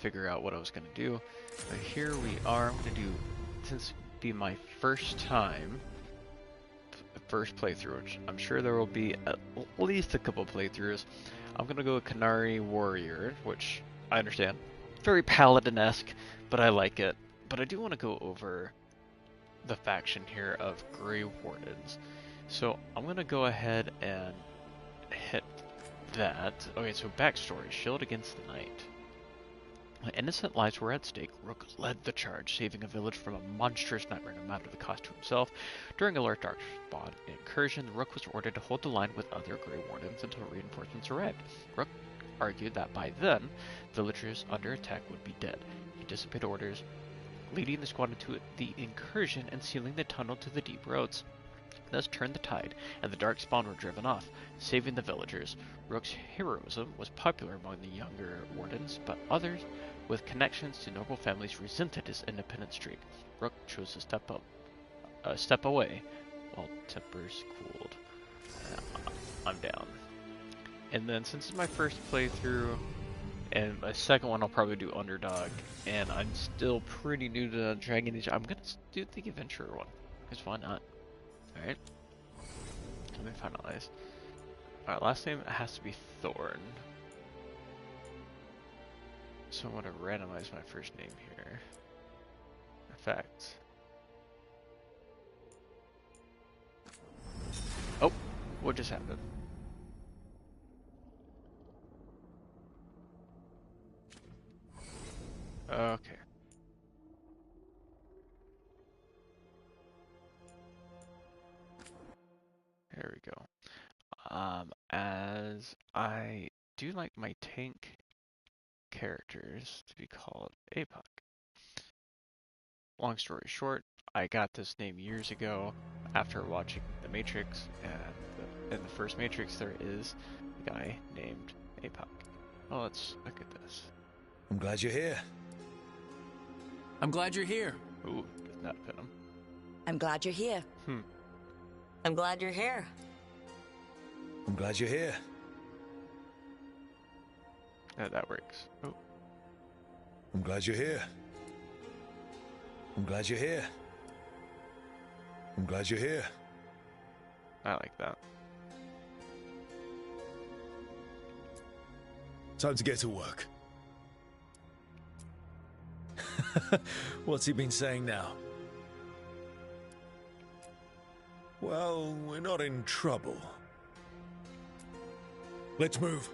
figure out what I was going to do. But here we are. I'm going to do, since it'll be my first time, first playthrough, which I'm sure there will be at least a couple playthroughs. I'm going to go with Canary Warrior, which I understand. Very Paladin-esque, but I like it. But I do want to go over the faction here of Grey Wardens. So I'm going to go ahead and hit that. Okay, so backstory. Shield against the Night. When innocent lives were at stake, Rook led the charge, saving a village from a monstrous nightmare no matter the cost to himself. During a large dark spawn incursion, Rook was ordered to hold the line with other Grey Wardens until reinforcements arrived. Rook argued that by then, villagers under attack would be dead. He dissipated orders, leading the squad into the incursion and sealing the tunnel to the deep roads. Thus turned the tide, and the dark spawn were driven off, saving the villagers. Rook's heroism was popular among the younger wardens, but others with connections to noble families resented his independent streak. Rook chose to step away, while tempers cooled. I'm down. And then since it's my first playthrough, and my second one I'll probably do Underdog, and I'm still pretty new to Dragon Age, I'm gonna do the Adventurer one, because why not? Alright, let me finalize. Alright, last name has to be Thorn. So I'm going to randomize my first name here. Effect. Oh, what just happened? Okay. There we go. As I do like my tank characters to be called APOC. Long story short, I got this name years ago after watching The Matrix, and in the first Matrix there is a guy named APOC. Oh, let's look at this. I'm glad you're here. I'm glad you're here. Ooh, does not fit him. I'm glad you're here. I'm glad you're here. I'm glad you're here. Yeah, that works. Oh. I'm glad you're here. I'm glad you're here. I'm glad you're here. I like that. Time to get to work. What's he been saying now? Well, we're not in trouble. Let's move.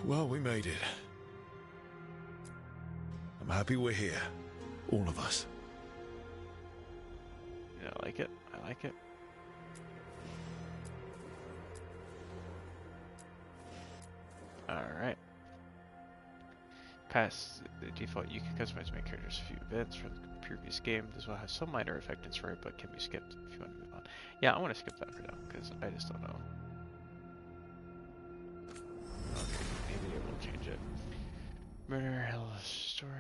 Well, we made it. I'm happy we're here. All of us. Yeah, I like it. I like it. Alright. Past the default, you can customize main characters a few events from the previous game. This will have some minor effect in story, but can be skipped if you want to move on. Yeah, I want to skip that for now, because I just don't know. Okay, maybe it will change it. Murder, Hell, Story.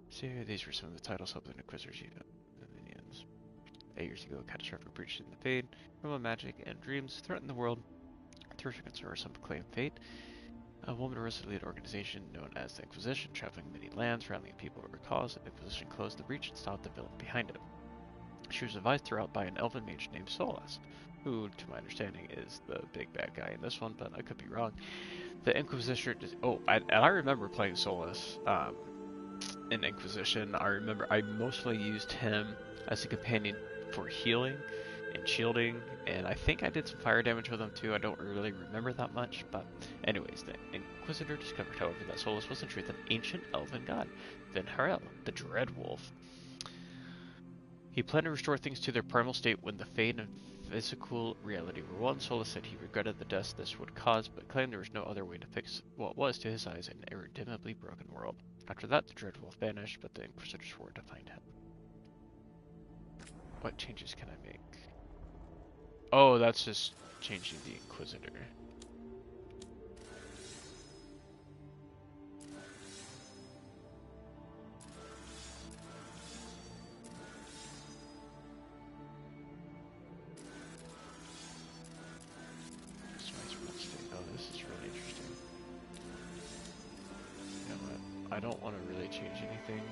See, these were some of the titles of the Inquisitors unit. The minions. 8 years ago, a catastrophic breach in the Fade, remote magic, and dreams threatened the world. Terrific concern some claim fate. A woman rose to lead an organization known as the Inquisition, traveling many lands, rallying people over cause. The Inquisition closed the breach and stopped the villain behind it. She was advised throughout by an elven mage named Solus, who, to my understanding, is the big bad guy in this one, but I could be wrong. The Inquisition. And I remember playing Solus in Inquisition. I mostly used him as a companion for healing and shielding, and I think I did some fire damage with him too. I don't really remember that much, but anyways, the Inquisitor discovered, however, that Solus was in truth an ancient elven god, Vin-Harel, the Dread Wolf. He planned to restore things to their primal state when the Fade and physical reality were one. Solus said he regretted the deaths this would cause, but claimed there was no other way to fix what was, to his eyes, an irredeemably broken world. After that, the Dread Wolf vanished, but the Inquisitor swore to find him. What changes can I make? Oh, that's just changing the Inquisitor. Oh, this is really interesting. I don't want to really change anything.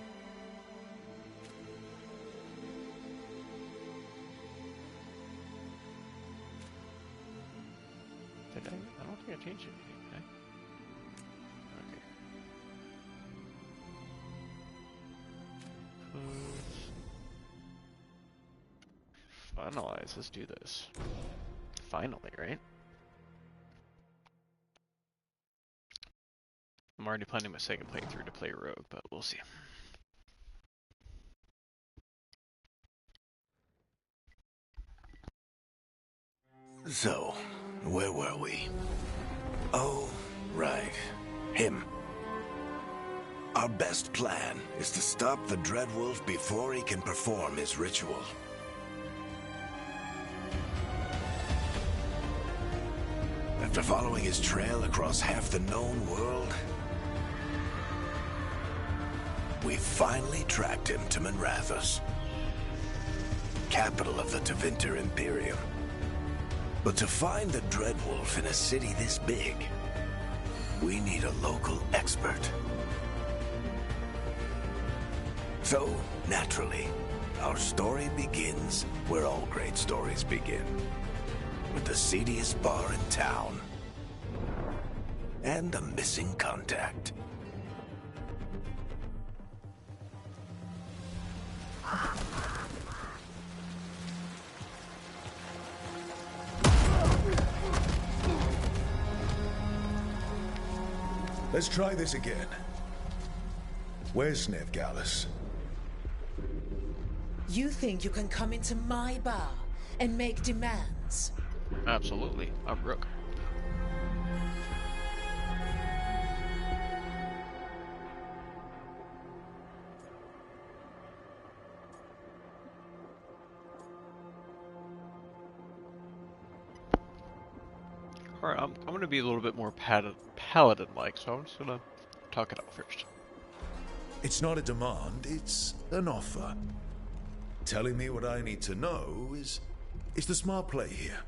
Did I? I don't think I changed anything, did I? Okay. Finalize, let's do this. Finally, right? I'm already planning my second playthrough to play Rogue, but we'll see. So, where were we? Oh, right. Him. Our best plan is to stop the Dreadwolf before he can perform his ritual. After following his trail across half the known world, we finally tracked him to Minrathous, capital of the Tevinter Imperium. But to find the Dreadwolf in a city this big, we need a local expert. So, naturally, our story begins where all great stories begin. With the seediest bar in town. And a missing contact. Let's try this again. Where's Nev Gallus? You think you can come into my bar and make demands? Absolutely. I'm Rook. Alright, I'm going to be a little bit more paladin-like, so I'm just going to talk it out first. It's not a demand, it's an offer. Telling me what I need to know is the smart play here.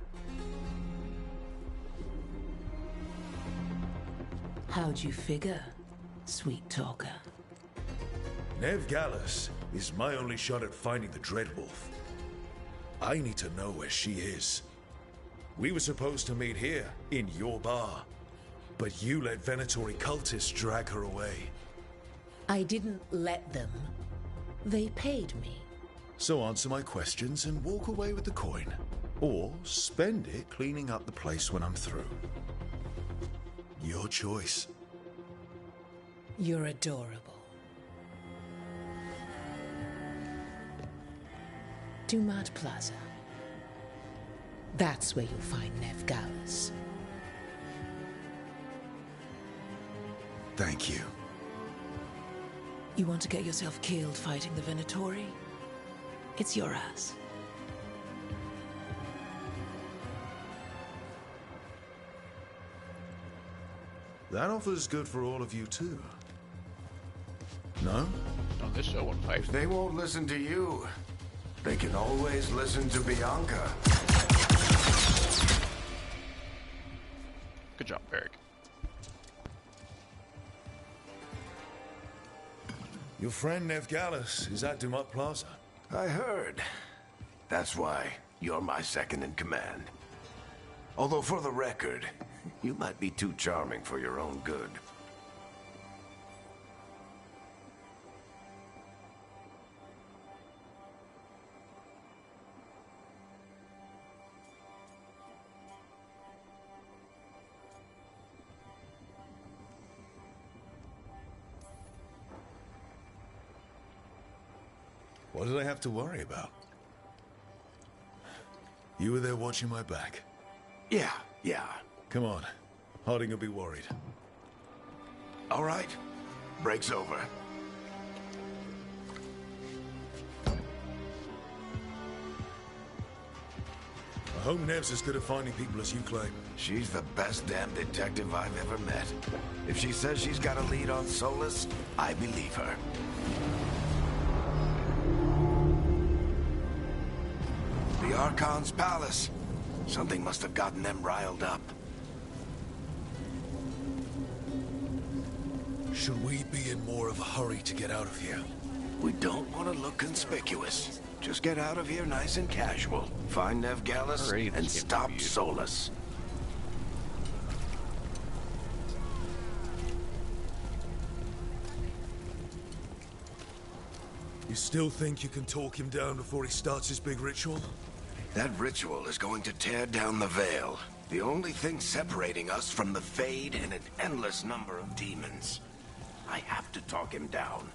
How'd you figure, sweet talker? Nev Gallus is my only shot at finding the Dreadwolf. I need to know where she is. We were supposed to meet here, in your bar. But you let Venatori cultists drag her away. I didn't let them. They paid me. So answer my questions and walk away with the coin. Or spend it cleaning up the place when I'm through. Your choice. You're adorable. Dumat Plaza. That's where you'll find Nev Gallus. Thank you. You want to get yourself killed fighting the Venatori? It's your ass. That offer's good for all of you too. No? No, this show won't fight. If they won't listen to you, they can always listen to Bianca. Good job, Eric. Your friend Nev Gallus is at Dumat Plaza. I heard. That's why you're my second in command. Although for the record, you might be too charming for your own good. What did I have to worry about? You were there watching my back. Yeah. Come on. Harding will be worried. All right. Break's over. I hope Nev's as good at finding people as you claim. She's the best damn detective I've ever met. If she says she's got a lead on Solus, I believe her. The Archon's palace. Something must have gotten them riled up. Should we be in more of a hurry to get out of here? We don't want to look conspicuous. Just get out of here nice and casual. Find Nev Gallus Already this and game stop reviewed. Solus. You still think you can talk him down before he starts his big ritual? That ritual is going to tear down the veil. The only thing separating us from the Fade and an endless number of demons. I have to talk him down.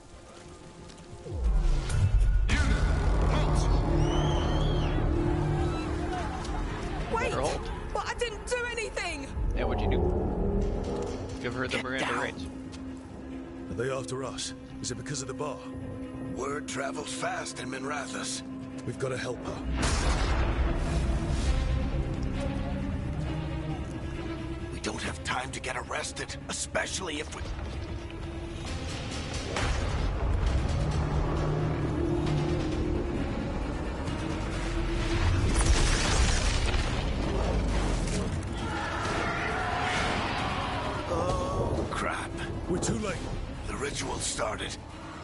Wait! Harold. But I didn't do anything! Yeah, what'd you do? Give her the Miranda down. rights. Are they after us? Is it because of the bar? Word travels fast in Minrathous. We've got to help her. We don't have time to get arrested, especially if we... Oh, crap. We're too late. The ritual started.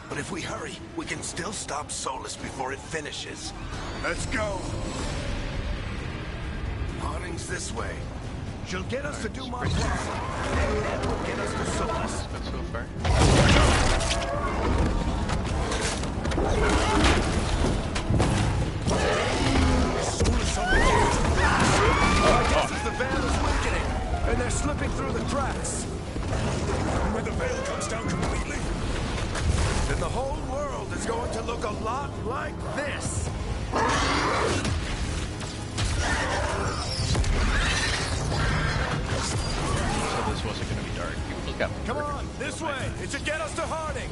But if we hurry, we can still stop Solus before it finishes. Let's go! Harding's this way. She'll get us to Dumont Plaza, and that will get us to Solus. But so far. I guess it's the veil is weakening, and they're slipping through the cracks. When the veil comes down completely, Then the whole world is going to look a lot like this. So this wasn't gonna be dark. People look out. Come on, this way. It should get us to Harding.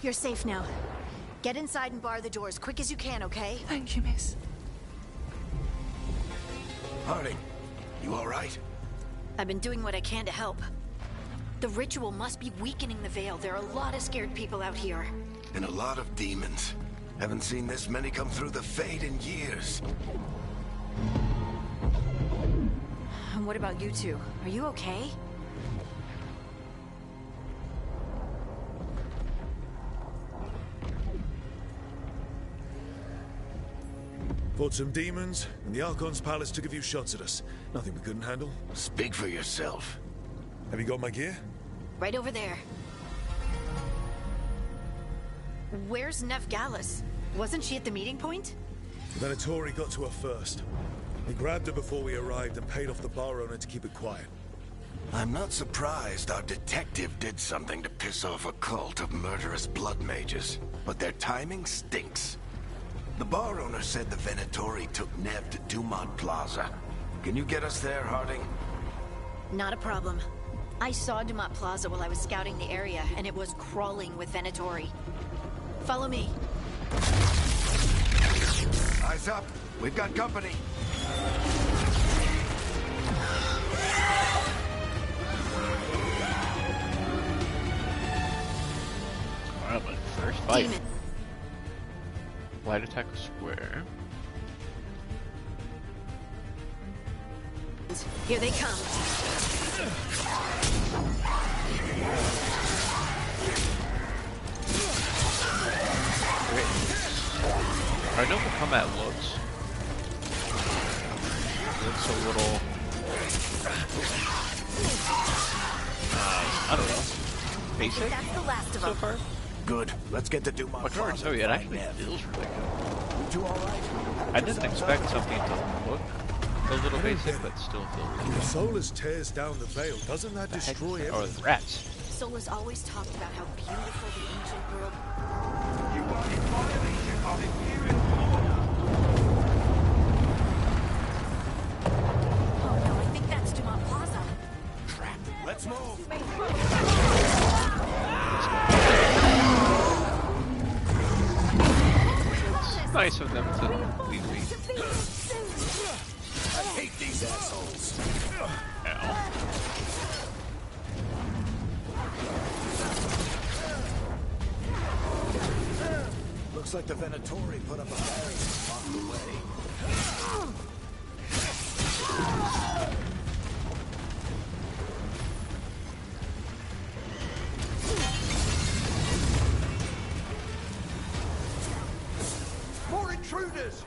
You're safe now. Get inside and bar the door as quick as you can, okay? Thank you, miss. Harding, you all right? I've been doing what I can to help. The ritual must be weakening the veil. There are a lot of scared people out here. And a lot of demons. Haven't seen this many come through the Fade in years. And what about you two? Are you okay? fought some demons, and the Archon's palace took a few shots at us. Nothing we couldn't handle. Speak for yourself. Have you got my gear? Right over there. Where's Nev Gallus? Wasn't she at the meeting point? The Venatori got to her first. He grabbed her before we arrived and paid off the bar owner to keep it quiet. I'm not surprised our detective did something to piss off a cult of murderous blood mages, but their timing stinks. The bar owner said the Venatori took Nev to Dumont Plaza. Can you get us there, Harding? Not a problem. I saw Dumont Plaza while I was scouting the area, and it was crawling with Venatori. Follow me. Eyes up. We've got company. Alright, but first fight. Demon. Light attack square. Here they come. Great. I know what combat looks. It looks a little... I don't know. Basic That's the last of so them. far? Good. Let's get to Dumont But George, Plaza. oh yeah, it and actually find Nev. feels really good. You two all right? I didn't expect something to look a little basic, but still feel really If good. Solus tears down the veil, doesn't that The heck is destroy that? Oh, everything? the rats. Solus always talked about how beautiful the ancient world. Oh no, I think that's Dumont Plaza. Crap. Let's move. Nice of them to leave me. I hate these assholes. Ow. Looks like the Venatori put up a barrier to block the way. More intruders!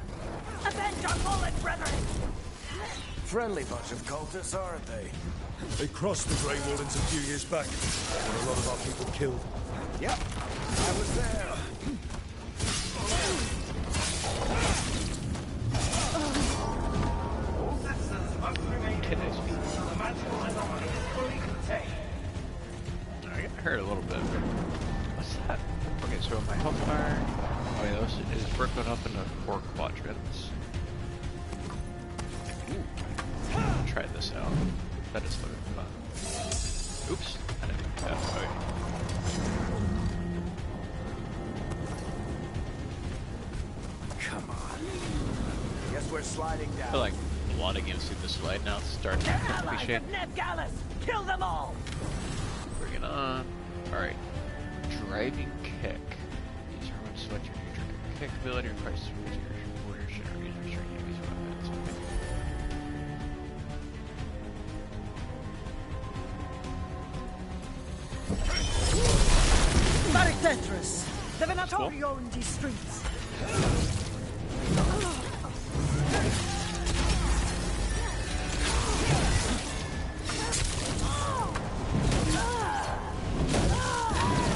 Avenge our fallen brethren! Friendly bunch of cultists, aren't they? They crossed the Grey Wardens a few years back, when a lot of our people killed. Yep, I was there. I heard a little bit. What's that? Okay, so my health bar. Oh yeah, this is broken up into 4 quadrants. Ooh. Try this out. That is looking fun. Oops, I didn't do that. Okay. Come on. Guess we're sliding I down. feel like a lot of games see the slide now. It's starting to become cliche. Ned Gallus! Kill them all! Bring it on. Alright. Driving kick. These are when select your kick ability requires with your warrior share users or enemies weapons. Maritetris! The Venatori own these streets!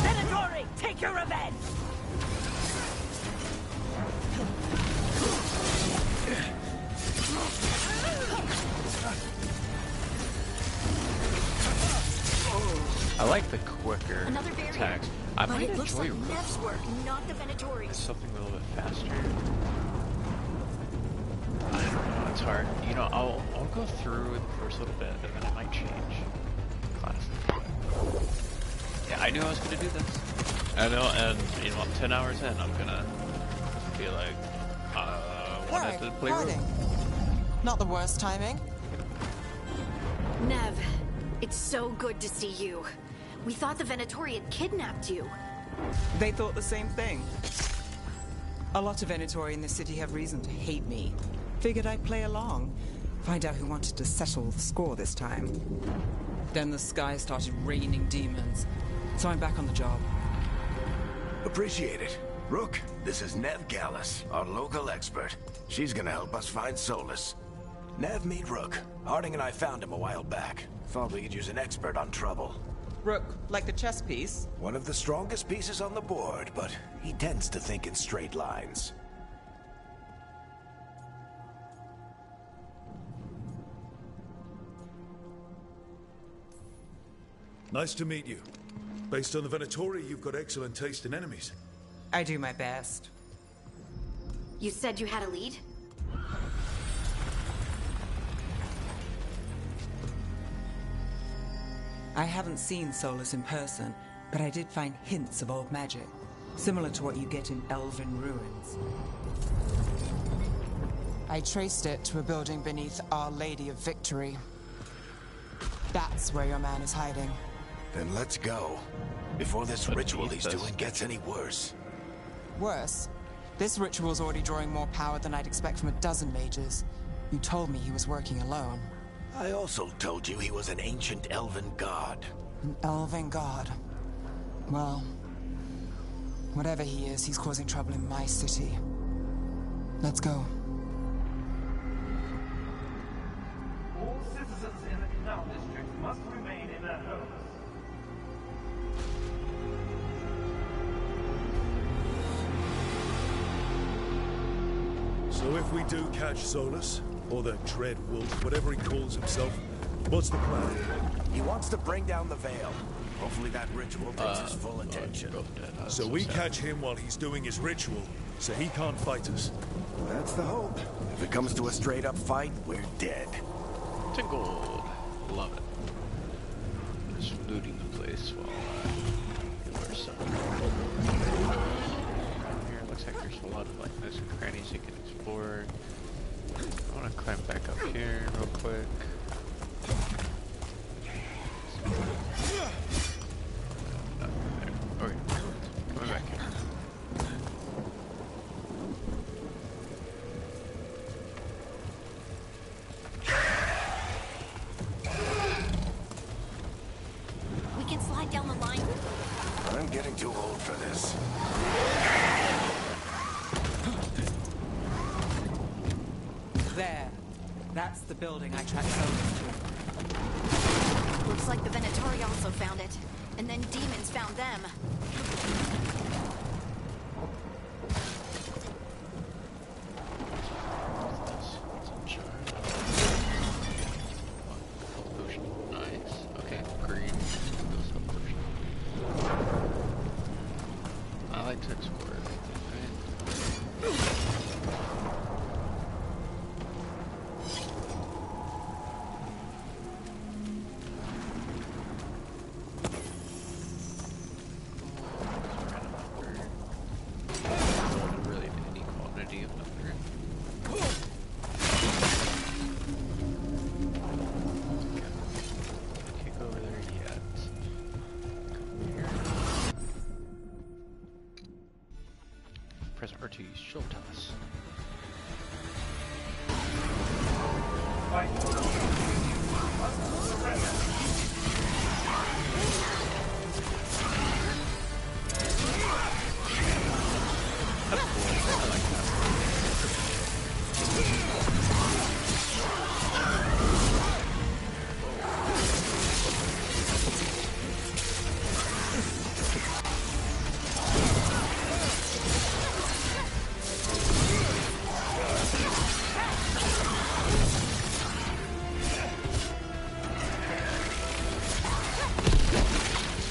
Venatori, take your revenge! I like the quicker Another barrier. attacks. I But might it looks enjoy like Nev's work, not the Venatori's. something a little bit faster. I don't know, it's hard. You know, I'll go through the first little bit and then I might change classes. Yeah, I knew I was gonna do this. I know, and you know, 10 hours in, I'm gonna be like, wanted to play Rogue. Not the worst timing. Nev, it's so good to see you. We thought the Venatori had kidnapped you. They thought the same thing. A lot of Venatori in the city have reason to hate me. Figured I'd play along. Find out who wanted to settle the score this time. Then the sky started raining demons. So I'm back on the job. Appreciate it. Rook, this is Nev Gallus, our local expert. She's gonna help us find Solus. Nev, meet Rook. Harding and I found him a while back. Thought we could use an expert on trouble. Rook, like the chess piece? One of the strongest pieces on the board, but he tends to think in straight lines. Nice to meet you. Based on the Venatori, you've got excellent taste in enemies. I do my best. You said you had a lead? I haven't seen Solus in person, but I did find hints of old magic, similar to what you get in Elven ruins. I traced it to a building beneath Our Lady of Victory. That's where your man is hiding. Then let's go. Before this ritual he's doing gets any worse. Worse, this ritual's already drawing more power than I'd expect from a dozen mages. You told me he was working alone. I also told you he was an ancient elven god. An elven god. Well, whatever he is, he's causing trouble in my city. Let's go. All citizens in the Canal District must remain in their homes. So if we do catch Solus, or the Dread Wolf, whatever he calls himself, what's the plan? He wants to bring down the veil. Hopefully that ritual takes his full attention. So we catch him while he's doing his ritual, so he can't fight us. That's the hope. If it comes to a straight-up fight, we're dead. Tingled. Love it. Just looting the place while people are selling. Here, looks like there's a lot of like nice crannies you can explore. I want to climb back up here real quick. Okay, coming back here. the building I tracked Solus to. Looks like the Venatori also found it. And then demons found them. Nice. Okay, green. I like to explore everything, right? Really any quantity of number. Can't go over there yet. Come here. Press R to use shield toss. That's cool. I like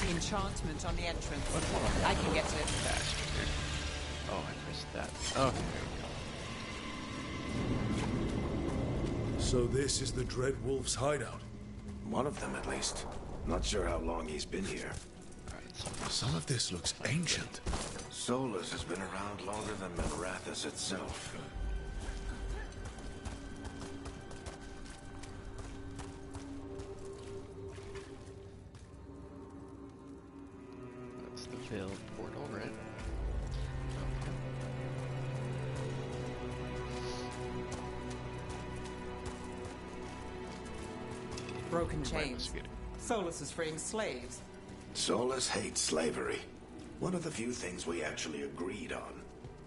Enchantment on the entrance. I can get to it. Bastard. Oh, I missed that. Okay, there we go. So this is the Dread Wolf's hideout. One of them, at least. Not sure how long he's been here. Alright, so Some of this looks ancient. Solus has been around longer than Melrathus itself. that's the Veiled Portal, right? Okay. Broken Right, chains. let's get it. Solus is freeing slaves. Solus hates slavery. One of the few things we actually agreed on.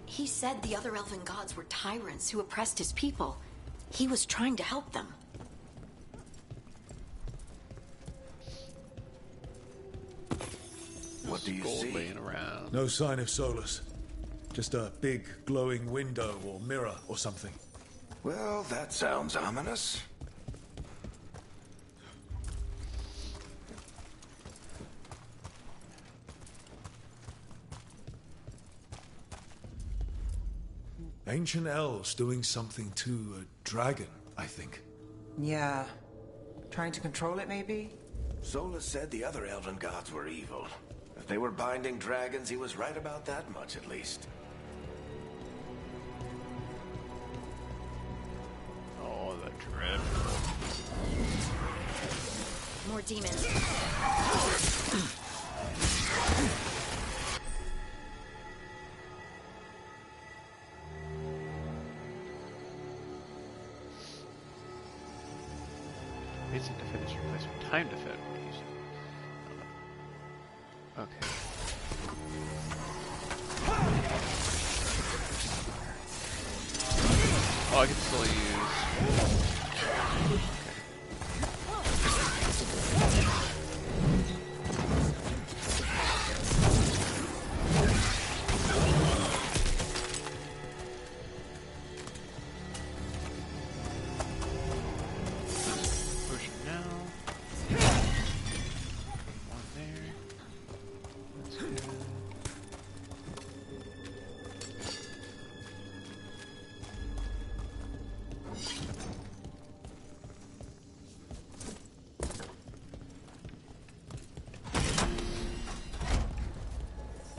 He said the other elven gods were tyrants who oppressed his people. He was trying to help them. What do you Gold see? laying around. No sign of Solus. Just a big glowing window or mirror or something. Well, that sounds ominous. Ancient elves doing something to a dragon, I think. Yeah. Trying to control it, maybe? Solus said the other elven gods were evil. If they were binding dragons, he was right about that much, at least. Oh, the dread. More demons. Basic defense replacement. Time defense. Okay. Oh, I can still use. Push now. One there. That's good.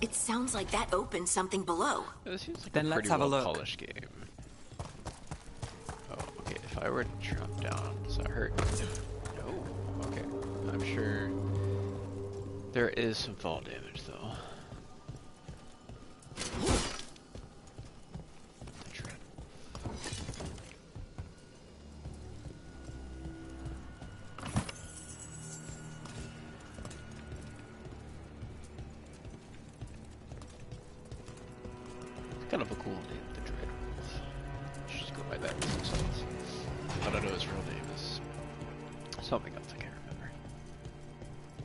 It sounds like that opened something below. This seems like Then a let's pretty have a well look. polished game. Oh, okay. If I were to jump down, does that hurt? No. Okay. I'm sure there is some fall damage though. The Dread. It's kind of a cool name, the Dread Wolf. Should just go by that for 6 months. I don't know his real name is something else I can't remember.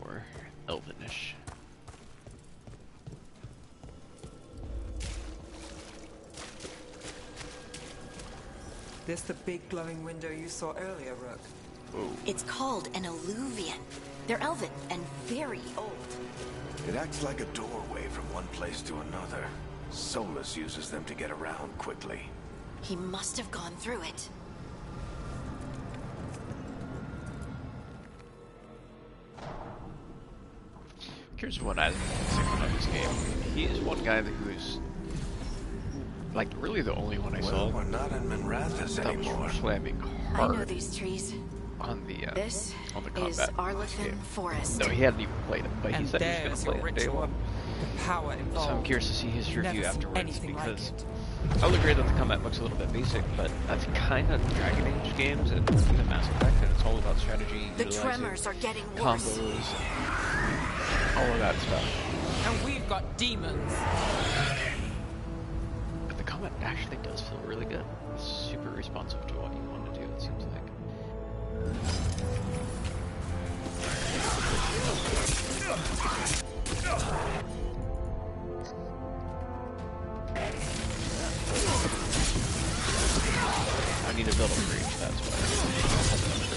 Or Elvinish. This the big glowing window you saw earlier, Rook? Oh. It's called an alluvian. They're elven and very old. It acts like a doorway from one place to another. Solus uses them to get around quickly. He must have gone through it. Here's what I think about this game. He is one guy who's like really the only one I saw. We're not in Minrathous anymore. Slamming I hard know these trees. on the This on the is combat Arlathan game. Forest. No, he hadn't even played it, but he And said he there's was your going to play it day ritual. one. The power involved. So I'm curious to see his review Never seen afterwards anything like because it. I'll agree that the combat looks a little bit basic, but that's kind of Dragon Age games and even Mass Effect, and it's all about strategy, The utilizing tremors are getting combos, worse. all of that stuff. And we've got demons. But the combat actually does feel really good. It's super responsive to what you want to do, it seems like. I need to build a breach, that's why.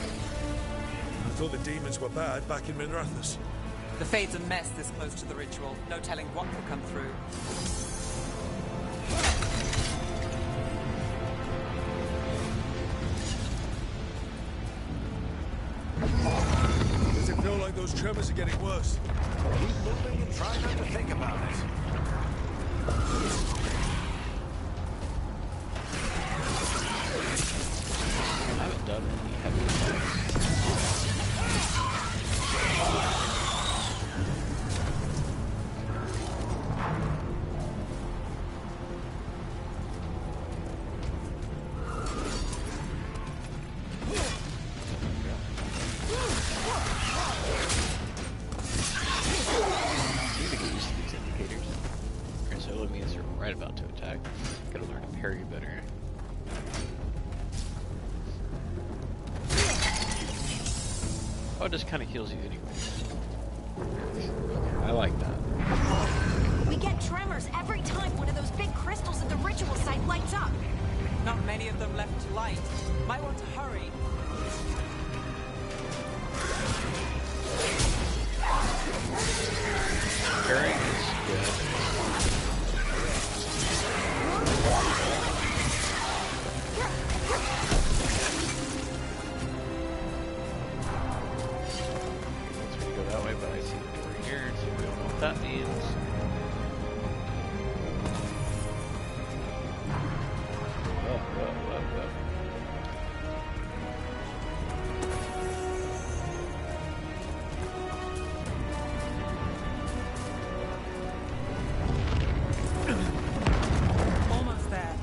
I thought the demons were bad back in Minrathous. The Fade's a mess this close to the ritual. No telling what will come through. Does it feel like those tremors are getting worse? Keep moving and try not to think about it. I haven't done any heavy attacks. I need to get used to these indicators. Okay, so it means you're right about to attack. Gotta learn to parry better. Oh, it just kind of heals you anyway. I like that. We get tremors every time one of those big crystals at the ritual site lights up. Not many of them left to light. Might want to hurry. Parrying is good. Let's me go that way, but I see the door here, so we don't know what that means. Whoa, whoa, whoa, whoa. Almost there.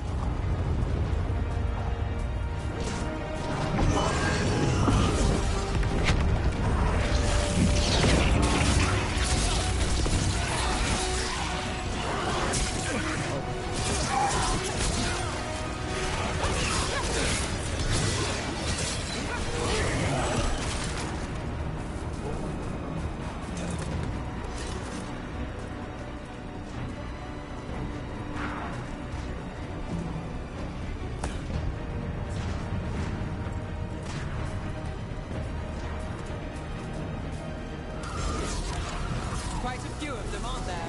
Quite a few of them, aren't there?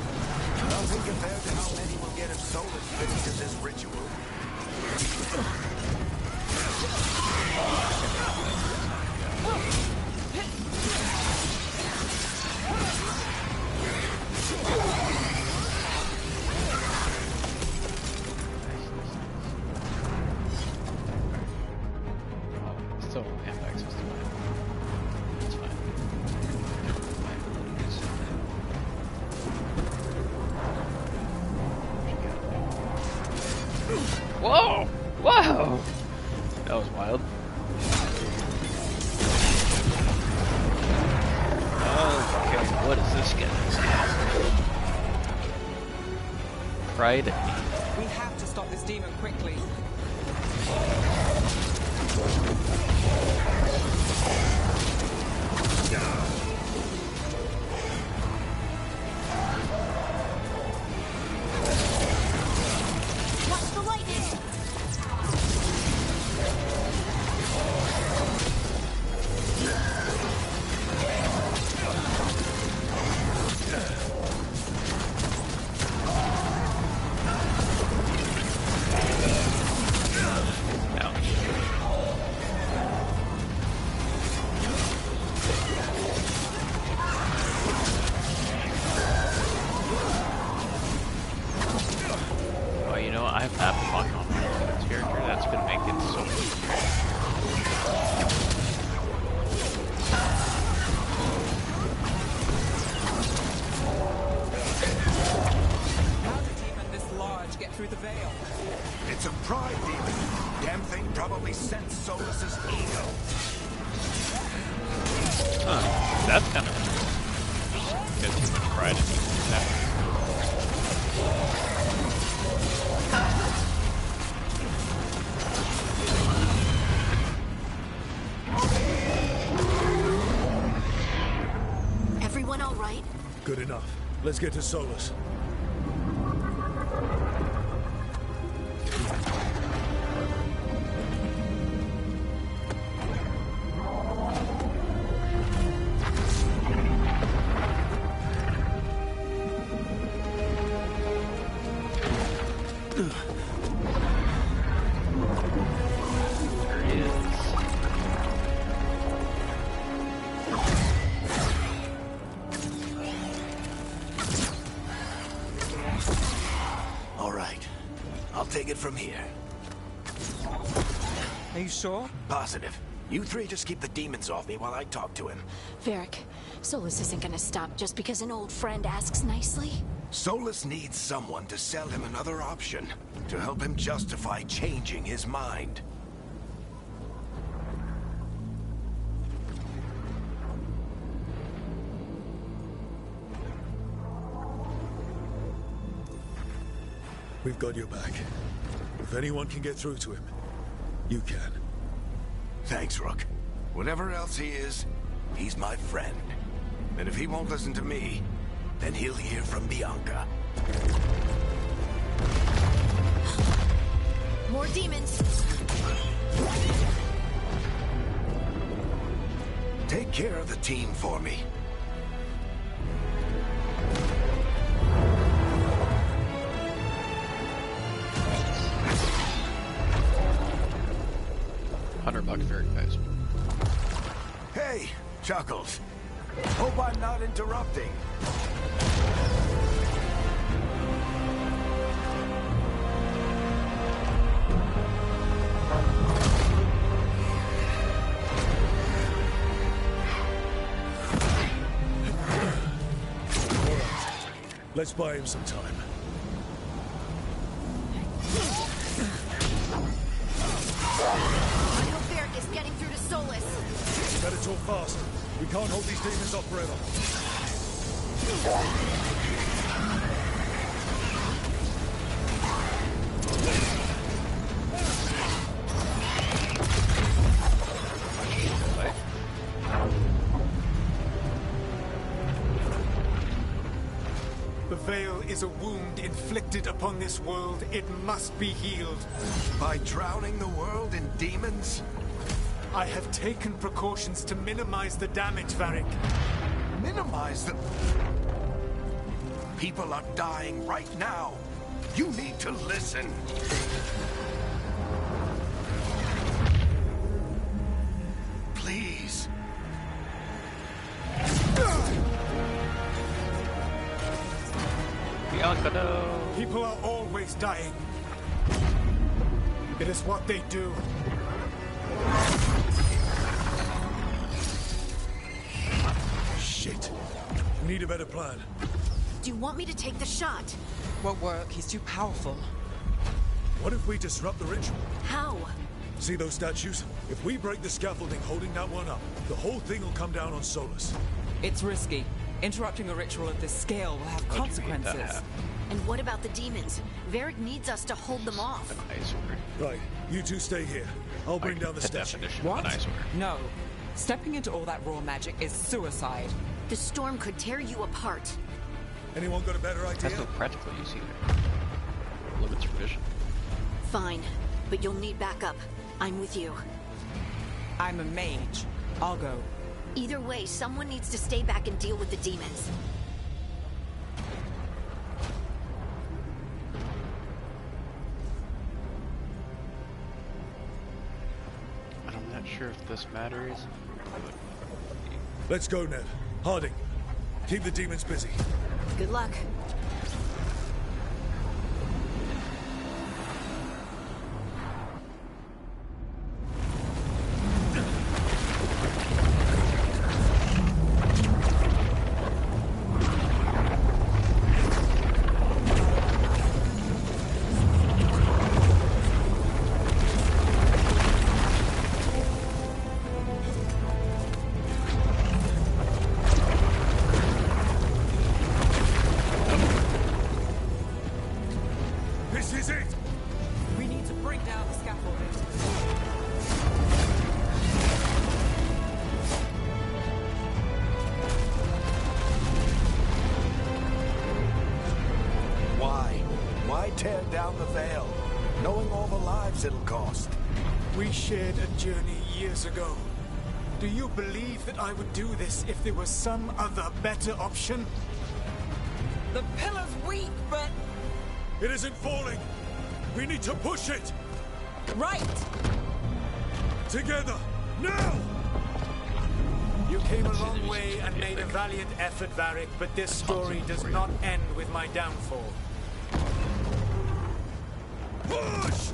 Nothing compared to how many will get if Solus finishes his ritual. Still don't have access to mine. That's fine. My abilities. Whoa! Whoa! That was wild. Okay, what is this guy? Pride. We have to stop this demon quickly. Watch the lightning! Oh, you know, I have Apple on this character. That's gonna make it so How did even this large get through the veil? It's a pride demon. Damn thing probably sensed Solus's ego. that's kind of got too much pride in that. Everyone all right? Good enough. Let's get to Solus. There he is. All right. I'll take it from here. Are you sure? Positive. You three just keep the demons off me while I talk to him. Varric, Solus isn't gonna stop just because an old friend asks nicely. Solus needs someone to sell him another option, to help him justify changing his mind. We've got your back. If anyone can get through to him, you can. Thanks, Rook. Whatever else he is, he's my friend. And if he won't listen to me, then he'll hear from Bianca. More demons! Take care of the team for me. $100 very fast. Hey, Chuckles. Hope I'm not interrupting. Let's buy him some time. I hope Varric is getting through to Solus. Better talk fast. We can't hold these demons off forever. The veil is a wound inflicted upon this world. It must be healed. By drowning the world in demons? I have taken precautions to minimize the damage, Varric. Minimize the... People are dying right now. You need to listen. Please. Bianca, no. People are always dying. It is what they do. Shit. We need a better plan. Do you want me to take the shot? Won't work. He's too powerful. What if we disrupt the ritual? How? See those statues? If we break the scaffolding holding that one up, the whole thing will come down on Solus. It's risky. Interrupting a ritual of this scale will have What do you mean that consequences. happened? And what about the demons? Varric needs us to hold them off. An ice word. Right, you two stay here. I'll bring down the The statue. definition What? of an ice word. No. Stepping into all that raw magic is suicide. The storm could tear you apart. Anyone got a better idea? Has no practical use either. Limits your vision. Fine, but you'll need backup. I'm with you. I'm a mage. I'll go. Either way, someone needs to stay back and deal with the demons. I'm not sure if this matters, but Let's go, Nev. Harding, keep the demons busy. Good luck. This is it! We need to bring down the scaffolding. Why? Why tear down the veil, knowing all the lives it'll cost? We shared a journey years ago. Do you believe that I would do this if there was some other better option? The pillar's weak, but... It isn't falling! We need to push it! Right! Together! Now! You came a long way and made a valiant effort, Varric, but this story does not end with my downfall. Push!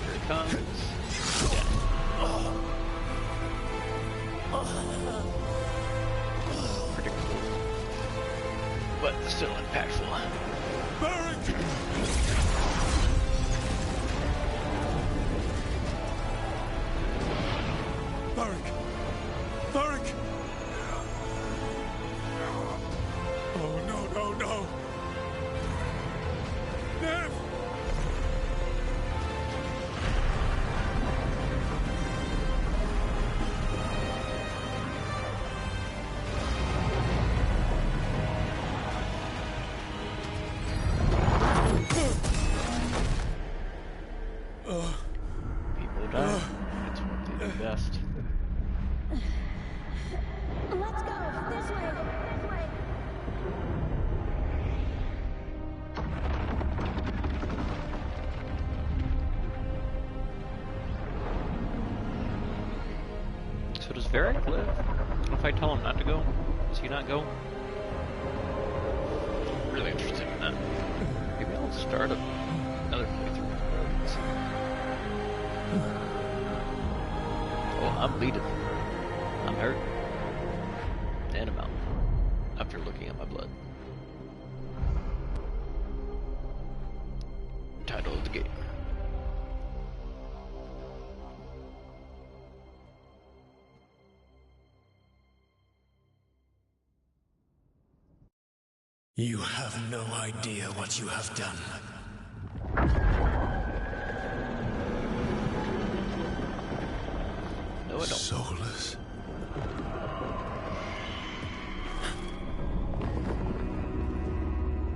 here it comes. Predictable, but still impactful. Varric! Varric! Varric! Oh, no, no, no! Nev! People die. It's what they do best. Let's go! This way! This way! So does Varric live? What if I tell him not to go? Does he not go? I'm really interested in that. Maybe I'll start another playthrough. Oh, I'm bleeding. I'm hurt. And I'm out. After looking at my blood. Title of the game. You have no idea what you have done. No, I don't. Soulless.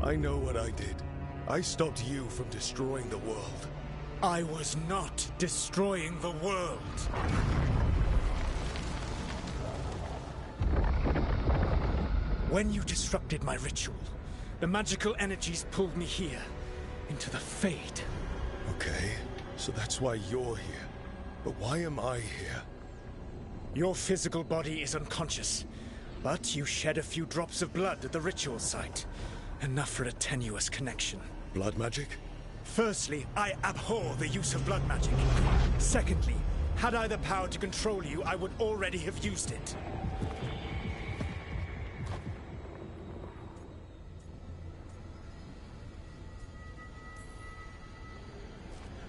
I know what I did. I stopped you from destroying the world. I was not destroying the world. When you disrupted my ritual, the magical energies pulled me here, into the Fade. Okay, so that's why you're here. But why am I here? Your physical body is unconscious, but you shed a few drops of blood at the ritual site. Enough for a tenuous connection. Blood magic? Firstly, I abhor the use of blood magic. Secondly, had I the power to control you, I would already have used it.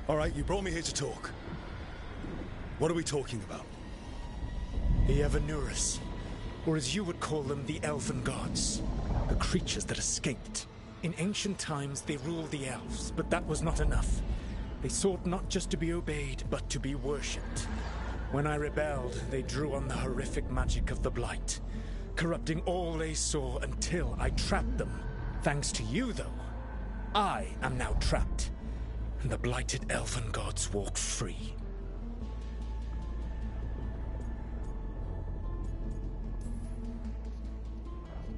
All right, you brought me here to talk. What are we talking about? The Evanurus, or as you would call them, the Elven Gods. The creatures that escaped. In ancient times, they ruled the elves, but that was not enough. They sought not just to be obeyed, but to be worshipped. When I rebelled, they drew on the horrific magic of the Blight, corrupting all they saw until I trapped them. Thanks to you, though, I am now trapped, and the blighted Elven Gods walk free.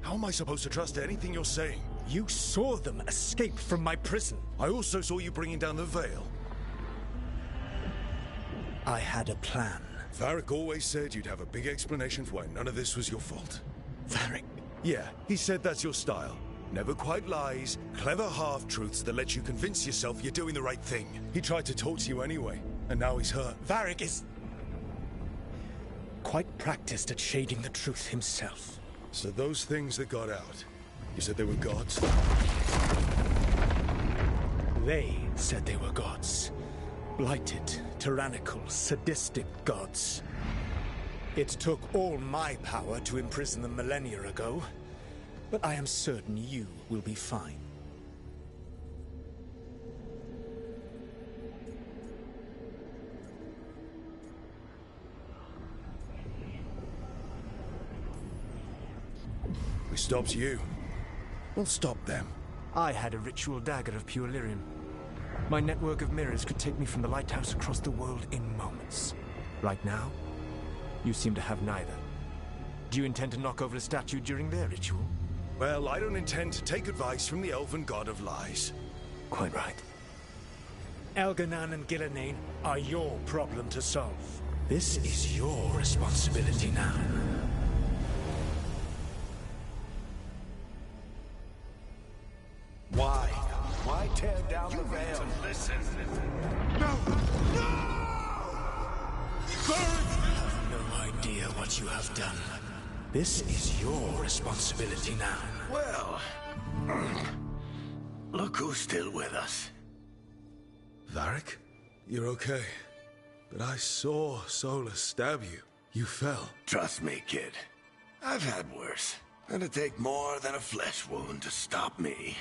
How am I supposed to trust anything you're saying? You saw them escape from my prison. I also saw you bringing down the veil. I had a plan. Varric always said you'd have a big explanation for why none of this was your fault. Varric? Yeah, he said that's your style. Never quite lies, clever half-truths that let you convince yourself you're doing the right thing. He tried to talk to you anyway, and now he's hurt. Varric is quite practiced at shading the truth himself. So those things that got out, you said they were gods? They said they were gods. Blighted, tyrannical, sadistic gods. It took all my power to imprison them millennia ago, but I am certain you will be fine. We stopped you. We'll stop them. I had a ritual dagger of pure lyrium. My network of mirrors could take me from the lighthouse across the world in moments. Right now, you seem to have neither. Do you intend to knock over a statue during their ritual? Well, I don't intend to take advice from the Elven God of Lies. Quite right. Elganan and Gillenane are your problem to solve. This is your responsibility now. Why? Why tear down the veil? Listen. No! No! You have no idea what you have done. This is your responsibility now. Well, look who's still with us. Varric? You're okay. But I saw Solus stab you. You fell. Trust me, kid. I've had worse. It'd take more than a flesh wound to stop me.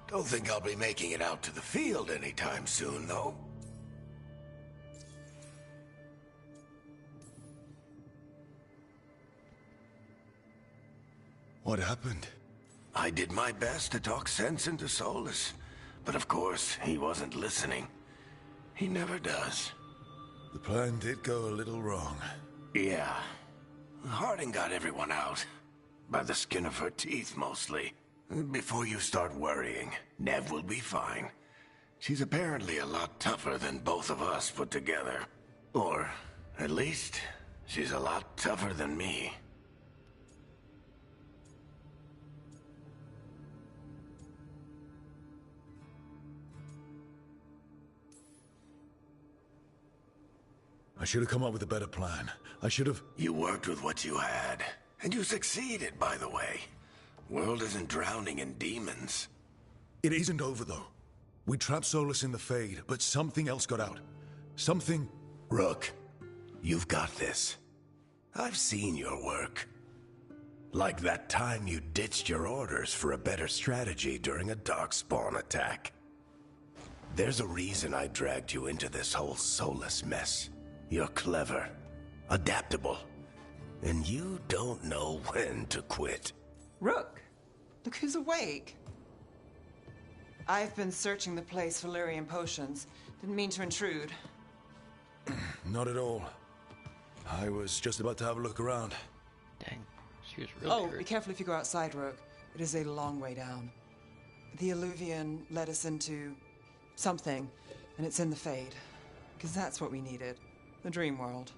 Don't think I'll be making it out to the field anytime soon, though. What happened? I did my best to talk sense into Solus, but of course, he wasn't listening. He never does. The plan did go a little wrong. Yeah. Harding got everyone out. By the skin of her teeth, mostly. Before you start worrying, Nev will be fine. She's apparently a lot tougher than both of us put together. Or, at least, she's a lot tougher than me. I should have come up with a better plan. I should have... You worked with what you had. And you succeeded, by the way. World isn't drowning in demons. It isn't over, though. We trapped Solus in the Fade, but something else got out. Something... Rook, you've got this. I've seen your work. Like that time you ditched your orders for a better strategy during a Darkspawn attack. There's a reason I dragged you into this whole Solus mess. You're clever, adaptable, and you don't know when to quit. Rook, look who's awake. I've been searching the place for lyrium potions. Didn't mean to intrude. Not at all. I was just about to have a look around. Dang, She was really Oh, hurt. be careful if you go outside, Rook. It is a long way down. The Illuvian led us into something, and it's in the Fade. Because that's what we needed. The dream world.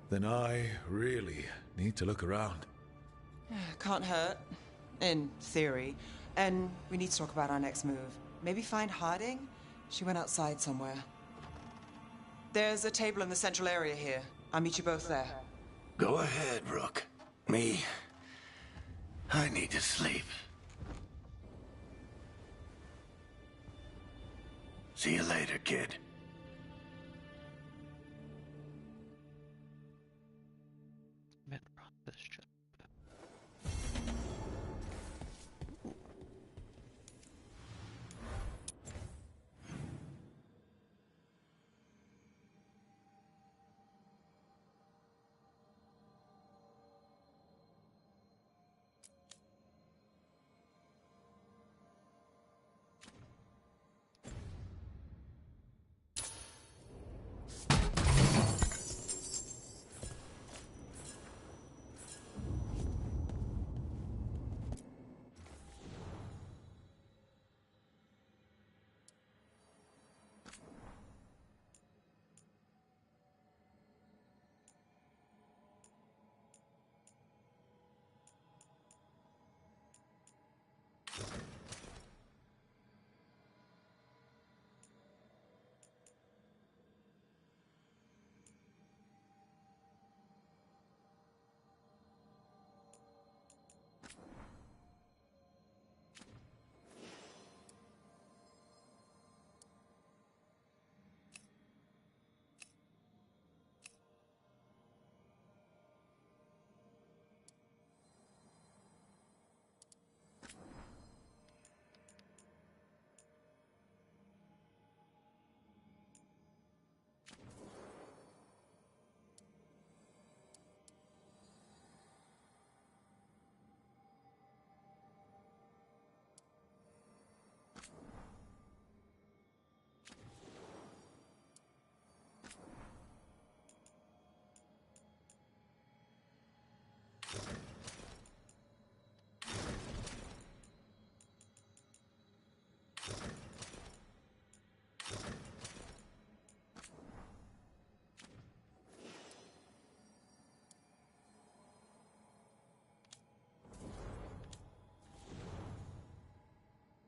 Then I really need to look around. Can't hurt. In theory. And we need to talk about our next move. Maybe find Harding? She went outside somewhere. There's a table in the central area here. I'll meet you both there. Go ahead, Rook. Me, I need to sleep. See you later, kid. Man, this job.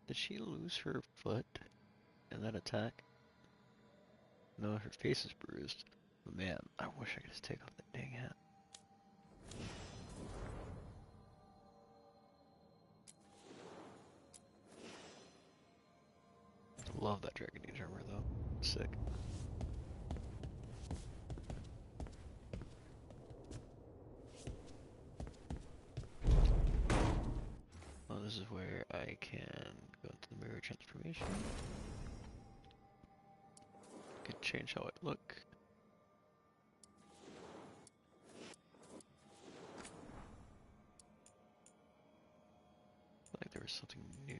Did she lose her foot in that attack? No, her face is bruised. But man, I wish I could just take off that dang hat. Love that Dragon Age armor though. Sick. Well, this is where I can go into the mirror transformation. Could change how I look. Like there was something new.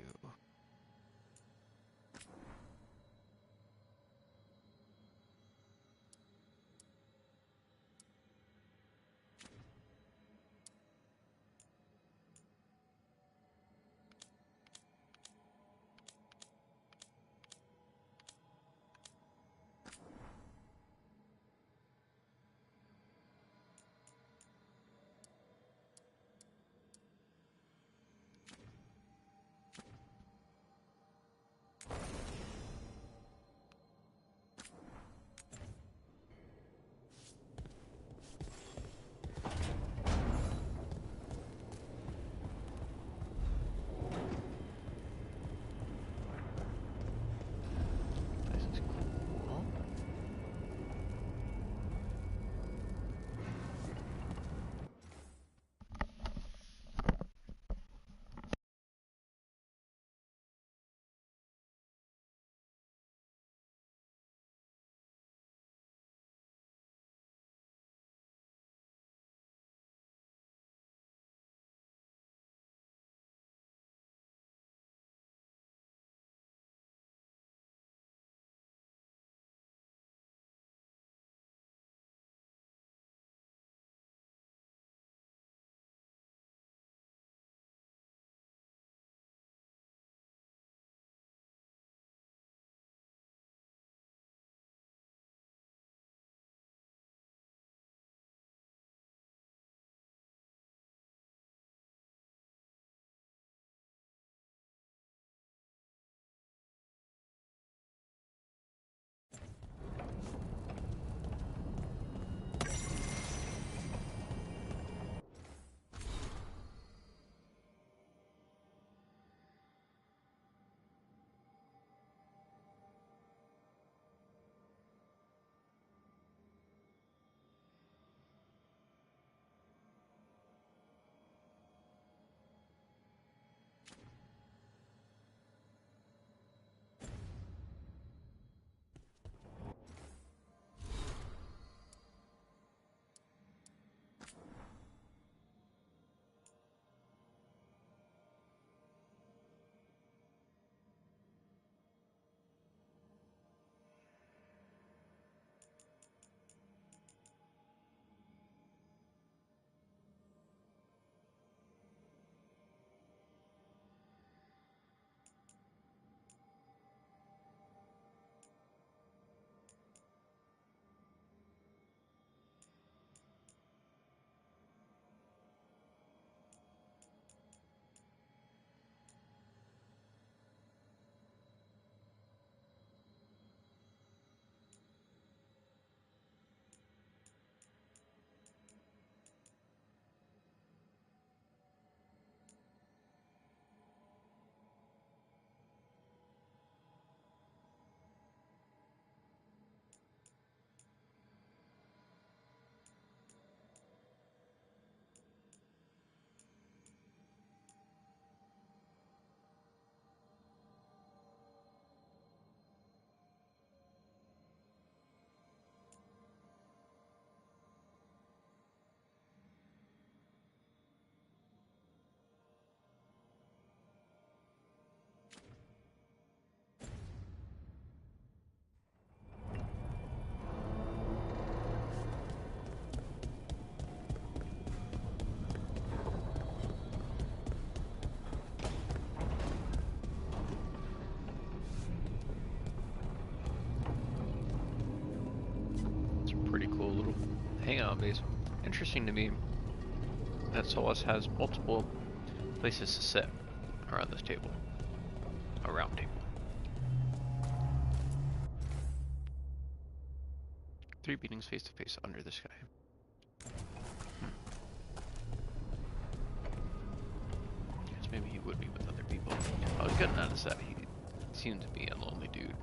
hangout base. Interesting to me that Solas has multiple places to sit around this table. A round table. 3 beatings face to face under the sky. Guess maybe he would be with other people. I was getting out of that. He seemed to be a lonely dude.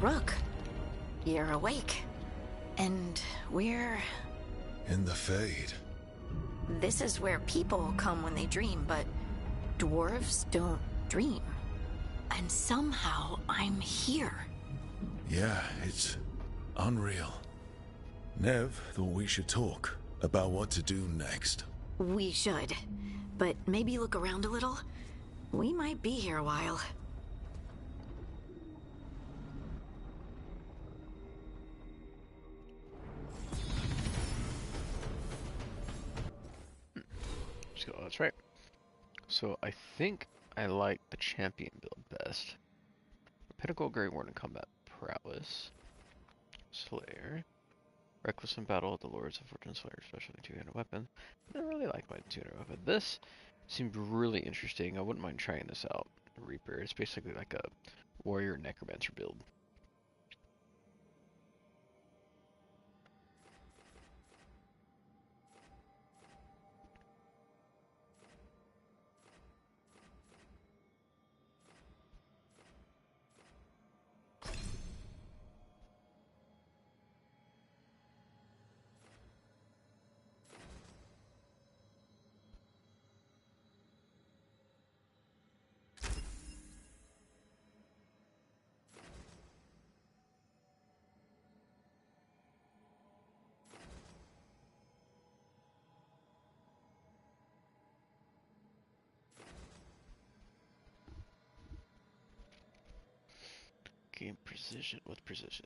Rook, you're awake. And we're... In the Fade. This is where people come when they dream, but dwarves don't dream. And somehow I'm here. Yeah, it's unreal. Nev thought we should talk about what to do next. We should. But maybe look around a little. We might be here a while. So that's right. So I think I like the champion build best. Pinnacle Grey Warden combat prowess. Slayer. Reckless in battle, the Lords of Fortune Slayer, especially two-handed weapon. I really like my two-handed weapon. This seemed really interesting. I wouldn't mind trying this out. Reaper. It's basically like a warrior necromancer build. Gain precision with precision.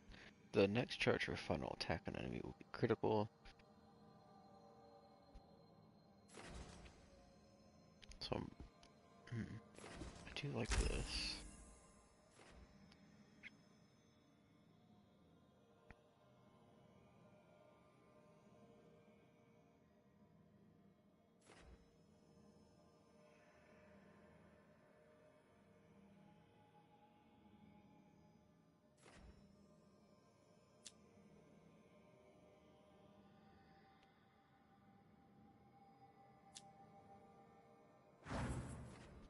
The next charge or final attack on enemy will be critical. So I do like this.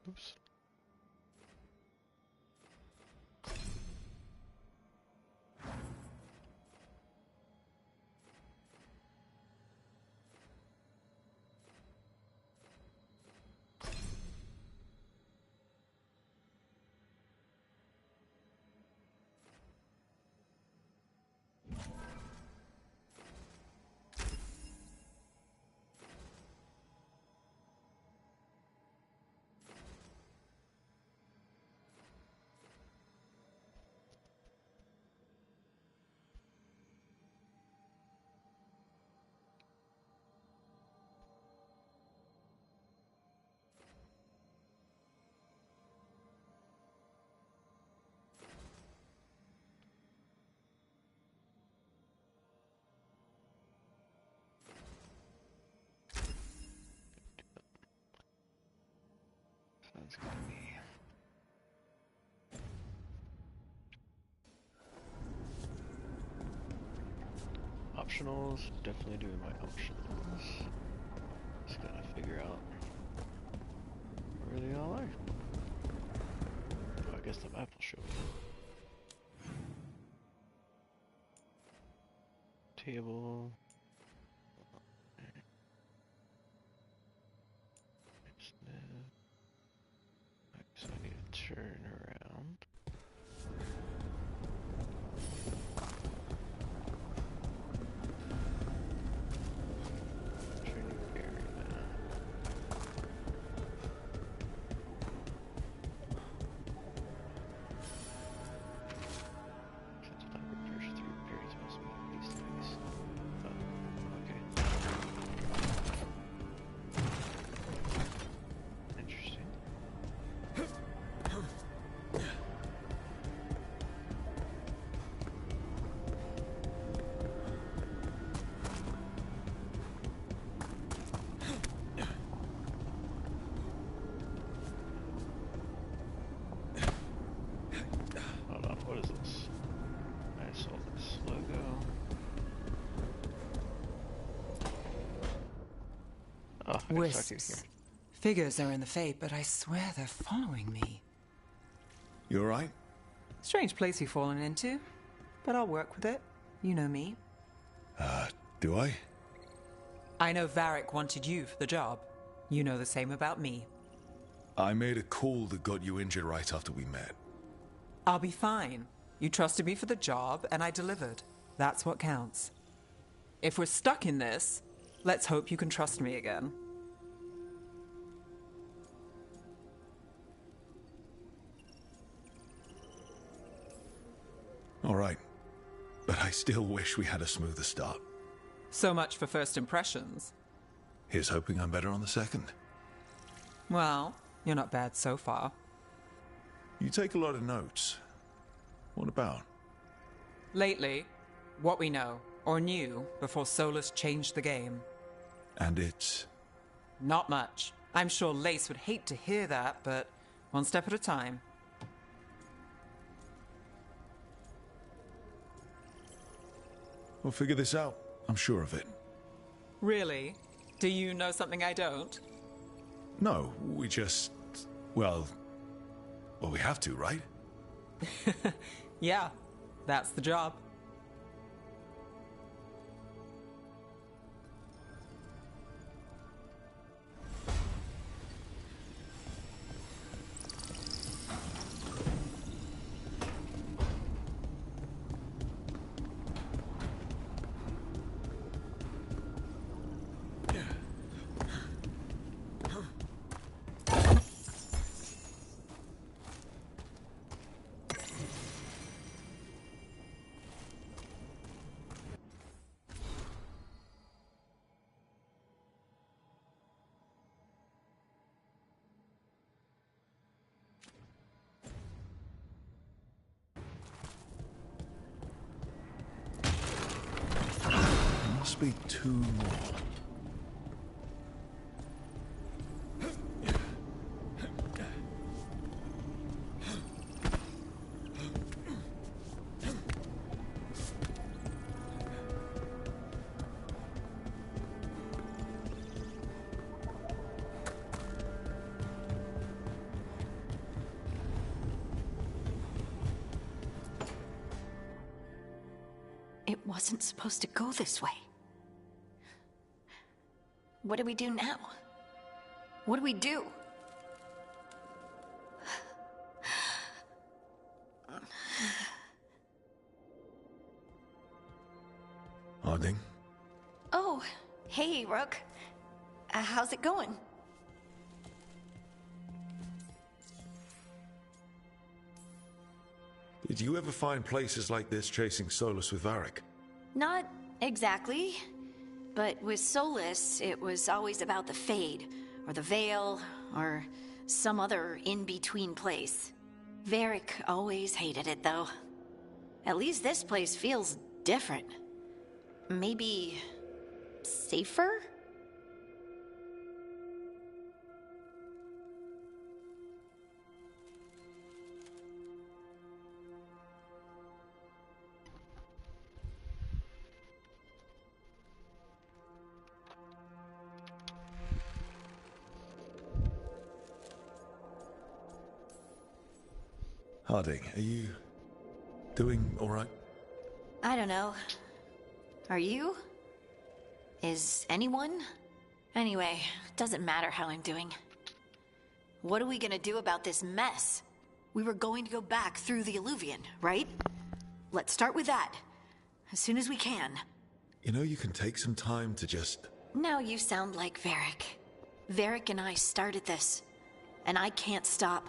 Oops. Sounds good to me. Optionals, definitely doing my optionals. Just gotta figure out where they all are. Oh, I guess the map will show me. Table. So I need to turn around. Training area. Oh, I gotta talk to you here. Wisps. Figures are in the fate, but I swear they're following me. You alright? Strange place you've fallen into, but I'll work with it. You know me. Do I? I know Varric wanted you for the job. You know the same about me. I made a call that got you injured right after we met. I'll be fine. You trusted me for the job, and I delivered. That's what counts. If we're stuck in this, let's hope you can trust me again. Alright. But I still wish we had a smoother start. So much for first impressions. Here's hoping I'm better on the second. Well, you're not bad so far. You take a lot of notes. What about? Lately, what we know, or knew, before Solus changed the game. And it's... Not much. I'm sure Lace would hate to hear that, but one step at a time. We'll figure this out. I'm sure of it. Really? Do you know something I don't? No, we just... Well, we have to, right? Yeah, that's the job. Must be two more. It wasn't supposed to go this way. What do we do now? What do we do? Harding? Oh, hey, Rook. How's it going? Did you ever find places like this chasing Solus with Varric? Not exactly. But with Solus, it was always about the Fade, or the Veil, or some other in-between place. Varric always hated it, though. At least this place feels different. Maybe... safer? Harding, are you doing all right? I don't know. Are you? Is anyone? Anyway, doesn't matter how I'm doing. What are we gonna do about this mess? We were going to go back through the Illuvian, right? Let's start with that. As soon as we can. You know, you can take some time to just... Now you sound like Varric. Varric and I started this. And I can't stop.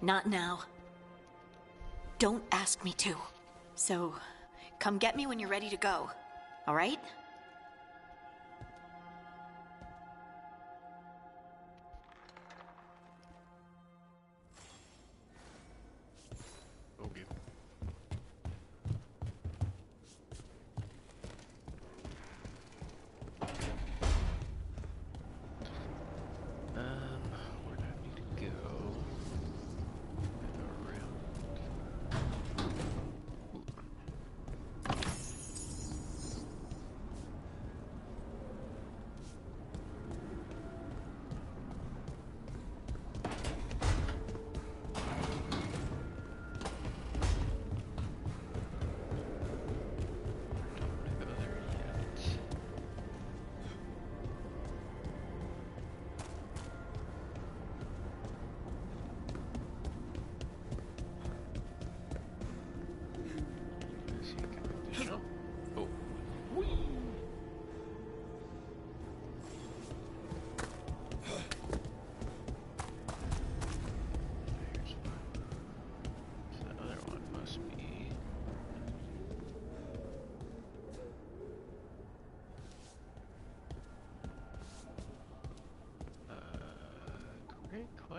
Not now. Don't ask me to. So, come get me when you're ready to go. All right? Okay. Where do I need to go? Around.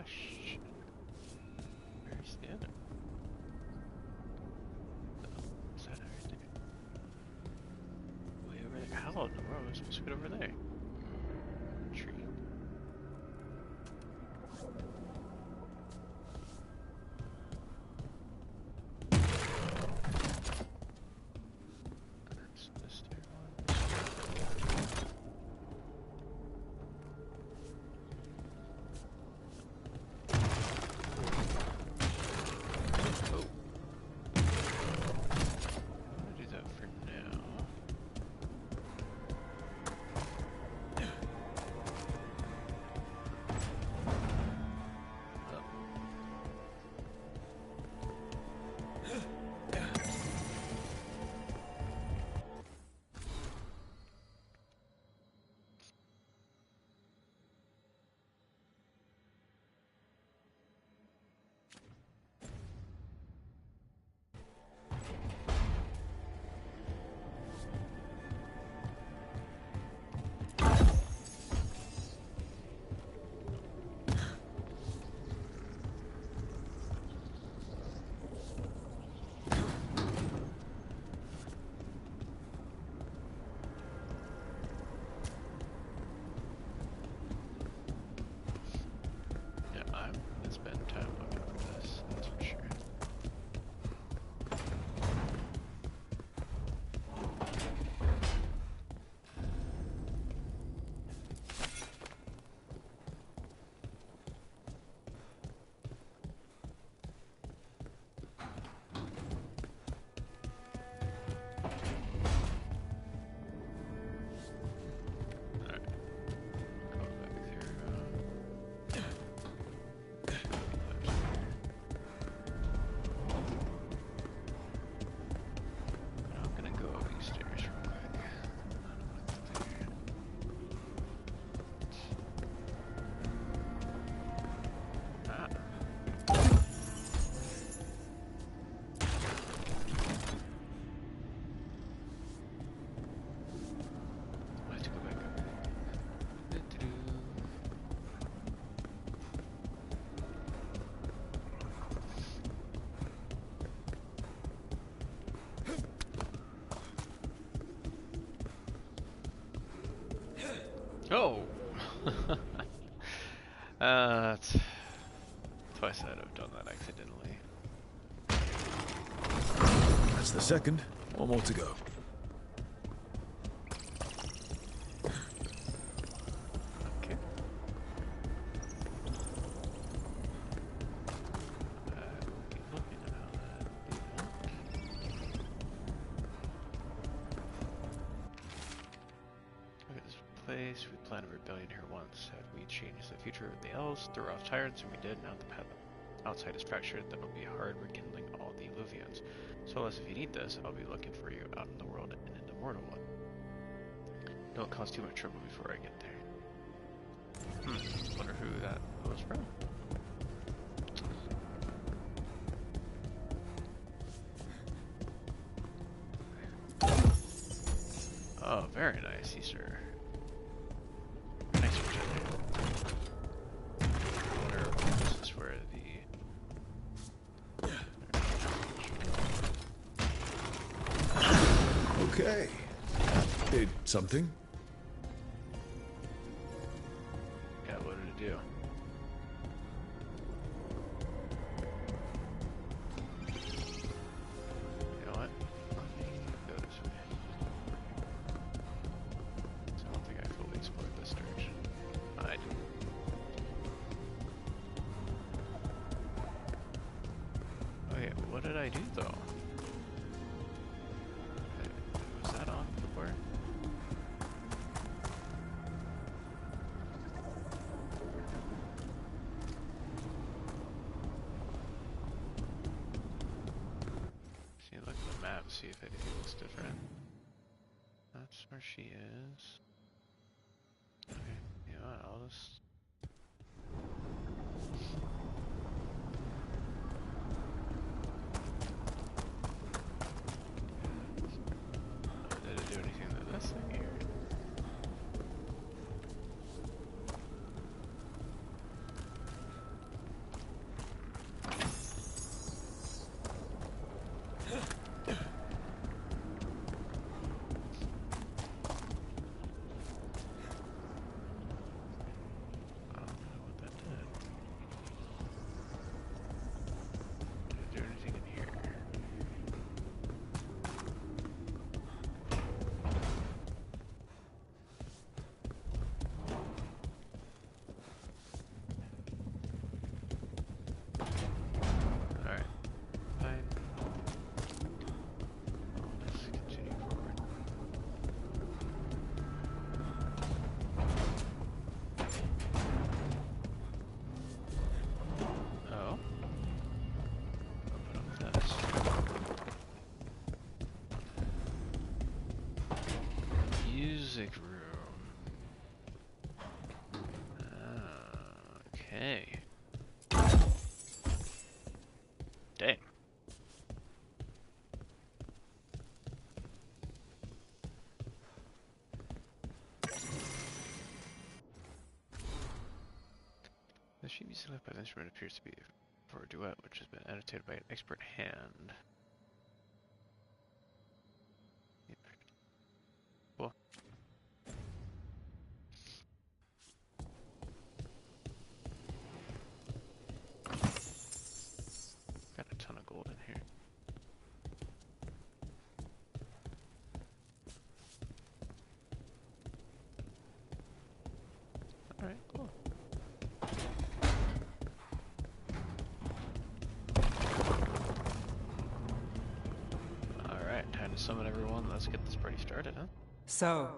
question. Where's the other? Is that everything? Way over there. How in the world am I supposed to get over there? Tree. That's this there one. Oh. I'm gonna do that for now. Yeah, I'm gonna spend time looking at this, that's for sure. Alright. Go back through. I'm gonna go up these stairs real quick. Ah. I have to go back up. Oh! That's twice I'd have done that accidentally. That's the second. One more to go. Okay. Keep looking at how that Look at this place. We planned a rebellion here once. Had we changed the future of the elves, threw off tyrants, and we did. Now the path outside is fractured. That'll be hard rekindling all the Illuvians. Solas, if you need this, I'll be looking for you out in the world and in the mortal one. Don't cause too much trouble before I get there. Wonder who that was from. Oh, very nice, sir. Nice for each other. I wonder if this is where the... Okay. Did something? Yeah, what did it do? You know what? Let me go this way. So I don't think I fully explored this direction. I do. Oh yeah, what did I do though? Was that on before? See, look at the map, see if anything looks different. That's where she is. Okay, you know what, I'll just... Did it do anything to this thing here? music room. Okay. Dang. The sheet music left by the instrument appears to be for a duet, which has been annotated by an expert hand. Cool. Got a ton of gold in here. Alright, cool. Alright, time to summon everyone. Let's get this party started, huh? So,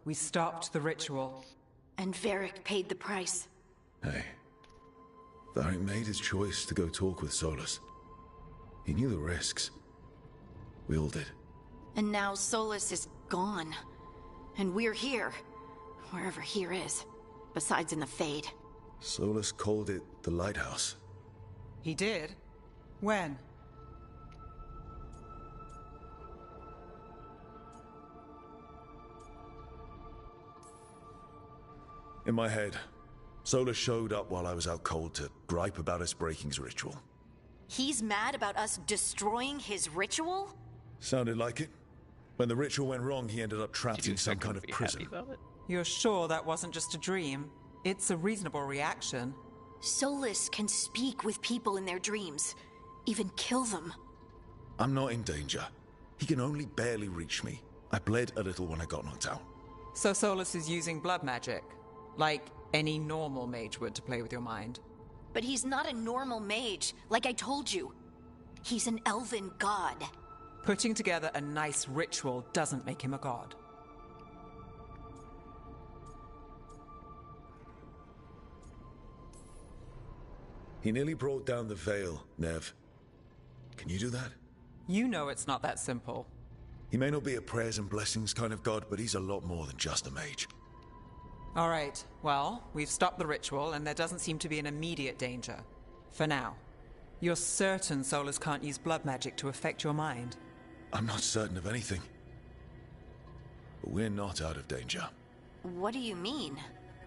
we stopped the ritual. And Varric paid the price. Hey. Varric made his choice to go talk with Solus. He knew the risks. We all did. And now Solus is gone. And we're here. Wherever here is. Besides in the Fade. Solus called it the Lighthouse. He did? When? In my head, Solus showed up while I was out cold to gripe about us breaking his ritual. He's mad about us destroying his ritual? Sounded like it. When the ritual went wrong, he ended up trapped in some kind of prison. You're sure that wasn't just a dream? It's a reasonable reaction. Solus can speak with people in their dreams. Even kill them. I'm not in danger. He can only barely reach me. I bled a little when I got knocked out. So Solus is using blood magic? Like any normal mage would to play with your mind? But he's not a normal mage, like I told you. He's an elven god. Putting together a nice ritual doesn't make him a god. He nearly brought down the veil, Nev. Can you do that? You know it's not that simple. He may not be a prayers and blessings kind of god, but he's a lot more than just a mage. All right, well, we've stopped the ritual, and there doesn't seem to be an immediate danger. For now. You're certain Solus can't use blood magic to affect your mind? I'm not certain of anything. But we're not out of danger. What do you mean?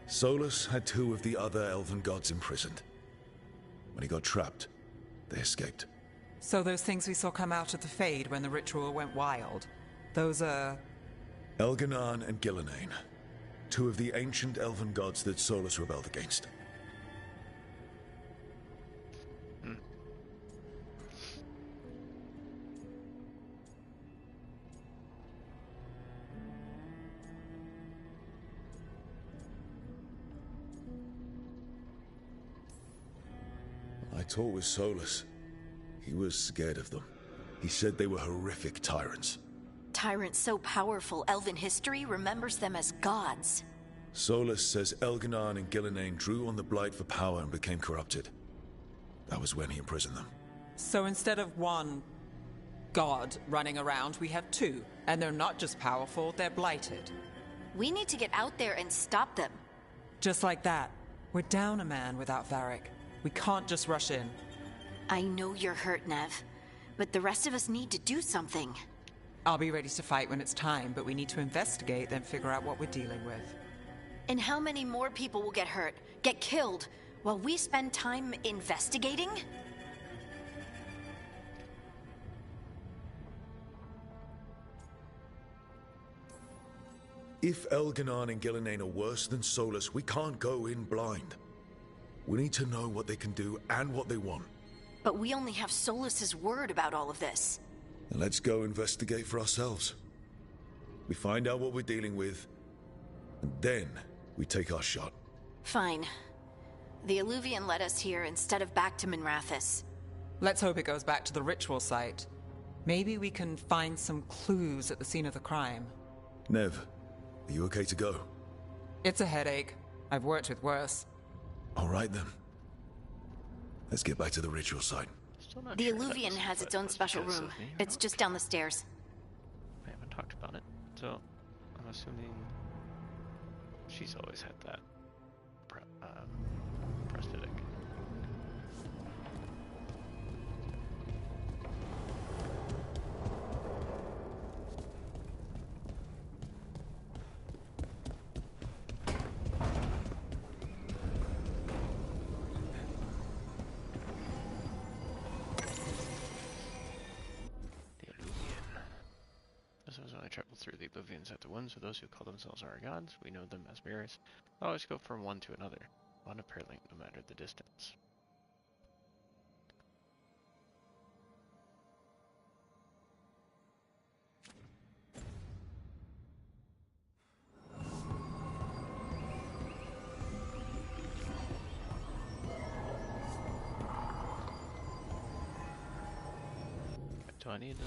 Solus had 2 of the other elven gods imprisoned. When he got trapped, they escaped. So those things we saw come out of the Fade when the ritual went wild, those are... Elganon and Gillenane. 2 of the ancient elven gods that Solus rebelled against. I talked with Solus. He was scared of them. He said they were horrific tyrants. Tyrants so powerful, elven history remembers them as gods. Solus says Elganon and Gillenane drew on the Blight for power and became corrupted. That was when he imprisoned them. So instead of 1 god running around, we have 2. And they're not just powerful, they're blighted. We need to get out there and stop them. Just like that. We're down a man without Varric. We can't just rush in. I know you're hurt, Nev. But the rest of us need to do something. I'll be ready to fight when it's time, but we need to investigate, then figure out what we're dealing with. And how many more people will get hurt, get killed, while we spend time investigating? If Elganon and Gillenane are worse than Solus, we can't go in blind. We need to know what they can do and what they want. But we only have Solus's word about all of this. Then let's go investigate for ourselves. We find out what we're dealing with, and then we take our shot. Fine. The Illuvian led us here instead of back to Minrathous. Let's hope it goes back to the ritual site. Maybe we can find some clues at the scene of the crime. Nev, are you okay to go? It's a headache. I've worked with worse. All right then. Let's get back to the ritual site. The Illuvian has its own special room. It's just down the stairs. I haven't talked about it, so I'm assuming She's always had that prosthetic. Travel through the oblivions at the ones for those who call themselves our gods. We know them as mirrors. Always go from one to another, on a paralink no matter the distance. Do I need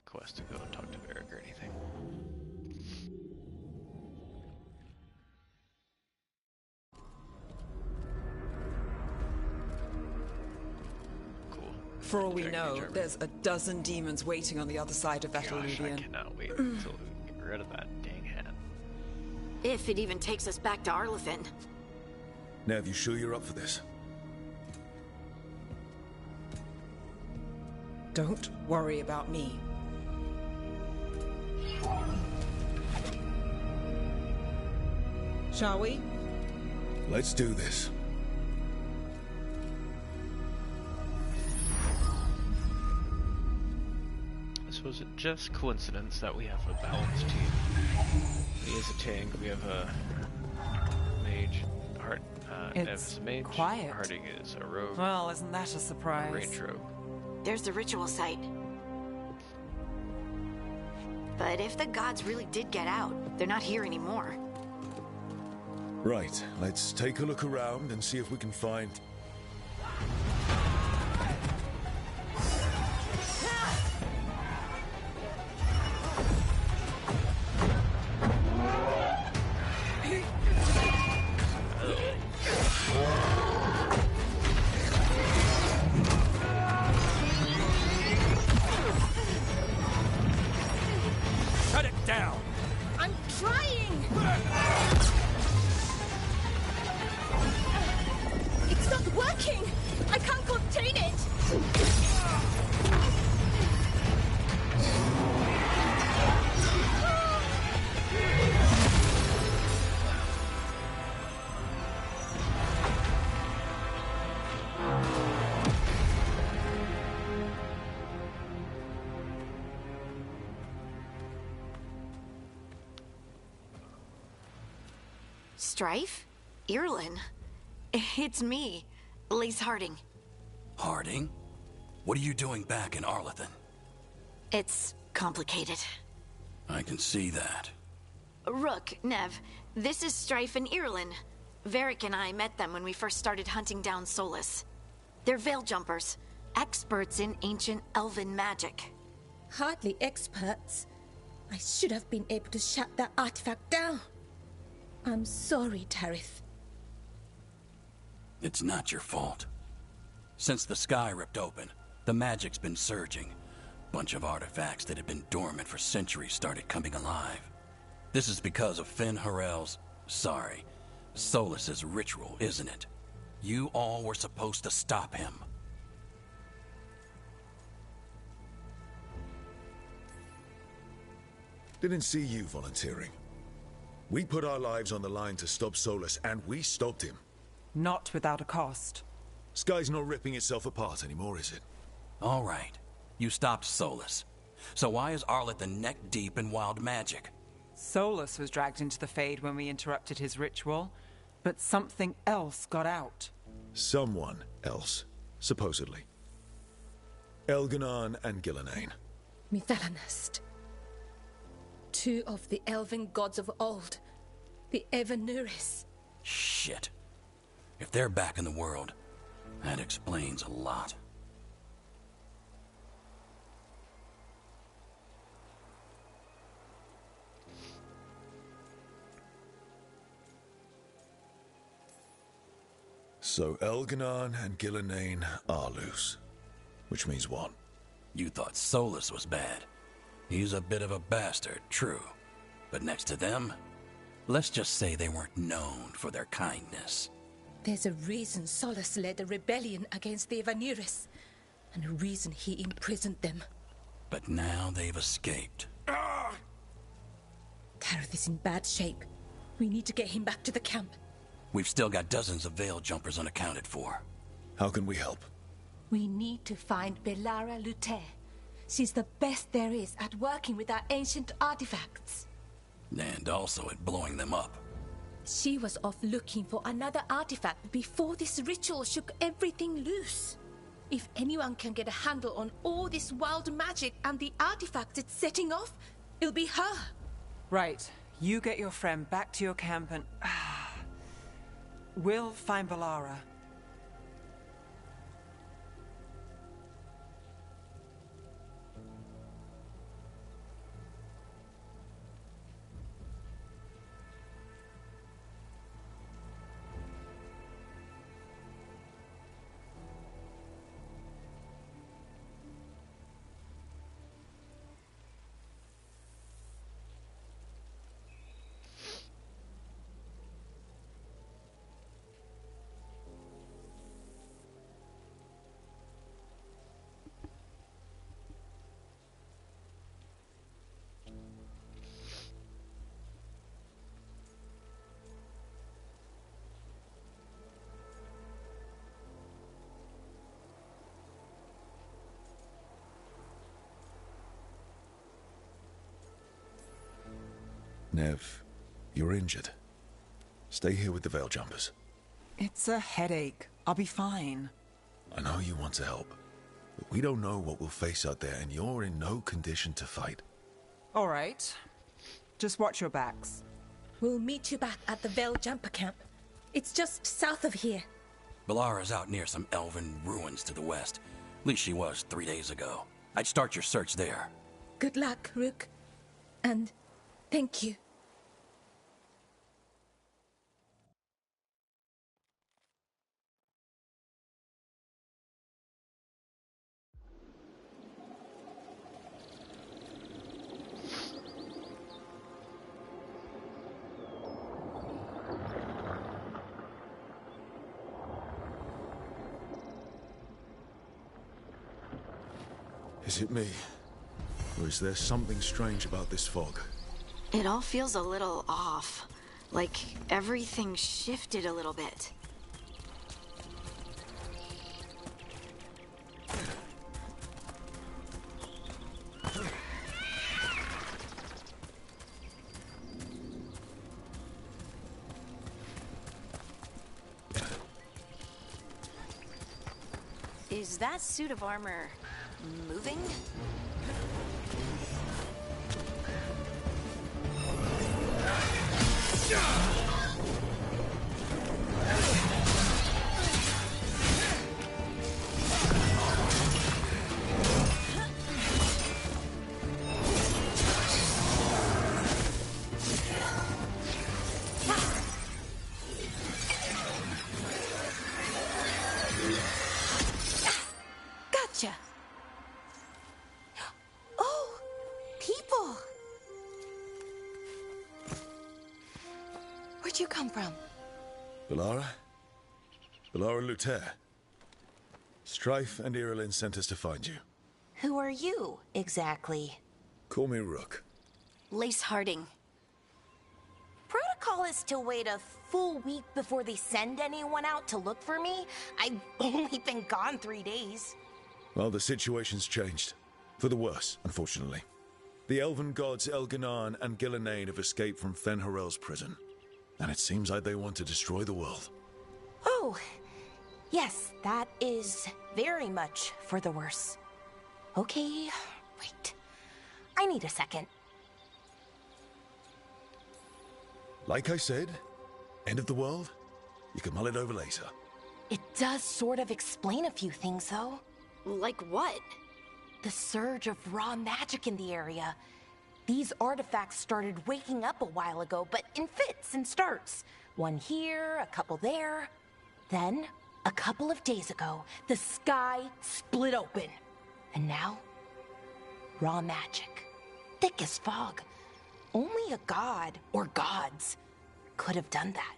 quest to go and talk to Varric or anything. Cool. For all we know, there's a dozen demons waiting on the other side of that illusion. I cannot wait until we get rid of that dang hat. If it even takes us back to Arlathan. Nev, you sure you're up for this? Don't worry about me. Shall we? Let's do this. So is it just coincidence that we have a balanced team? He is a tank, we have a mage, Nev is a mage, quiet. Harding is a rogue. Well, isn't that a surprise? A range rogue. There's the ritual site. But if the gods really did get out, they're not here anymore. Right, let's take a look around and see if we can find... Shut it down! I'm trying! It's not working! I can't contain it! Strife? Irlin? It's me, Lace Harding. Harding? What are you doing back in Arlathan? It's complicated. I can see that. Rook, Nev, this is Strife and Irlin. Varric and I met them when we first started hunting down Solas. They're Veil Jumpers, experts in ancient elven magic. Hardly experts. I should have been able to shut that artifact down. I'm sorry, Tarith. It's not your fault. Since the sky ripped open, the magic's been surging. Bunch of artifacts that had been dormant for centuries started coming alive. This is because of Finn Harel's... Solas's ritual, isn't it? You all were supposed to stop him. Didn't see you volunteering. We put our lives on the line to stop Solas, and we stopped him. Not without a cost. Sky's not ripping itself apart anymore, is it? All right. You stopped Solas. So why is Arlathan neck deep in wild magic? Solas was dragged into the Fade when we interrupted his ritual, but something else got out. Someone else, supposedly. Elganon and Gillenane. Mithalanast. Two of the elven gods of old. The Evanuris. Shit. If they're back in the world, that explains a lot. So Elganon and Gillenane are loose. Which means what? You thought Solus was bad. He's a bit of a bastard, true. But next to them, let's just say they weren't known for their kindness. There's a reason Solus led a rebellion against the Evanuris, and a reason he imprisoned them. But now they've escaped. Tareth is in bad shape. We need to get him back to the camp. We've still got dozens of Veil Jumpers unaccounted for. How can we help? We need to find Belara Luther. She's the best there is at working with our ancient artifacts. And also at blowing them up. She was off looking for another artifact before this ritual shook everything loose. If anyone can get a handle on all this wild magic and the artifacts it's setting off, it'll be her. Right. You get your friend back to your camp and... we'll find Belara. Nev, you're injured. Stay here with the Veil Jumpers. It's a headache. I'll be fine. I know you want to help, but we don't know what we'll face out there, and you're in no condition to fight. All right. Just watch your backs. We'll meet you back at the Veil Jumper camp. It's just south of here. Belara's out near some elven ruins to the west. At least she was 3 days ago. I'd start your search there. Good luck, Rook. And thank you. Is it me? Or is there something strange about this fog? It all feels a little off. Like everything shifted a little bit. Is that suit of armor moving? Gotcha. Oh, people. Where'd you come from? Belara? Belara Luther. Strife and Irulan sent us to find you. Who are you, exactly? Call me Rook. Lace Harding. Protocol is to wait a full week before they send anyone out to look for me. I've only been gone 3 days. Well, the situation's changed. For the worse, unfortunately. The elven gods Elganon and Gillenane have escaped from Fen'Harel's prison. And it seems like they want to destroy the world. Oh, yes, that is very much for the worse. Okay, wait. I need a second. Like I said, end of the world? You can mull it over later. It does sort of explain a few things, though. Like what? The surge of raw magic in the area. These artifacts started waking up a while ago, but in fits and starts. One here, a couple there. Then, A couple of days ago, the sky split open. And now, raw magic. Thick as fog. Only a god, or gods, could have done that.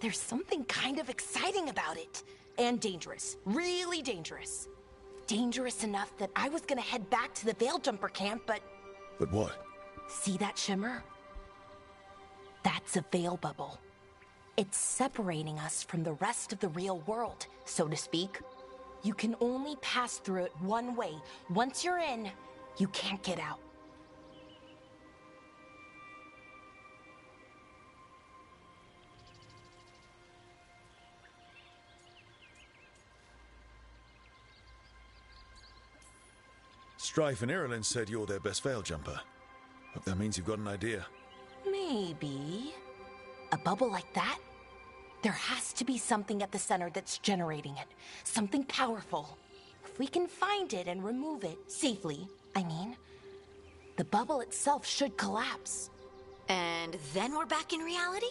There's something kind of exciting about it. And dangerous. Really dangerous. Dangerous enough that I was gonna head back to the Veil Jumper camp, but... But what? See that shimmer? That's a veil bubble. It's separating us from the rest of the real world, so to speak. You can only pass through it one way. Once you're in, you can't get out. Strife and Irulan said you're their best veil jumper. Hope that means you've got an idea. Maybe. A bubble like that? There has to be something at the center that's generating it. Something powerful. If we can find it and remove it, safely, I mean, the bubble itself should collapse. And then we're back in reality?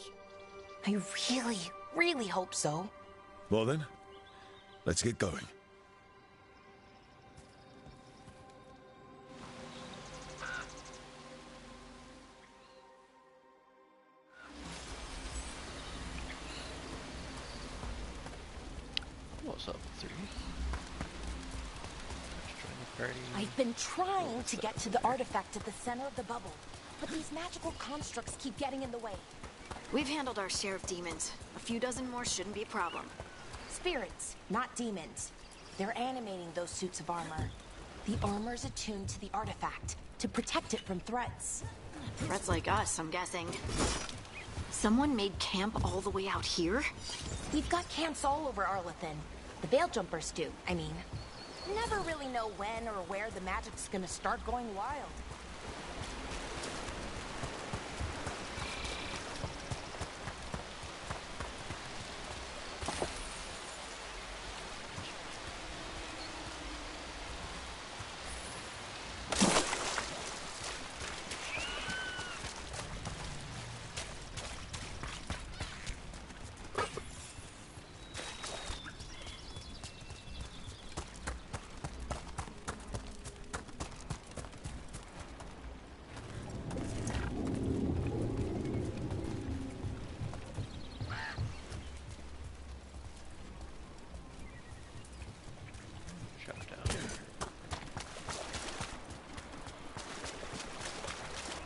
I really, really hope so. Well then, let's get going. What's up, 3? I've been trying to get to the artifact at the center of the bubble, but these magical constructs keep getting in the way. We've handled our share of demons. A few dozen more shouldn't be a problem. Spirits, not demons. They're animating those suits of armor. The armor's attuned to the artifact to protect it from threats. Threats like us, I'm guessing. Someone made camp all the way out here? We've got camps all over Arlathan. The Veil Jumpers do, I mean. Never really know when or where the magic's gonna start going wild.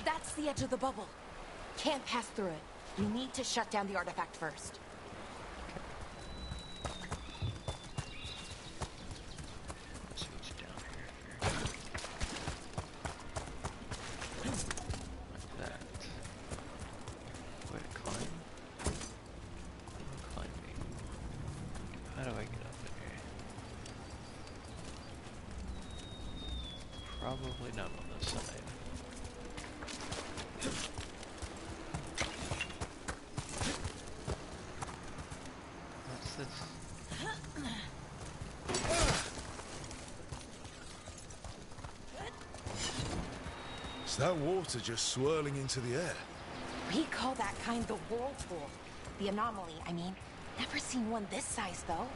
That's the edge of the bubble. Can't pass through it. We need to shut down the artifact first. Let's see what's down here. Like that. Way to climb. Climbing. How do I get up in here? Probably not on this side. What's this? Is that water just swirling into the air? We call that kind the whirlpool. The anomaly, I mean. Never seen one this size, though.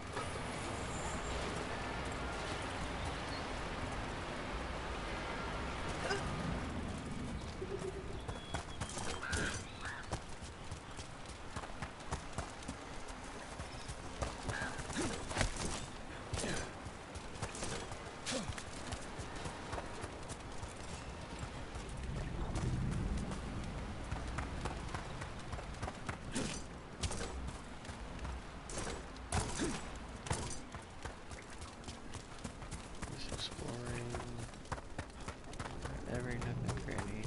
Every nook and cranny.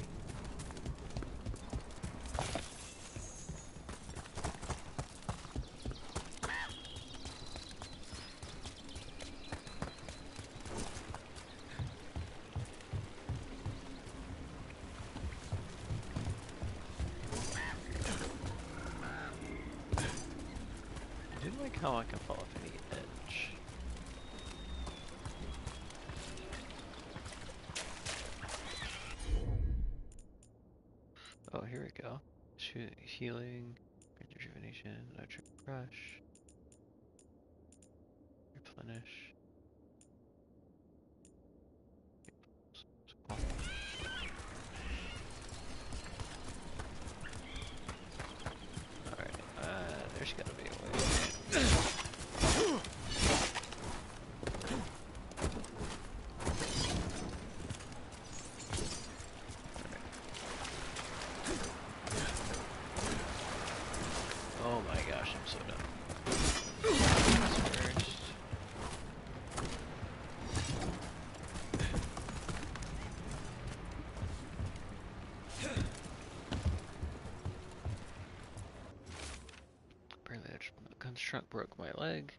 I didn't like how I can fall off any edge. Oh, here we go. Healing, rejuvenation, electric crush. replenish. Alright, there's gotta be a way. Oh my gosh, I'm so dumb. First. Apparently that construct broke my leg.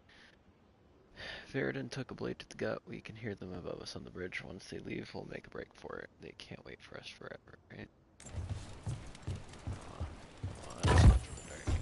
Veridon took a blade to the gut. We can hear them above us on the bridge. Once they leave, we'll make a break for it. They can't wait for us forever, right? Oh, that's not very good.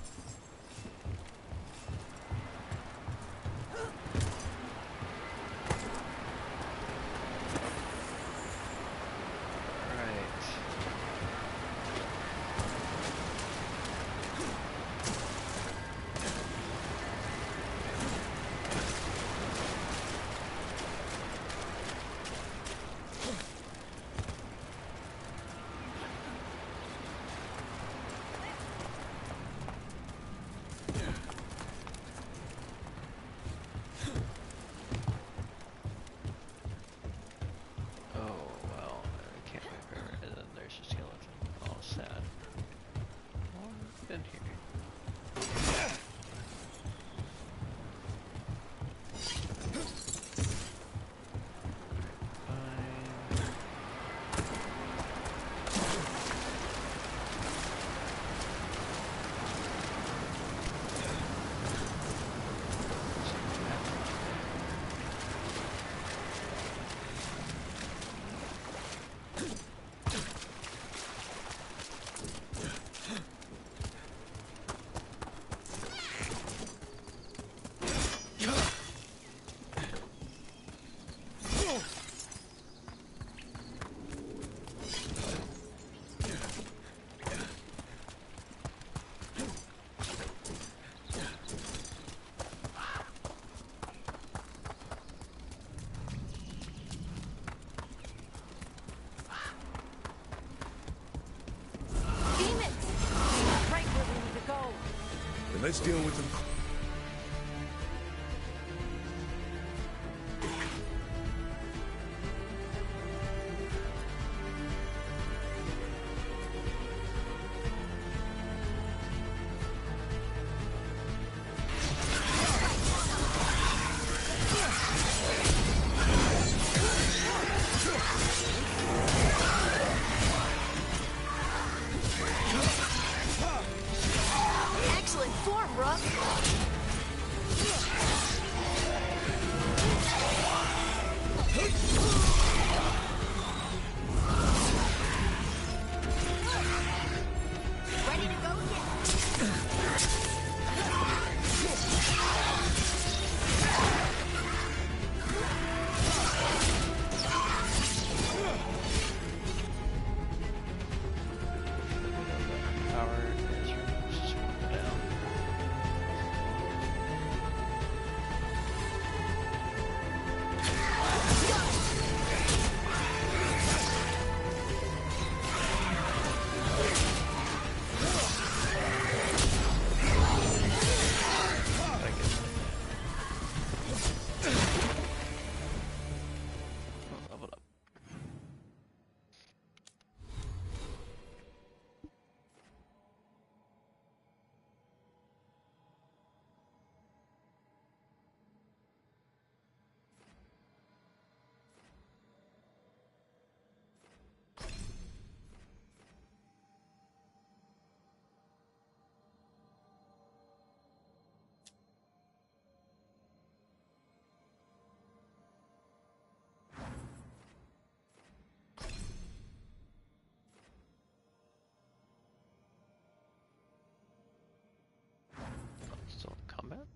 Let's deal with them. Excellent form, Rook. Ready to go Power is reduced down. Leveled up. Still in combat?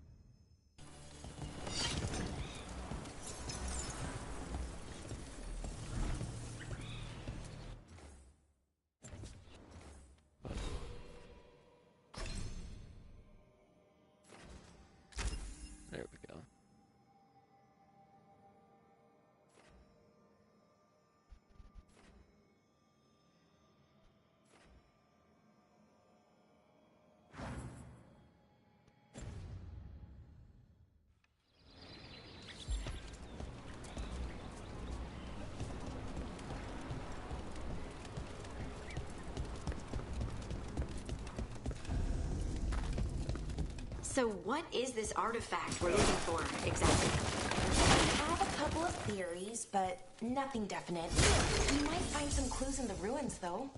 There we go. So what is this artifact we're looking for, exactly? I have a couple of theories, but nothing definite. You might find some clues in the ruins, though.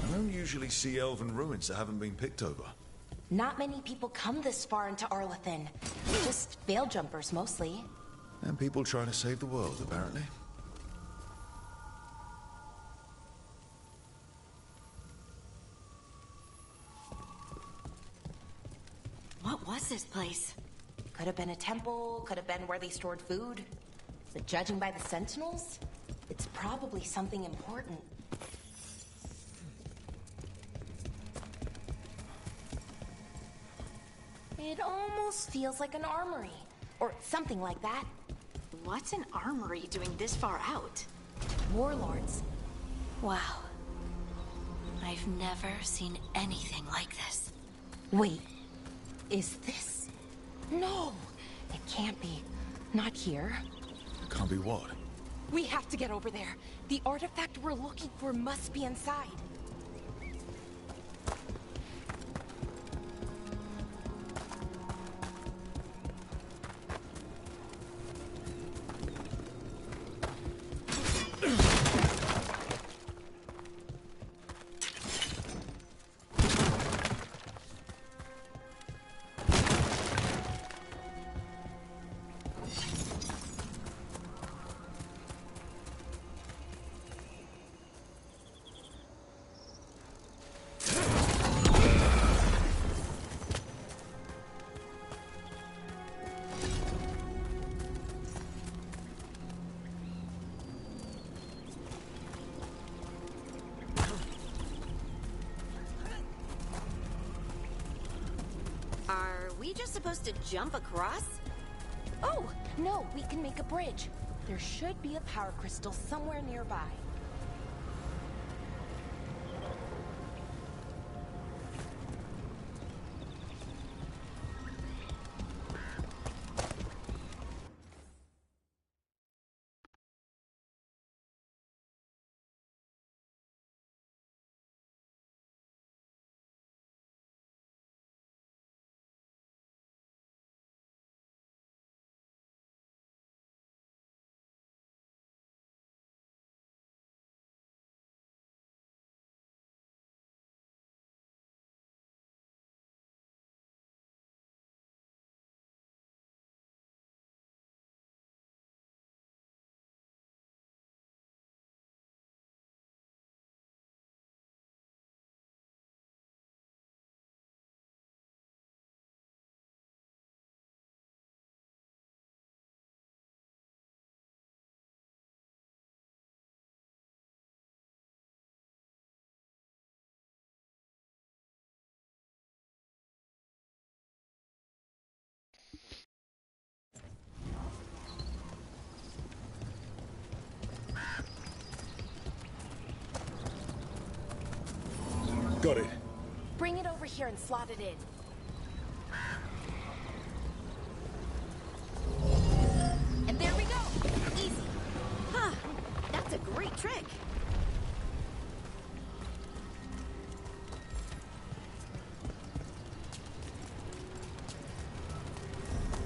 I don't usually see elven ruins that haven't been picked over. Not many people come this far into Arlathan. Just veil jumpers, mostly. And people trying to save the world, apparently. What was this place? Could have been a temple, could have been where they stored food. But judging by the sentinels, it's probably something important. It almost feels like an armory, or something like that. What's an armory doing this far out? Warlords. Wow. I've never seen anything like this. Wait, is this? No, it can't be. Not here. It can't be what? We have to get over there. The artifact we're looking for must be inside. Are we just supposed to jump across? Oh, no, we can make a bridge. There should be a power crystal somewhere nearby. Got it. Bring it over here and slot it in. And there we go! Easy! Huh, that's a great trick!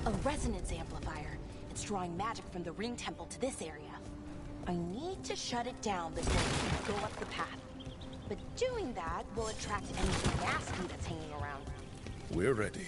A resonance amplifier. It's drawing magic from the ring temple to this area. I need to shut it down before we go up the path. But doing that will attract anything nasty that's hanging around. We're ready.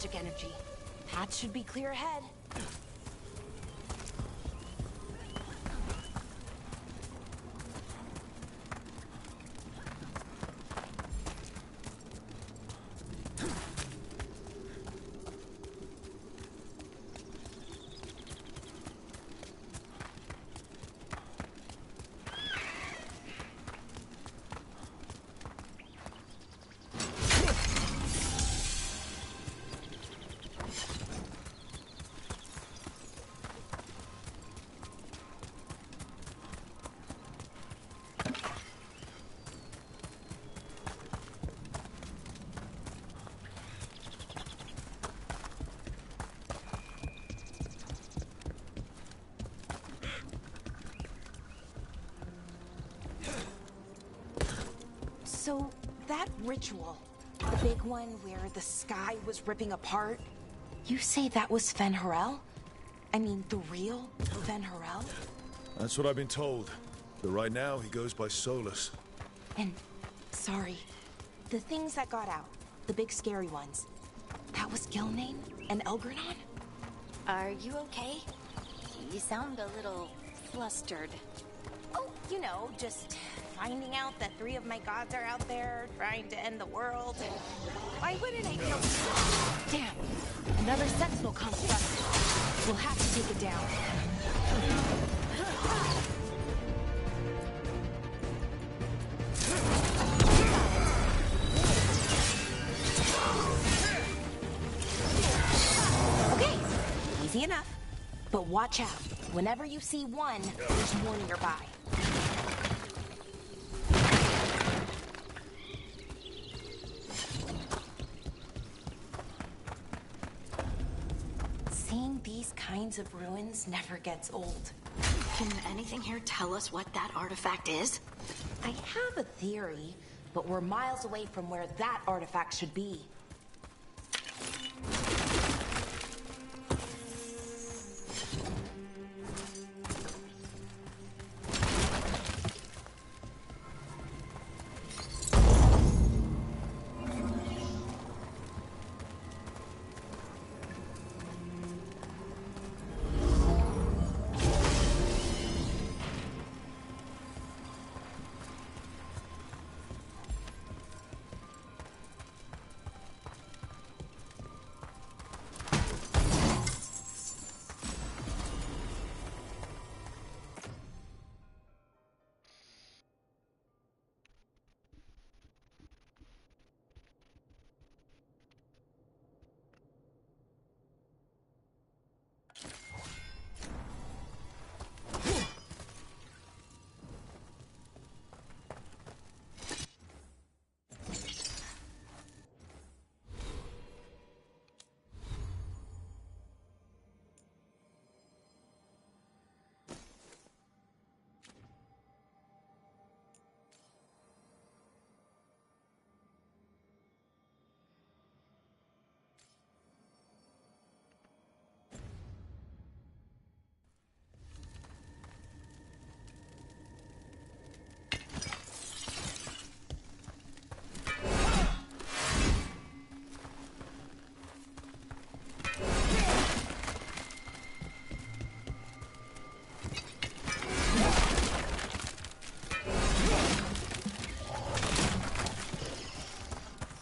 magic energy. Path should be clear ahead. So, that ritual, the big one where the sky was ripping apart, you say that was Fen Harel? I mean, the real Fen Harel? That's what I've been told. But right now, he goes by Solus. And, sorry, the things that got out, the big scary ones, that was Gilnane and Elgranon? Are you okay? You sound a little flustered. Oh, you know, just finding out that 3 of my gods are out there trying to end the world. Why wouldn't I feel... Damn, another sentinel construct. We'll have to take it down. Okay, easy enough. But watch out. Whenever you see one, there's more nearby. Seeing these kinds of ruins never gets old. Can anything here tell us what that artifact is? I have a theory, but we're miles away from where that artifact should be.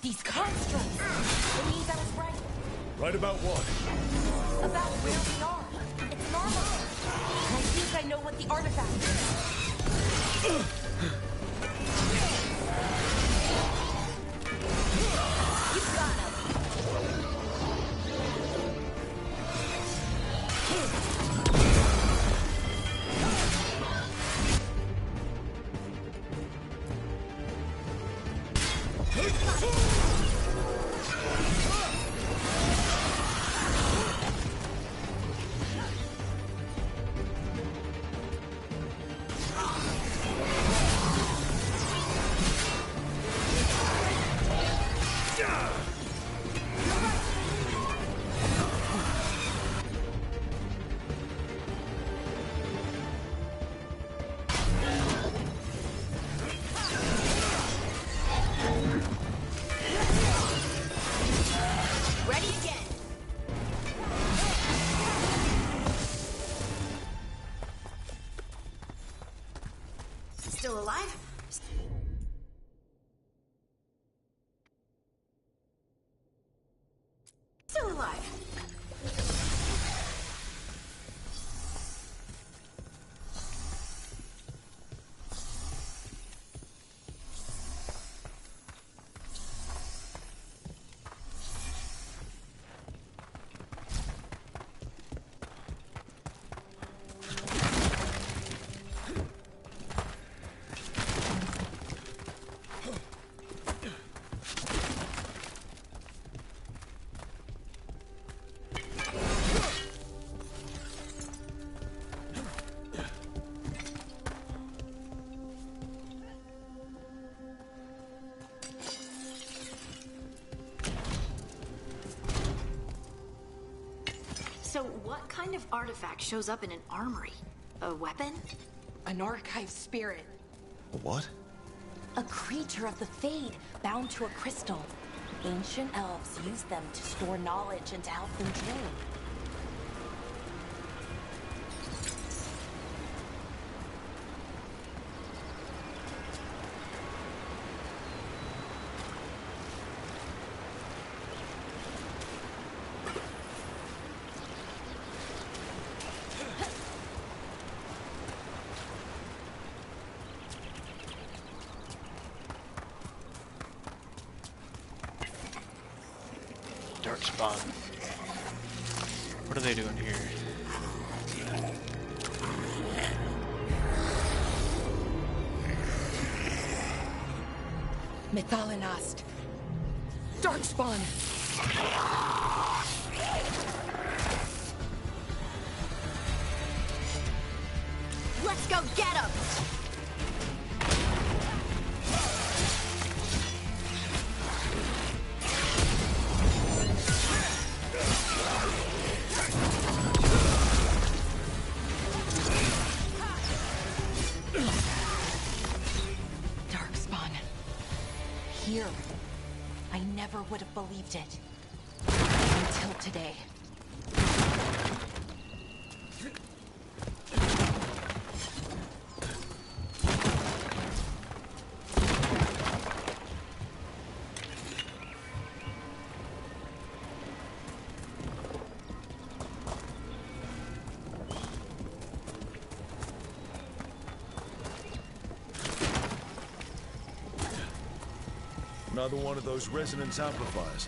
These constructs! It means I was right. Right about what? About where we are. It's normal. And I think I know what the artifact is. You got him. Still alive. So what kind of artifact shows up in an armory? A weapon? An archive spirit. What? A creature of the Fade, bound to a crystal. Ancient elves used them to store knowledge and to help them dream. Darkspawn. What are they doing here? Methalinast. Darkspawn! Let's go get him! Darkspawn. Here. I never would have believed it. Until today. Another one of those resonance amplifiers.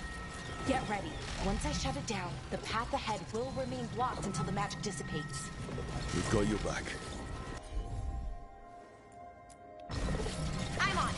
Get ready. Once I shut it down, the path ahead will remain blocked until the magic dissipates. We've got your back. I'm on it!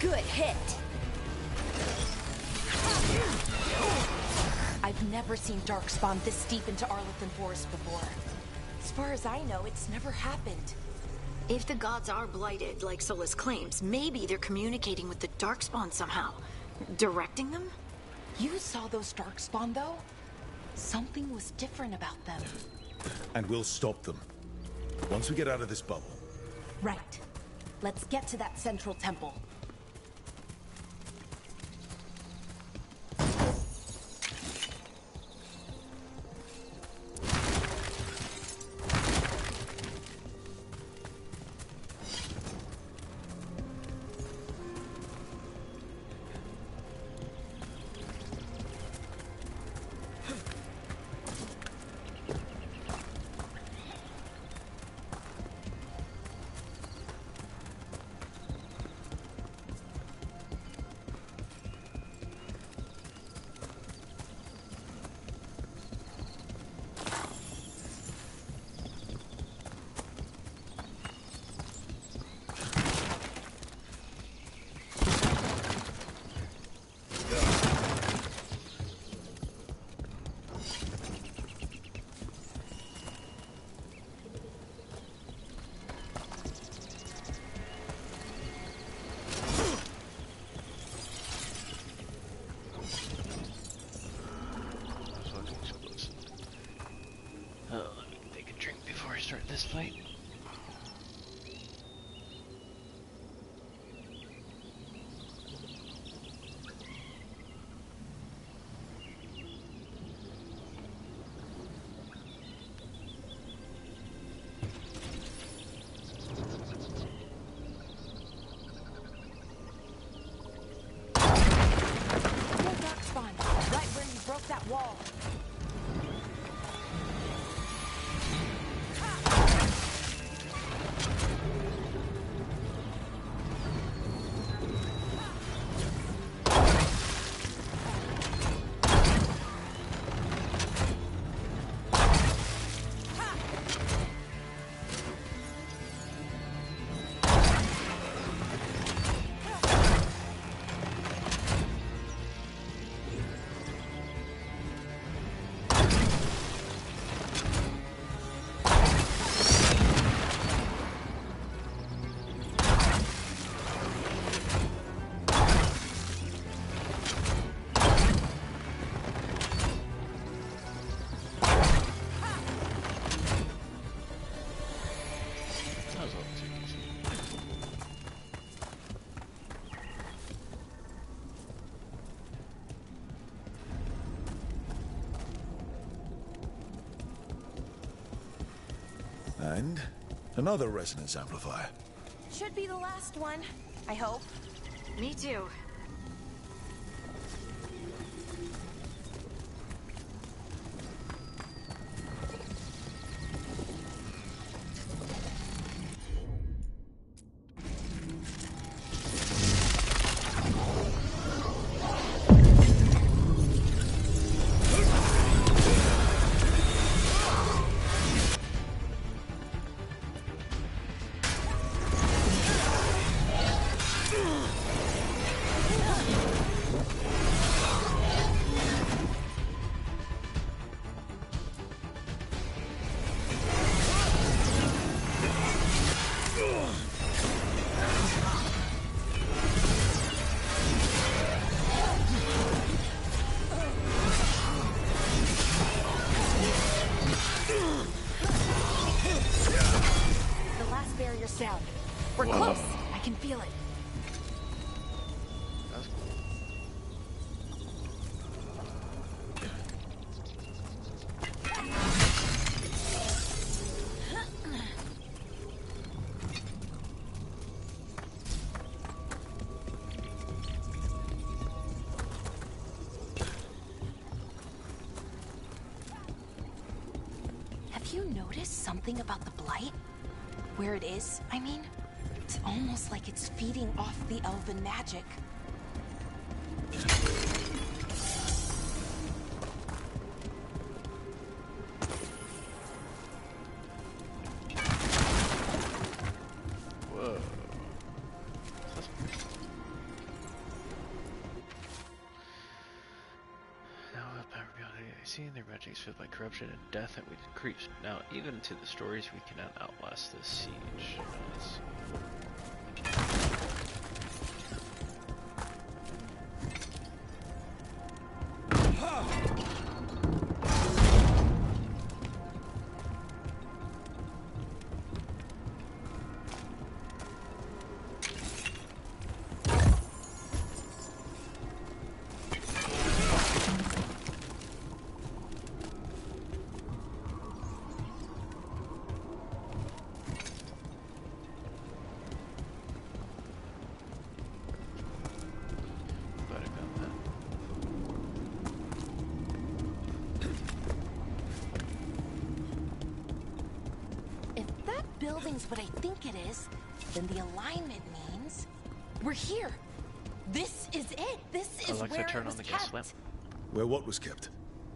Good hit! I've never seen Darkspawn this deep into Arlathan Forest before. As far as I know, it's never happened. If the gods are blighted, like Solus claims, maybe they're communicating with the Darkspawn somehow. Directing them? You saw those Darkspawn, though? Something was different about them. And we'll stop them. Once we get out of this bubble. Right. Let's get to that central temple. And another resonance amplifier. Should be the last one, I hope. Me too. Down. We're close. I can feel it. That's Have you noticed something about the Blight? Where it is, I mean? It's almost like it's feeding off the elven magic. Whoa. Now up power beyond seeing their magic is filled by corruption and death that we decrease. Now even to the stories we cannot outlast this siege. Building's what I think it is, then the alignment means we're here. This is it. This is Alexa, where turn it was on the gas kept. lamp. Where what was kept?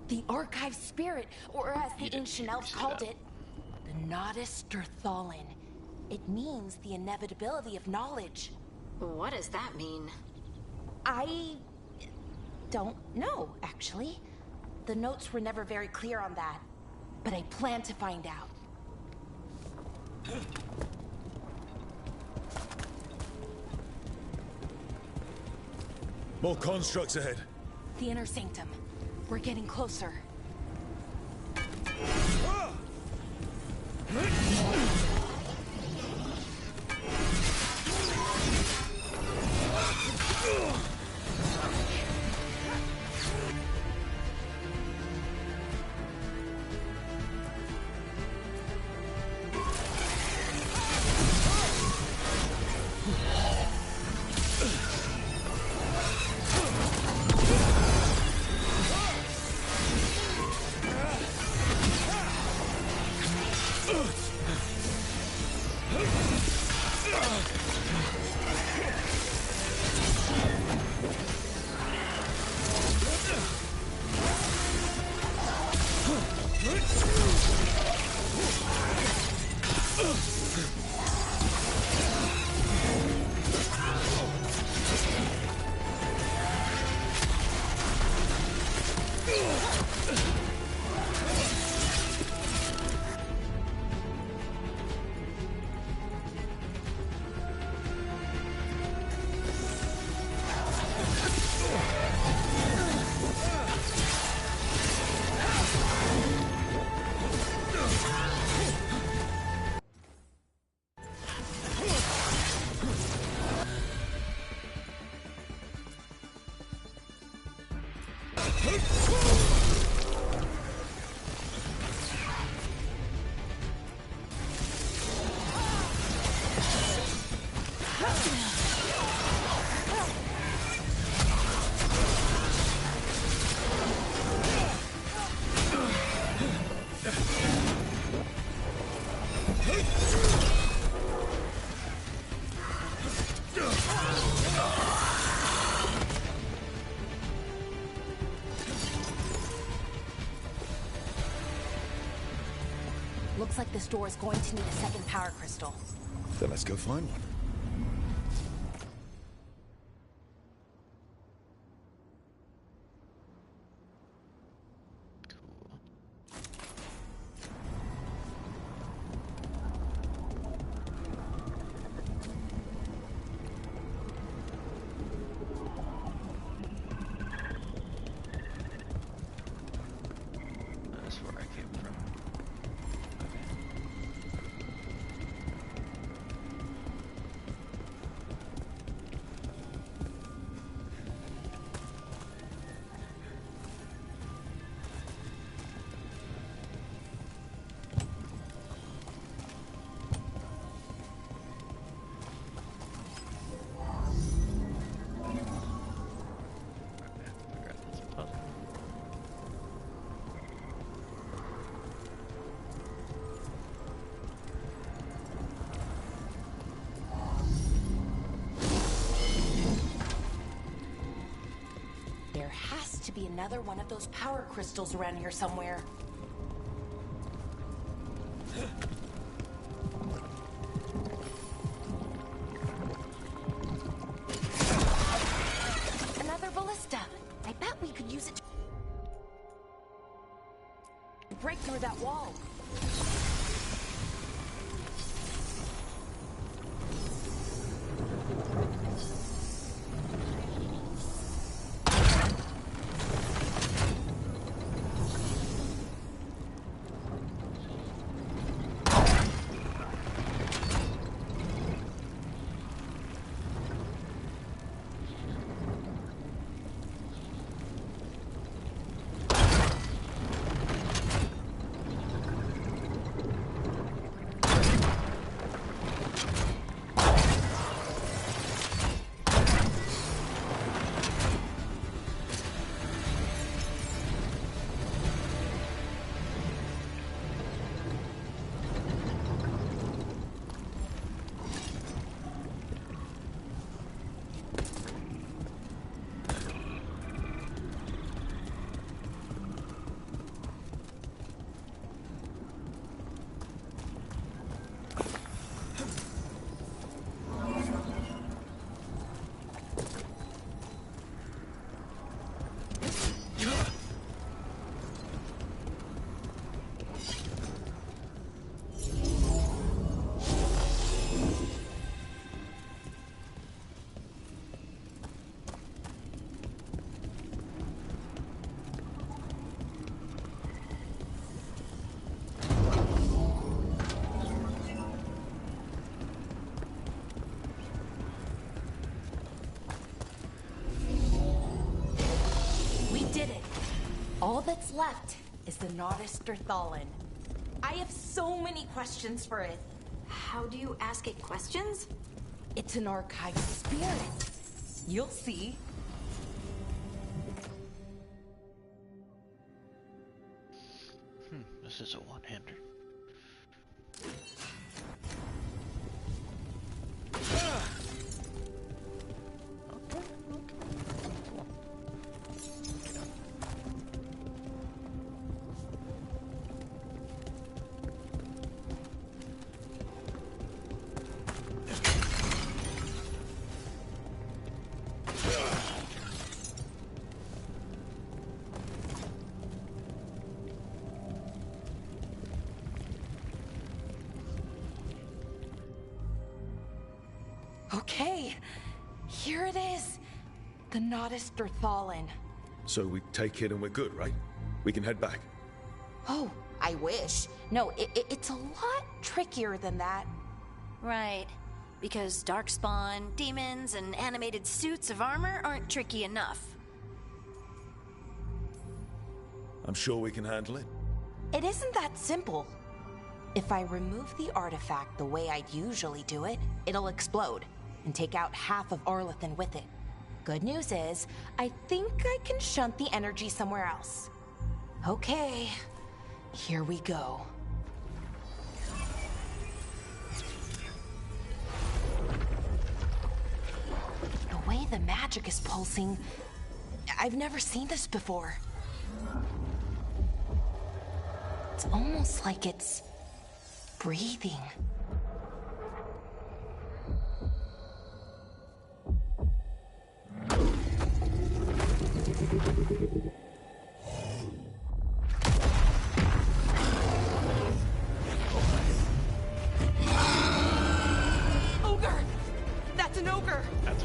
The archive spirit, or as the ancient elves called that. it, the Nodus Sturthalin. It means the inevitability of knowledge. What does that mean? I don't know, actually. The notes were never very clear on that, but I plan to find out. More constructs ahead. The inner sanctum. We're getting closer. Looks like this door is going to need a second power crystal. Then let's go find one. Be another one of those power crystals around here somewhere. Another ballista. I bet we could use it to break through that wall. All that's left is the Nodus Derthalin. I have so many questions for it. How do you ask it questions? It's an archived spirit. You'll see. This is a one-hander. Okay, here it is. The Nodus Derthalin. So we take it and we're good, right? We can head back. Oh, I wish. No, it's a lot trickier than that. Right. Because darkspawn, demons, and animated suits of armor aren't tricky enough. I'm sure we can handle it. It isn't that simple. If I remove the artifact the way I'd usually do it, it'll explode and take out half of Arlathan with it. Good news is, I think I can shunt the energy somewhere else. Okay, here we go. The way the magic is pulsing, I've never seen this before. It's almost like it's breathing. Ogre! That's an ogre! That's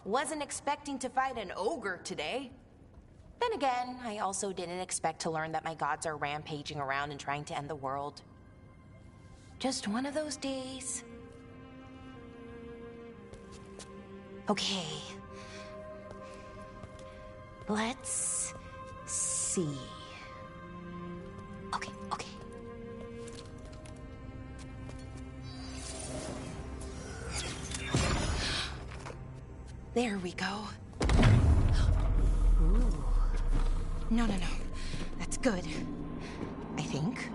Wasn't expecting to fight an ogre today. Then again, I also didn't expect to learn that my gods are rampaging around and trying to end the world. Just one of those days. Okay. Let's see. Okay. There we go. Ooh. No. That's good. I think.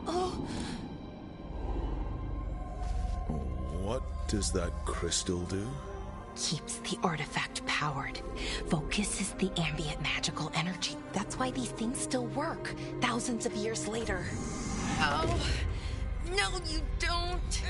Oh! What does that crystal do? Keeps the artifact powered. Focuses the ambient magical energy. That's why these things still work, thousands of years later. Oh! No, you don't!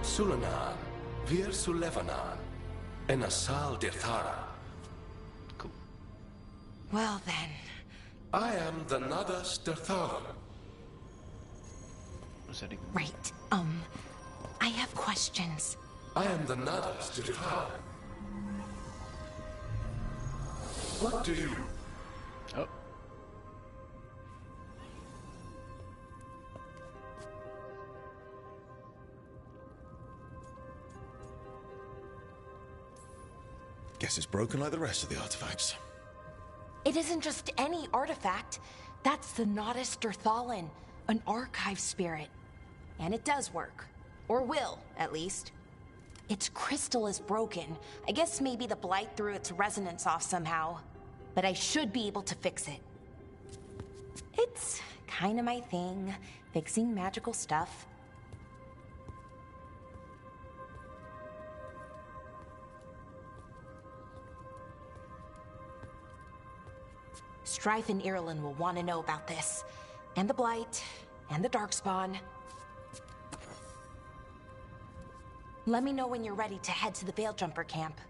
Sulanan, Vir Sulevanan, and Asal Dirthara. Cool. Well then. I am the Nadas Dirtharan. Right. I have questions. I am the Nadas Dirtharan. What do you... Oh. Guess it's broken like the rest of the artifacts. It isn't just any artifact. That's the Nadas Dirthalan, an archive spirit. And it does work. Or will, at least. Its crystal is broken. I guess maybe the Blight threw its resonance off somehow. But I should be able to fix it. It's kind of my thing, fixing magical stuff. Strife and Irulan will want to know about this. And the Blight, and the Darkspawn. Let me know when you're ready to head to the Veil-Jumper camp.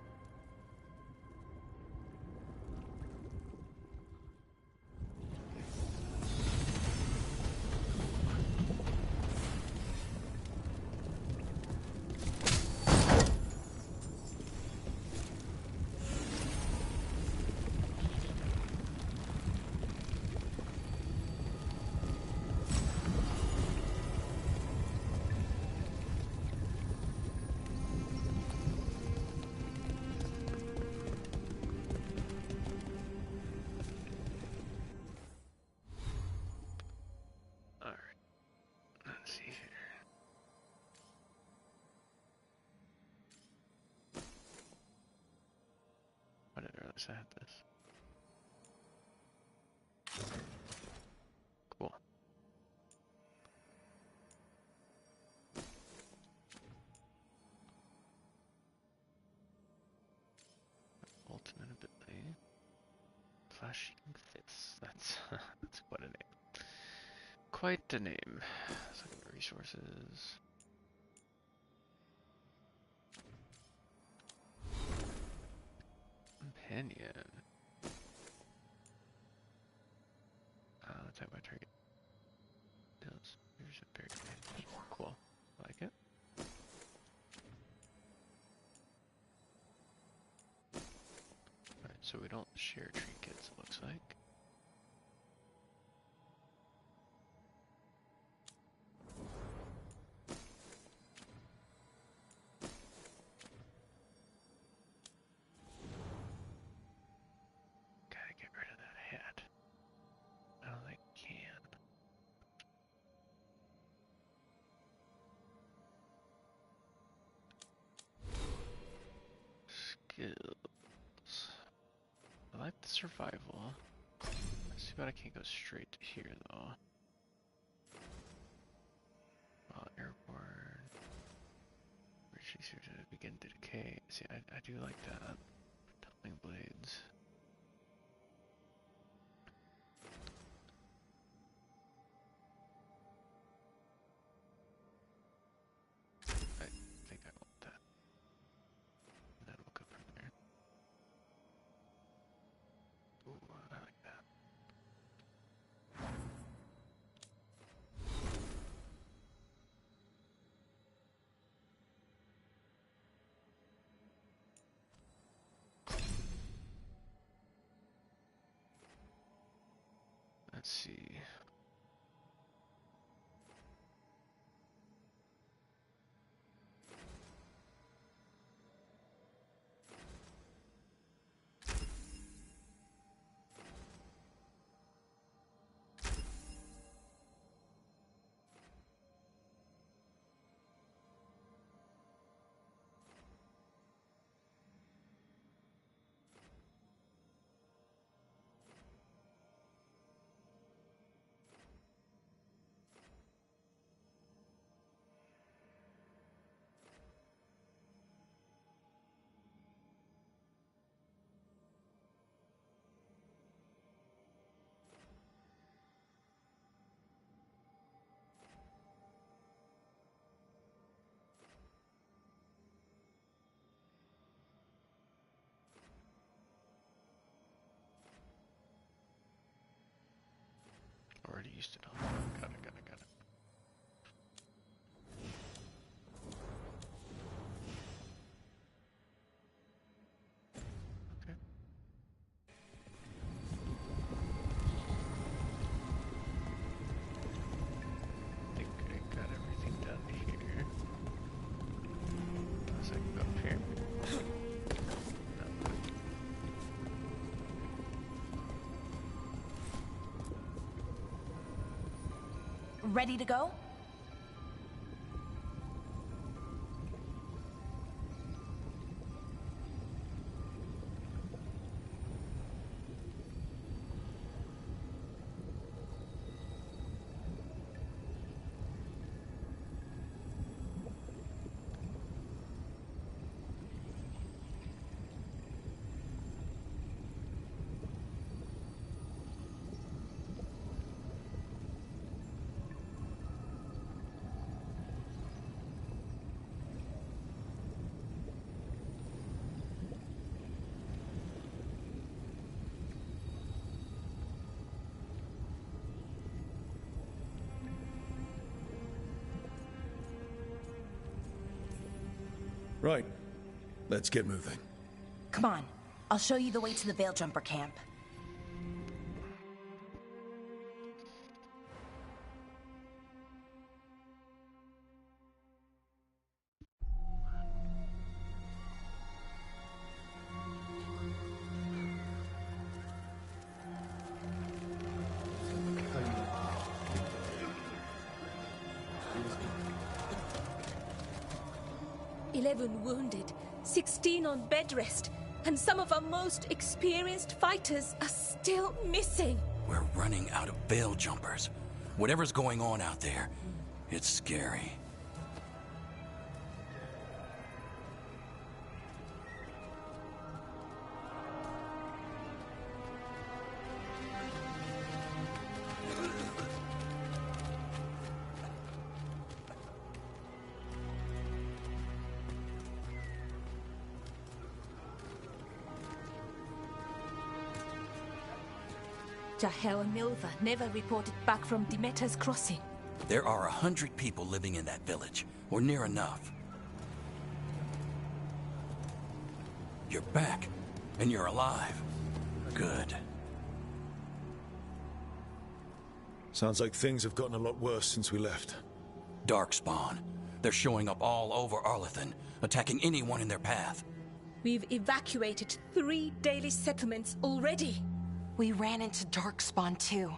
wish I had this. Cool. Ultimate ability. Flashing Fists. That's quite a name. Quite a name. Second resources. Companion. The type of target deals. Here's a very cool. Like it. Alright, so we don't share trinkets, it looks like. Gotta get rid of that hat. I don't think I can. Skills. I like the survival. Let's see, but I can't go straight to here though. While airborne. Reaching to begin to decay. See, I do like that. Tumbling blades. I think I want that. And then we'll go from there. Ooh, I like that. Let's see. Already used it all. Got it. Okay. I think I got everything done here. Unless I can go up here. Ready to go? Right. Let's get moving. Come on. I'll show you the way to the Veil Jumper camp. "11 wounded, 16 on bed rest. and some of our most experienced fighters are still missing. We're running out of veil jumpers. Whatever's going on out there, it's scary. Jahel and Milva never reported back from Demeter's crossing. There are 100 people living in that village, or near enough. You're back, and you're alive. Good. Sounds like things have gotten a lot worse since we left. Darkspawn. They're showing up all over Arlathan, attacking anyone in their path. We've evacuated 3 daily settlements already. We ran into Darkspawn too,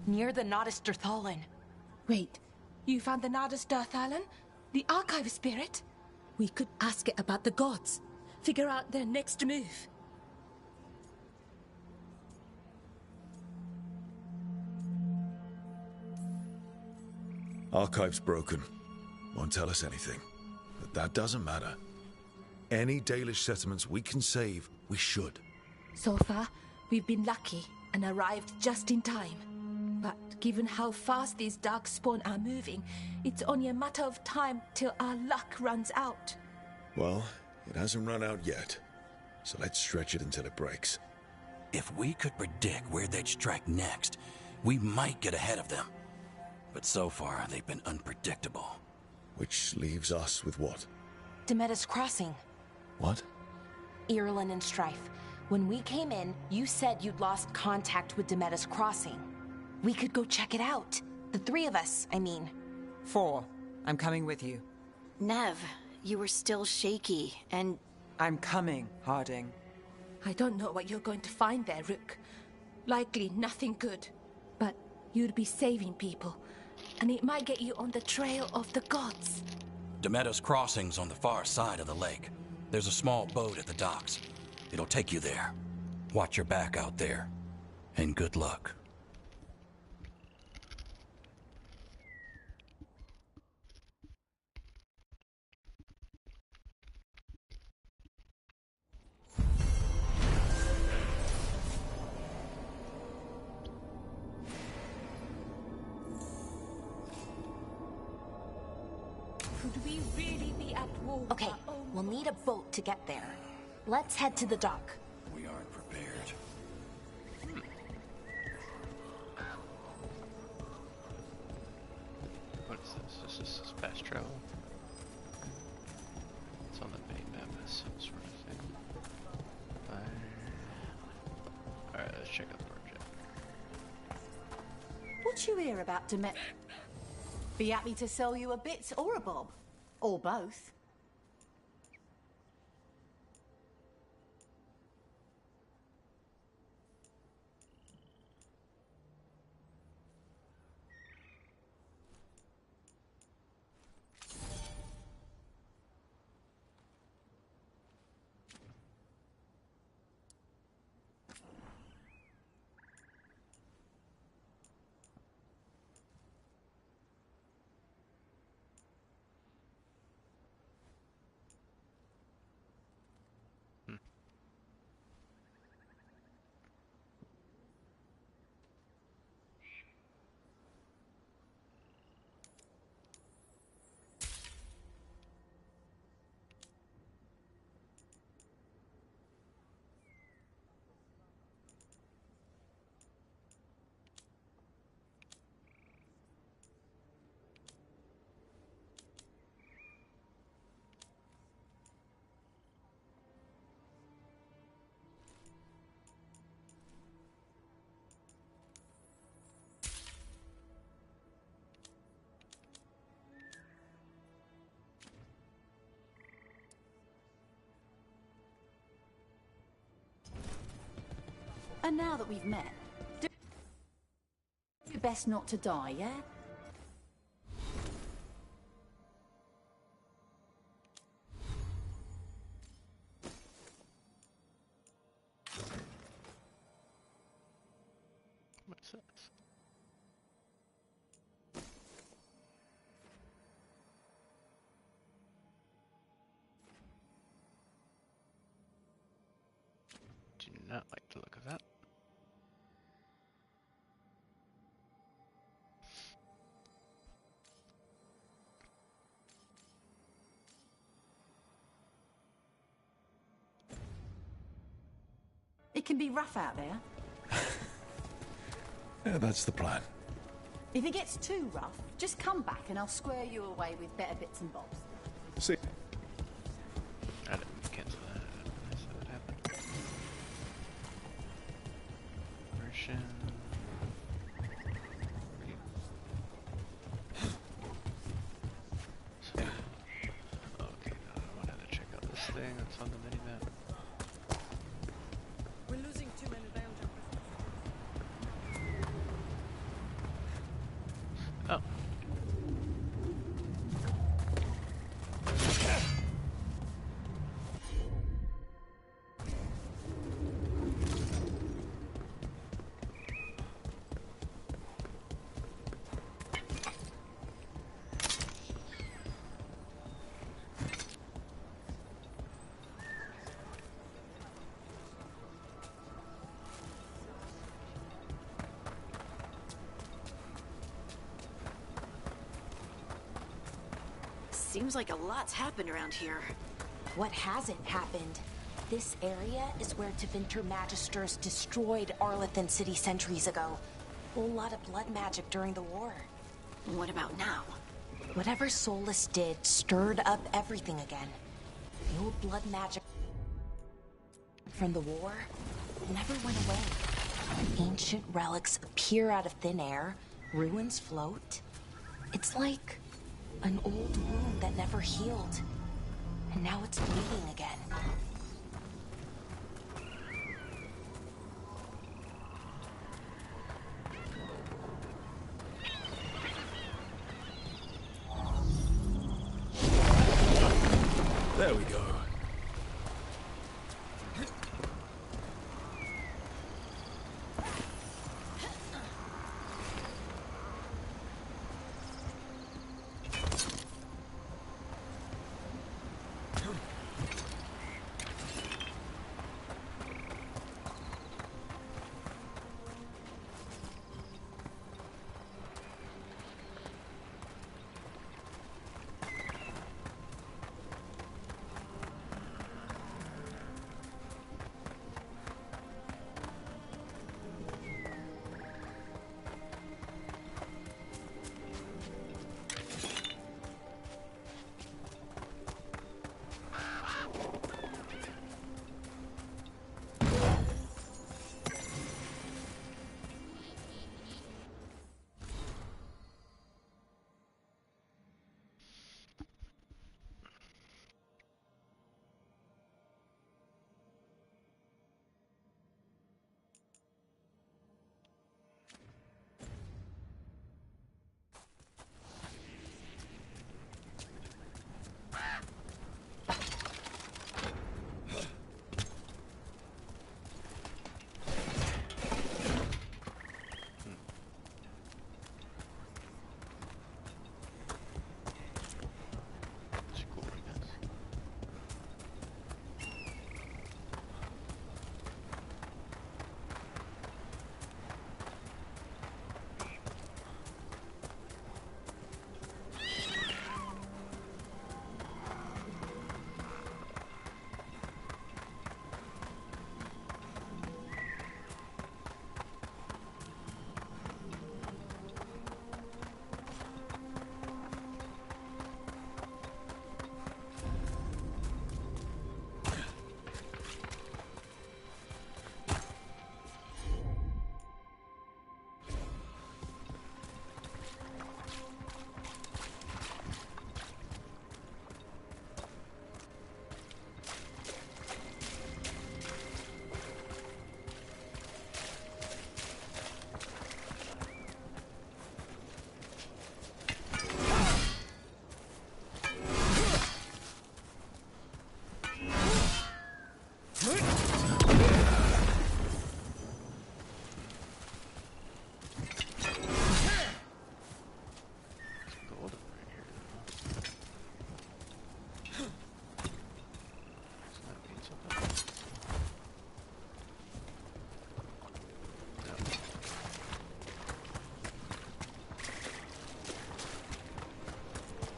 near the Nodus Dirthalan. Wait, you found the Nodus Dirthalan? The Archive Spirit? We could ask it about the gods. Figure out their next move. Archive's broken. Won't tell us anything. But that doesn't matter. Any Dalish settlements we can save, we should. So far, we've been lucky and arrived just in time. But given how fast these Darkspawn are moving, it's only a matter of time till our luck runs out. Well, it hasn't run out yet. So let's stretch it until it breaks. If we could predict where they'd strike next, we might get ahead of them. But so far, they've been unpredictable. Which leaves us with what? Demeter's Crossing. What? Irulan and Strife. When we came in, you said you'd lost contact with Demeter's Crossing. We could go check it out. The 3 of us, I mean. 4. I'm coming with you. Nev, you were still shaky, and... I'm coming, Harding. I don't know what you're going to find there, Rook. Likely nothing good. But you'd be saving people, and it might get you on the trail of the gods. Demeter's Crossing's on the far side of the lake. There's a small boat at the docks. It'll take you there. Watch your back out there. And good luck. Could we really be at war? Okay, we'll need a boat to get there. Let's head to the dock. We aren't prepared. What is this? This is fast travel. It's on the main map as some sort of thing. Alright, let's check out the project. What you hear about Demet? Be happy to sell you a bit or a bob. Or both. And now that we've met, do your best not to die, yeah? not like the look of that. It can be rough out there. Yeah, that's the plan. If it gets too rough, just come back and I'll square you away with better bits and bobs. See. I didn't cancel that. I saw what happened. Version. So, okay, now I wanted to check out this thing that's on the minimap. We're losing too many veil jumpers. Oh. Seems like a lot's happened around here. What hasn't happened? This area is where Tevinter Magisters destroyed Arlathan City centuries ago. A whole lot of blood magic during the war. What about now? Whatever Solus did stirred up everything again. The old blood magic from the war never went away. Ancient relics appear out of thin air, ruins float. It's like an old wound that never healed. And now it's bleeding again. There we go.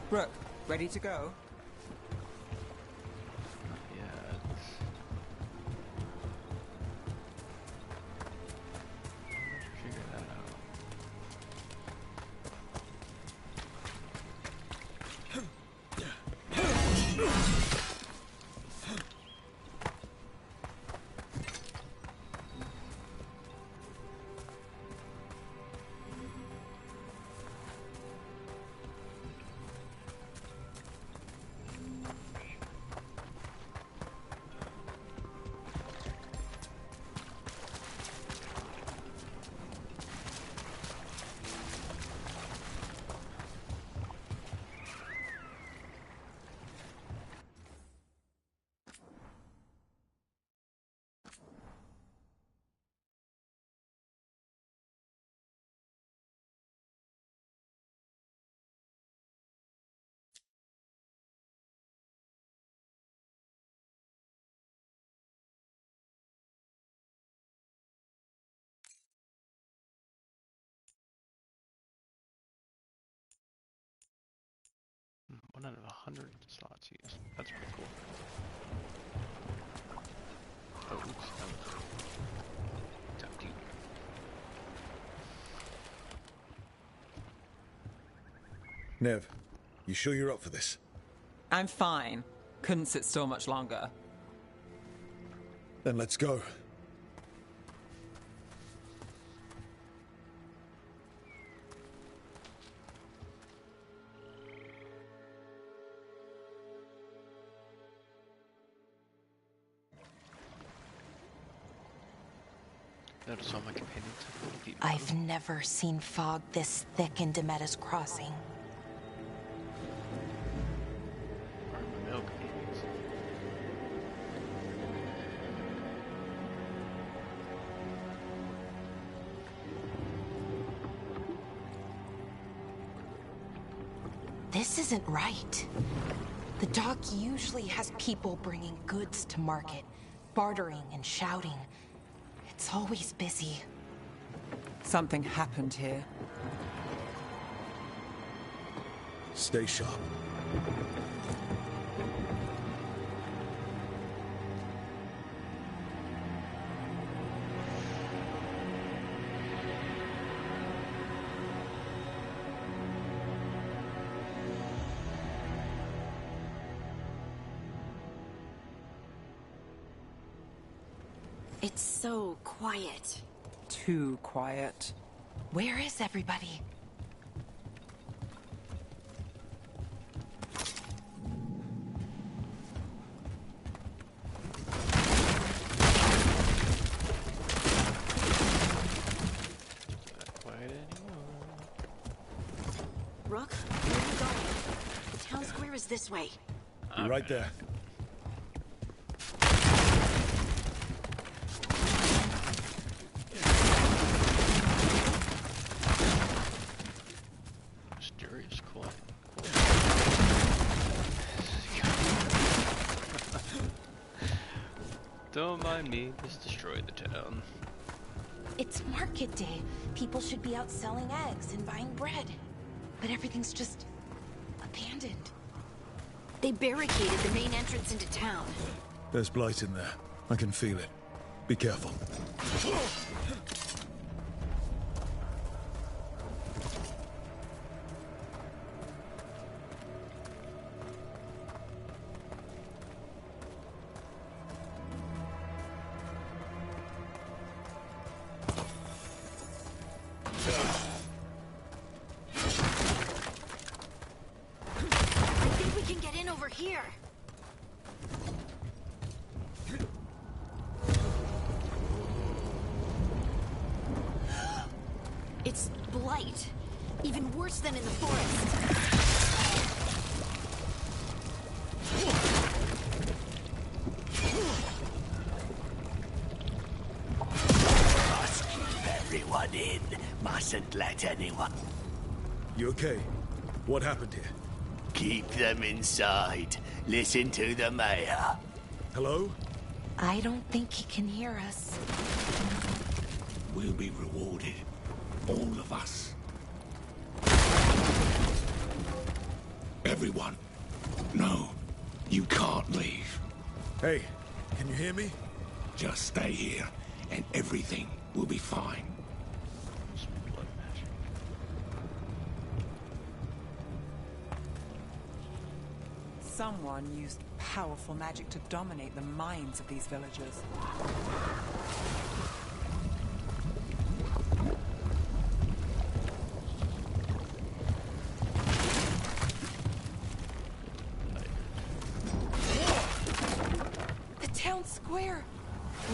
Brooke, ready to go? Yeah. Figure that out. One out of 100 slots used. That's pretty cool. Oh, oops. That was empty. Nev, you sure you're up for this? I'm fine. Couldn't sit still much longer. Then let's go. Notice all my companions have little feet. I've never seen fog this thick in Demetta's Crossing. Or my male companions. This isn't right. The dock usually has people bringing goods to market, bartering and shouting. It's always busy. Something happened here. Stay sharp. It's so quiet. Too quiet. Where is everybody? Rook, where are you going? The town square is this way. You're right there. Mysterious quiet. Don't mind me, just destroy the town. It's market day. People should be out selling eggs and buying bread. But everything's just abandoned. They barricaded the main entrance into town. There's blight in there. I can feel it. Be careful. I think we can get in over here. It's blight. Even worse than in the forest. Must keep everyone in. Mustn't let anyone. You okay? What happened here? Keep them inside. Listen to the mayor. Hello? I don't think he can hear us. We'll be rewarded. All of us. Everyone. No, you can't leave. Hey, can you hear me? Just stay here, and everything will be fine. Someone used powerful magic to dominate the minds of these villagers. The town square!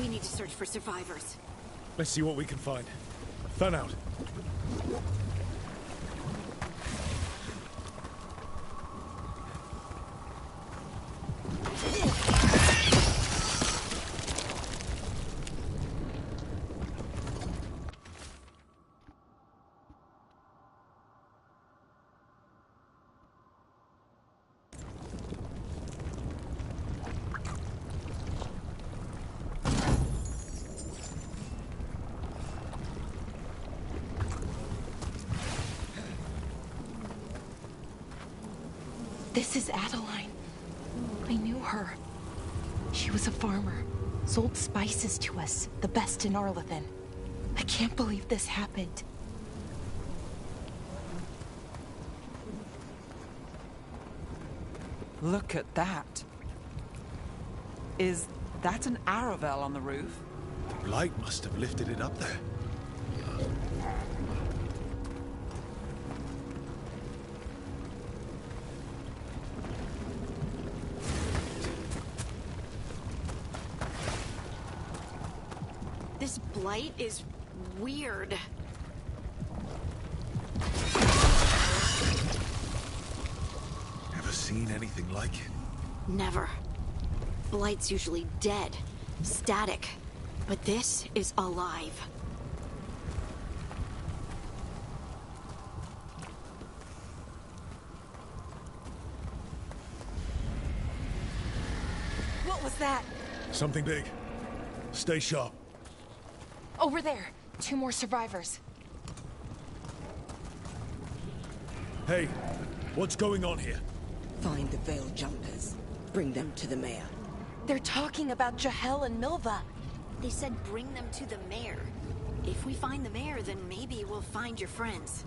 We need to search for survivors. Let's see what we can find. Fan out. This is Adeline. I knew her. She was a farmer, sold spices to us, the best in Arlathan. I can't believe this happened. Look at that. Is that an Aravel on the roof? The light must have lifted it up there. This blight is weird. Ever seen anything like it? Never. Blight's usually dead, static, but this is alive. What was that? Something big. Stay sharp. Over there. 2 more survivors. Hey, what's going on here? Find the Veil Jumpers. Bring them to the mayor. They're talking about Jahel and Milva. They said bring them to the mayor. If we find the mayor, then maybe we'll find your friends.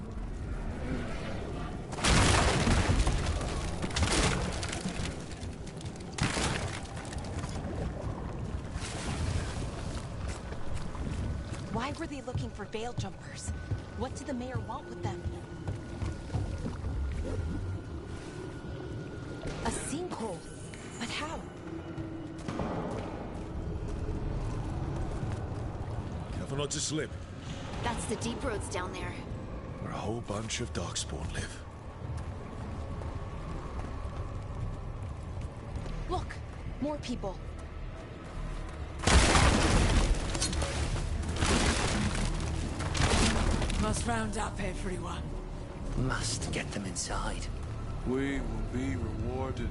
Why were they looking for Veil Jumpers? What did the mayor want with them? A sinkhole. But how? Careful not to slip. That's the deep roads down there. Where a whole bunch of Darkspawn live. Look! More people. Must round up everyone. Must get them inside. We will be rewarded.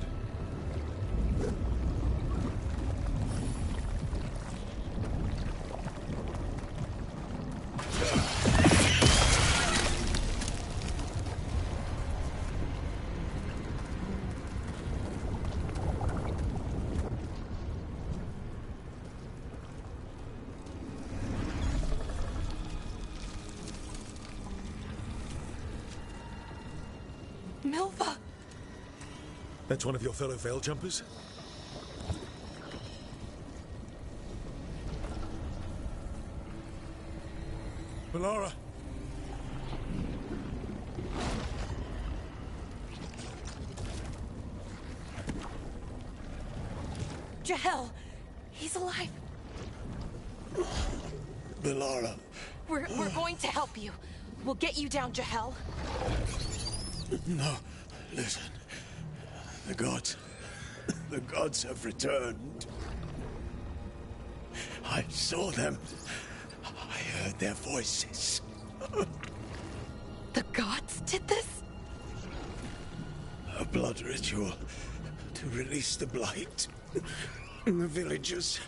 Milva! That's one of your fellow Veil Jumpers? Melara! Jahel! He's alive! Melara. We're going to help you. We'll get you down, Jahel. No, listen. The gods have returned. I saw them. I heard their voices. The gods did this? A blood ritual to release the blight. And the villagers,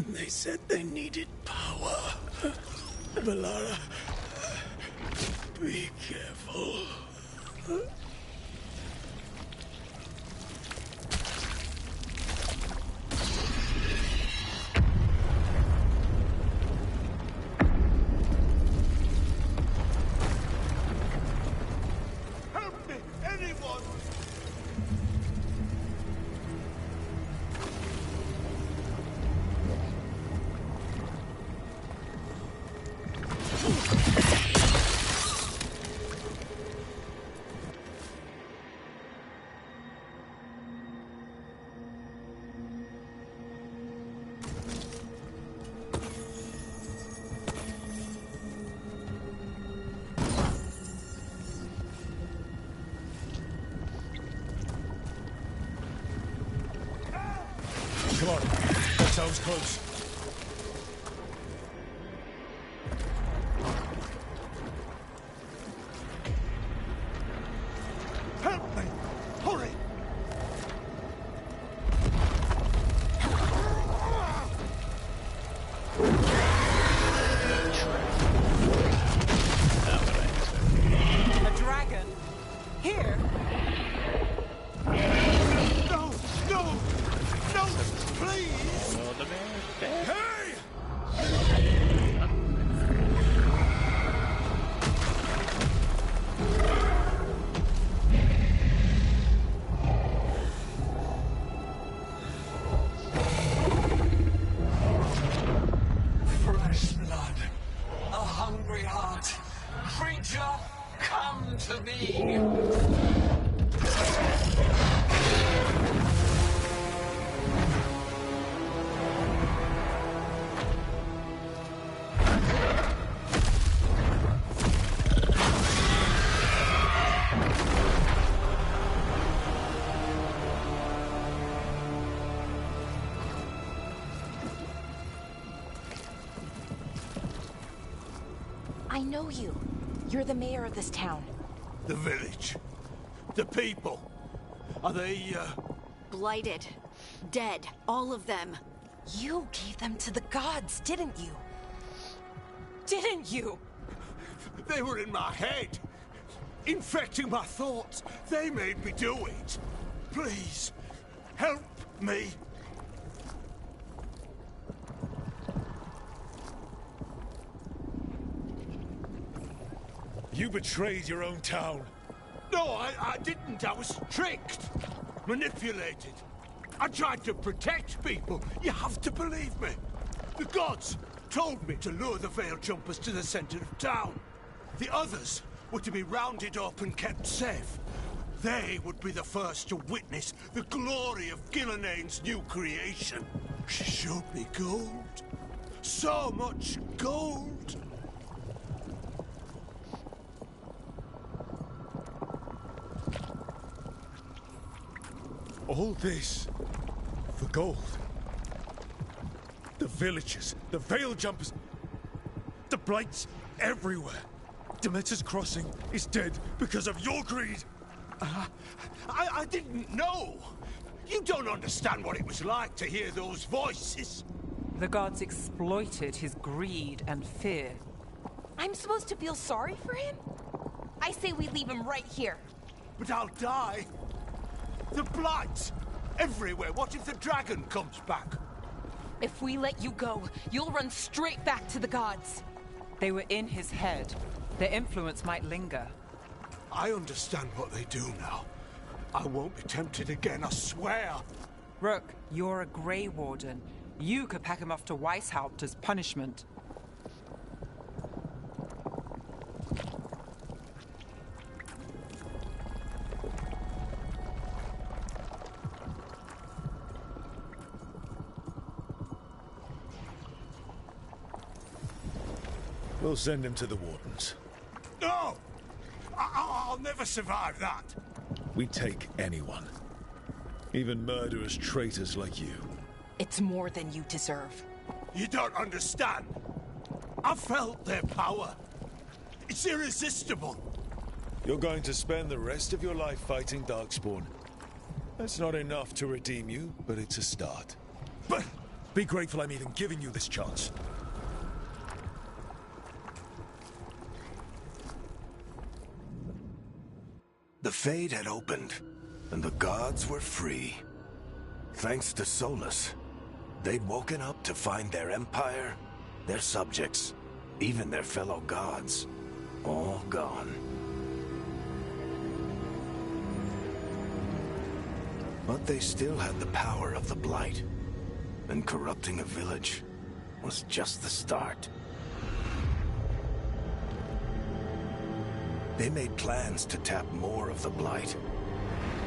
they said they needed power. Melara, be careful. Anyone! Come on, that sounds close. Help me! Hurry! A dragon? Here? No! No! No! Please! Hey! Fresh blood, a hungry heart. Creature, come to me. I know you. You're the mayor of this town. The village. The people. Are they, Blighted. Dead. All of them. You gave them to the gods, didn't you? Didn't you? They were in my head. Infecting my thoughts. They made me do it. Please, help me. You betrayed your own town. No, I didn't. I was tricked. Manipulated. I tried to protect people. You have to believe me. The gods told me to lure the Veil Jumpers to the center of town. The others were to be rounded up and kept safe. They would be the first to witness the glory of Gilneain's new creation. She showed me gold. So much gold. All this for gold. The villagers, the Veil Jumpers, the Blights everywhere. Demeter's Crossing is dead because of your greed. I didn't know. You don't understand what it was like to hear those voices. The gods exploited his greed and fear. I'm supposed to feel sorry for him? I say we leave him right here. But I'll die. The Blights everywhere. What if the dragon comes back? If we let you go, you'll run straight back to the gods. They were in his head. Their influence might linger. I understand what they do now. I won't be tempted again, I swear. Rook, you're a Grey Warden. You could pack him off to Weishaupt as punishment. We'll send him to the Wardens. No! I'll never survive that. We take anyone. Even murderous traitors like you. It's more than you deserve. You don't understand. I felt their power. It's irresistible. You're going to spend the rest of your life fighting Darkspawn. That's not enough to redeem you, but it's a start. But be grateful I'm even giving you this chance. The Fade had opened, and the gods were free. Thanks to Solus, they'd woken up to find their empire, their subjects, even their fellow gods, all gone. But they still had the power of the Blight. And corrupting a village was just the start. They made plans to tap more of the Blight.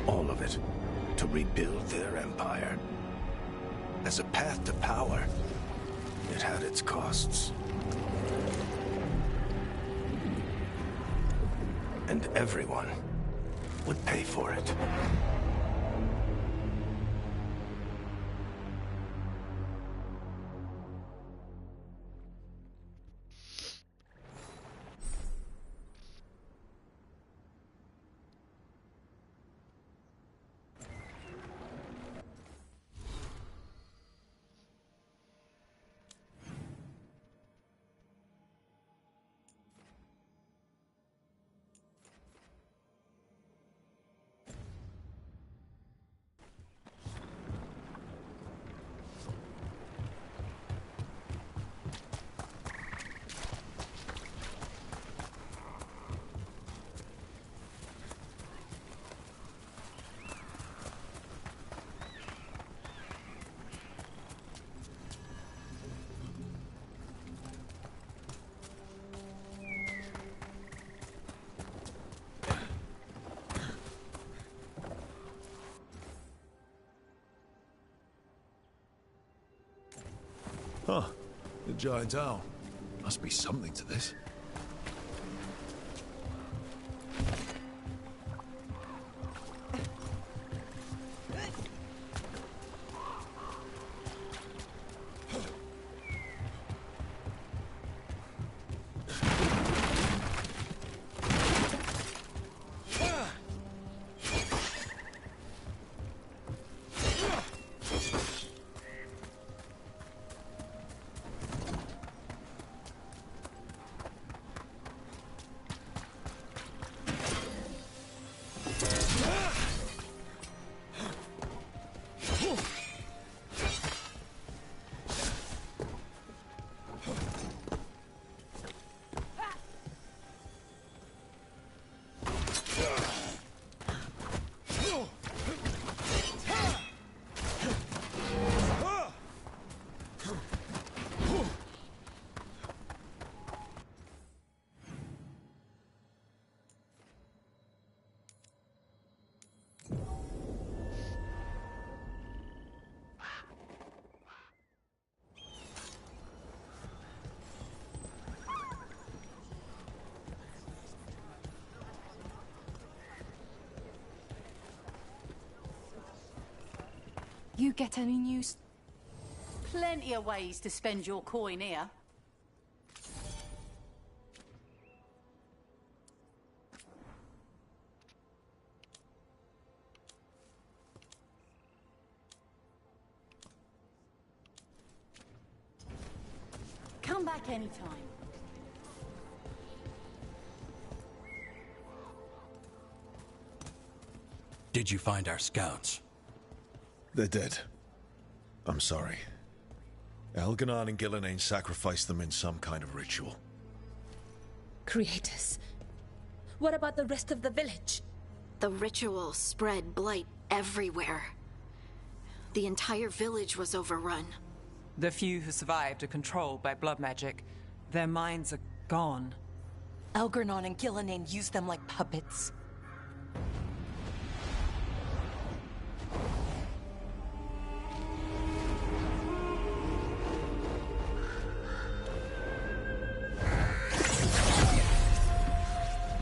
All of it. To rebuild their empire. As a path to power, it had its costs. And everyone would pay for it. Huh. The giant owl. Must be something to this. You get any news? Plenty of ways to spend your coin here. Come back anytime. Did you find our scouts? They're dead. I'm sorry. Elganon and Gillenane sacrificed them in some kind of ritual. Creators. What about the rest of the village? The ritual spread blight everywhere. The entire village was overrun. The few who survived are controlled by blood magic. Their minds are gone. Elgarnon and Gillenane used them like puppets.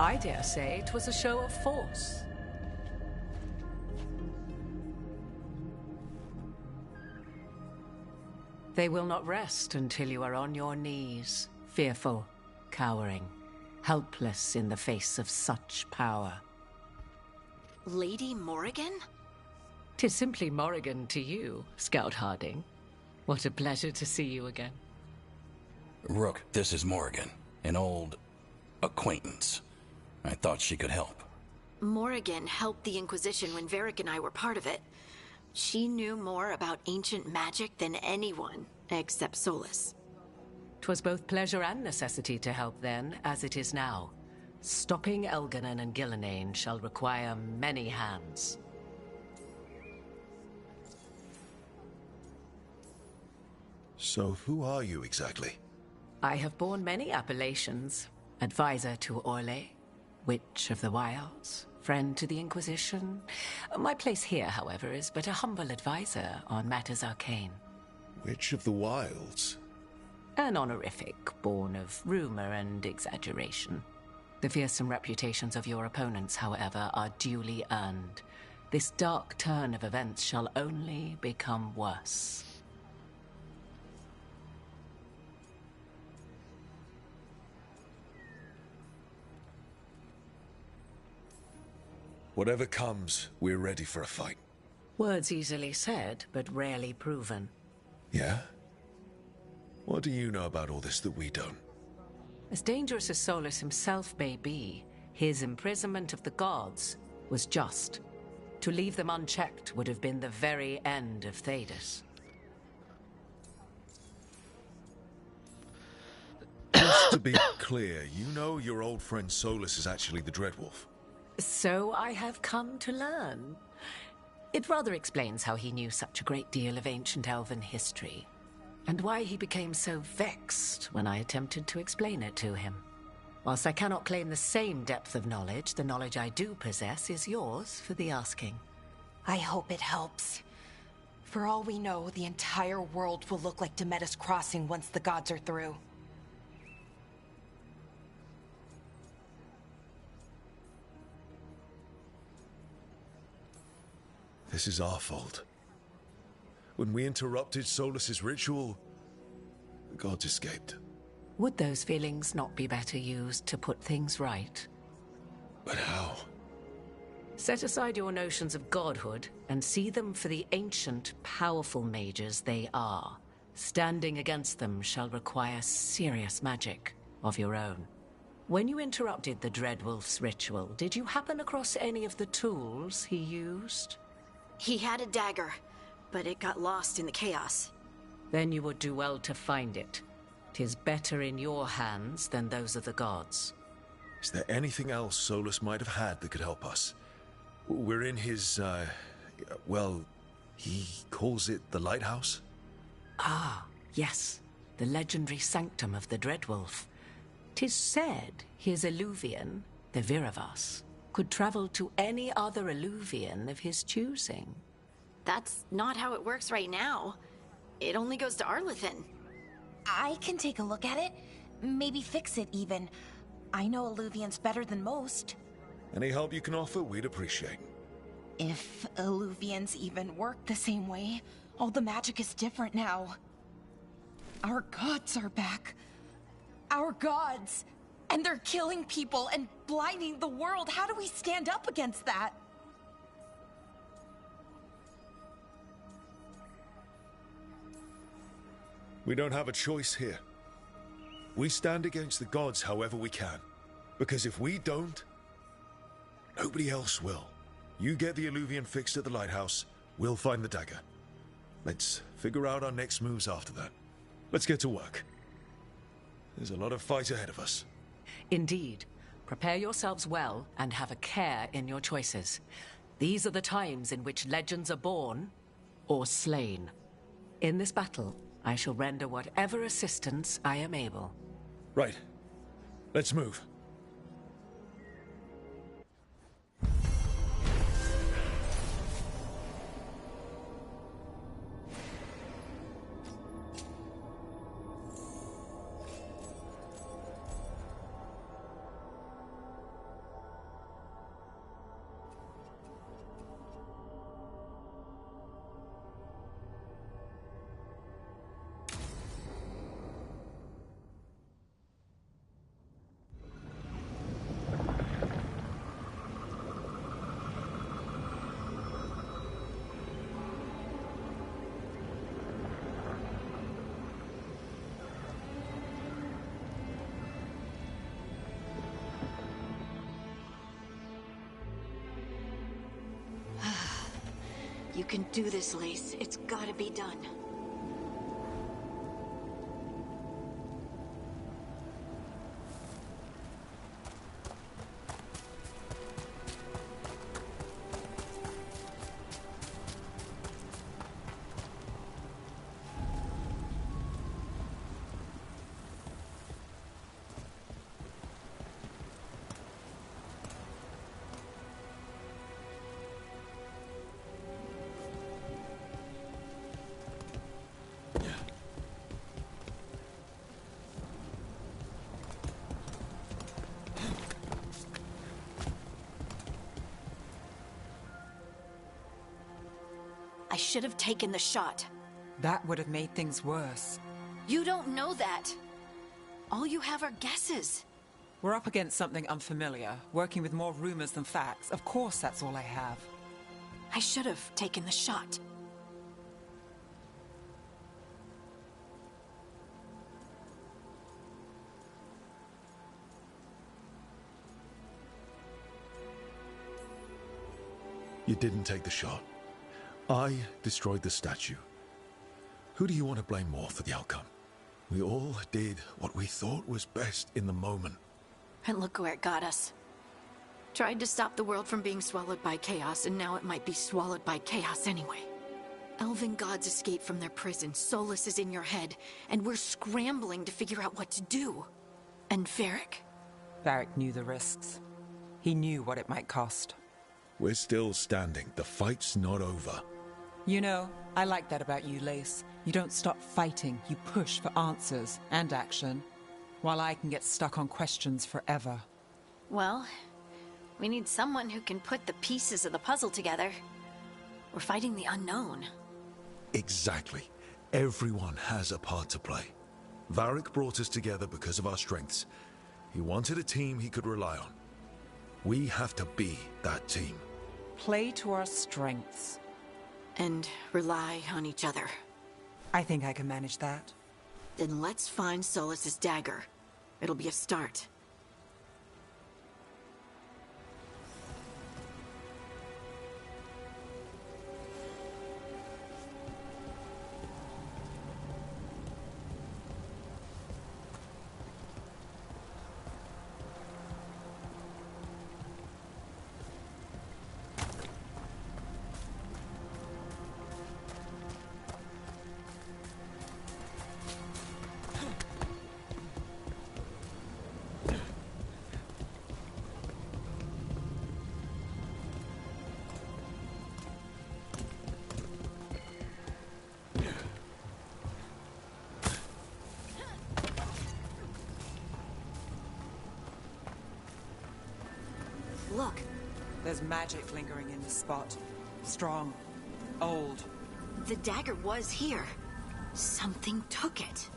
I dare say it was a show of force. They will not rest until you are on your knees, fearful, cowering, helpless in the face of such power. Lady Morrigan? 'Tis simply Morrigan to you, Scout Harding. What a pleasure to see you again. Rook, this is Morrigan, an old acquaintance. I thought she could help. Morrigan helped the Inquisition when Varric and I were part of it. She knew more about ancient magic than anyone, except Solas. 'Twas both pleasure and necessity to help then, as it is now. Stopping Elganon and Gillenane shall require many hands. So who are you exactly? I have borne many appellations. Advisor to Orlais, Witch of the Wilds, friend to the Inquisition. My place here, however, is but a humble advisor on matters arcane. Witch of the Wilds? An honorific born of rumor and exaggeration. The fearsome reputations of your opponents, however, are duly earned. This dark turn of events shall only become worse. Whatever comes, we're ready for a fight. Words easily said, but rarely proven. Yeah? What do you know about all this that we don't? As dangerous as Solus himself may be, his imprisonment of the gods was just. To leave them unchecked would have been the very end of Thedas. Just to be clear, you know your old friend Solus is actually the Dreadwolf. So I have come to learn. It rather explains how he knew such a great deal of ancient elven history, and why he became so vexed when I attempted to explain it to him. Whilst I cannot claim the same depth of knowledge, the knowledge I do possess is yours for the asking. I hope it helps. For all we know, the entire world will look like Demetus Crossing once the gods are through. This is our fault. When we interrupted Solus's ritual, the gods escaped. Would those feelings not be better used to put things right? But how? Set aside your notions of godhood and see them for the ancient, powerful mages they are. Standing against them shall require serious magic of your own. When you interrupted the Dreadwolf's ritual, did you happen across any of the tools he used? He had a dagger, but it got lost in the chaos. Then you would do well to find it. 'Tis better in your hands than those of the gods. Is there anything else Solus might have had that could help us? We're in his, well, he calls it the Lighthouse? Ah, yes. The legendary sanctum of the Dreadwolf. 'Tis said his Eluvian, the Viravas, could travel to any other Eluvian of his choosing. That's not how it works right now. It only goes to Arlathan. I can take a look at it. Maybe fix it, even. I know Eluvians better than most. Any help you can offer, we'd appreciate. If Eluvians even work the same way, all the magic is different now. Our gods are back. Our gods! And they're killing people and blinding the world. How do we stand up against that? We don't have a choice here. We stand against the gods however we can. Because if we don't, nobody else will. You get the Eluvian fixed at the lighthouse, we'll find the dagger. Let's figure out our next moves after that. Let's get to work. There's a lot of fight ahead of us. Indeed. Prepare yourselves well and have a care in your choices. These are the times in which legends are born or slain. In this battle, I shall render whatever assistance I am able. Right. Let's move. You can do this, Lace. It's gotta be done. should have taken the shot. That would have made things worse. You don't know that. All you have are guesses. We're up against something unfamiliar, working with more rumors than facts. Of course, that's all I have. I should have taken the shot. You didn't take the shot. I destroyed the statue. Who do you want to blame more for the outcome? We all did what we thought was best in the moment. And look where it got us. Tried to stop the world from being swallowed by chaos, and now it might be swallowed by chaos anyway. Elven gods escaped from their prison, Solus is in your head, and we're scrambling to figure out what to do. And Varric? Varric knew the risks. He knew what it might cost. We're still standing. The fight's not over. You know, I like that about you, Lace. You don't stop fighting. You push for answers and action, while I can get stuck on questions forever. Well, we need someone who can put the pieces of the puzzle together. We're fighting the unknown. Exactly. Everyone has a part to play. Varric brought us together because of our strengths. He wanted a team he could rely on. We have to be that team. Play to our strengths. And rely on each other. I think I can manage that. Then let's find Solus's dagger. It'll be a start. Look. There's magic lingering in this spot. Strong. Old. The dagger was here. Something took it.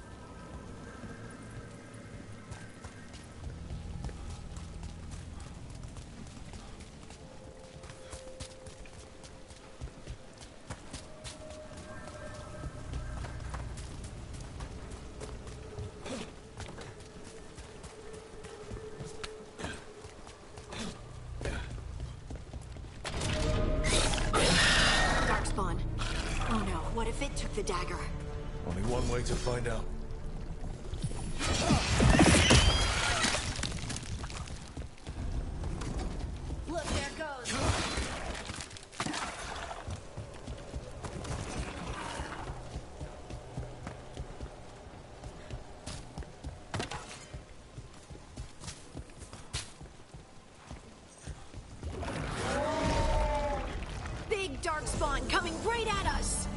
The dagger. Only one way to find out. Look, there it goes. Big darkspawn coming right at us.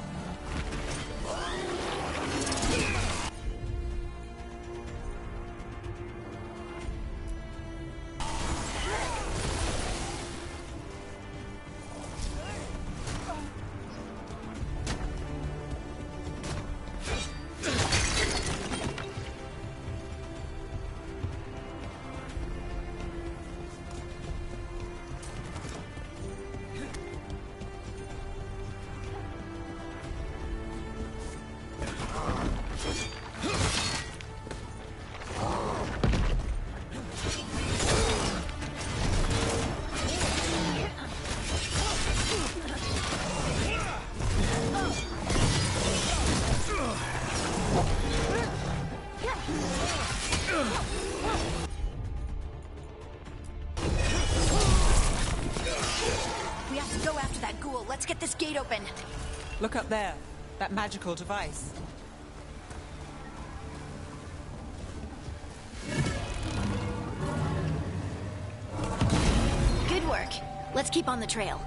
We have to go after that ghoul. Let's get this gate open. Look up there. That magical device. Good work. Let's keep on the trail.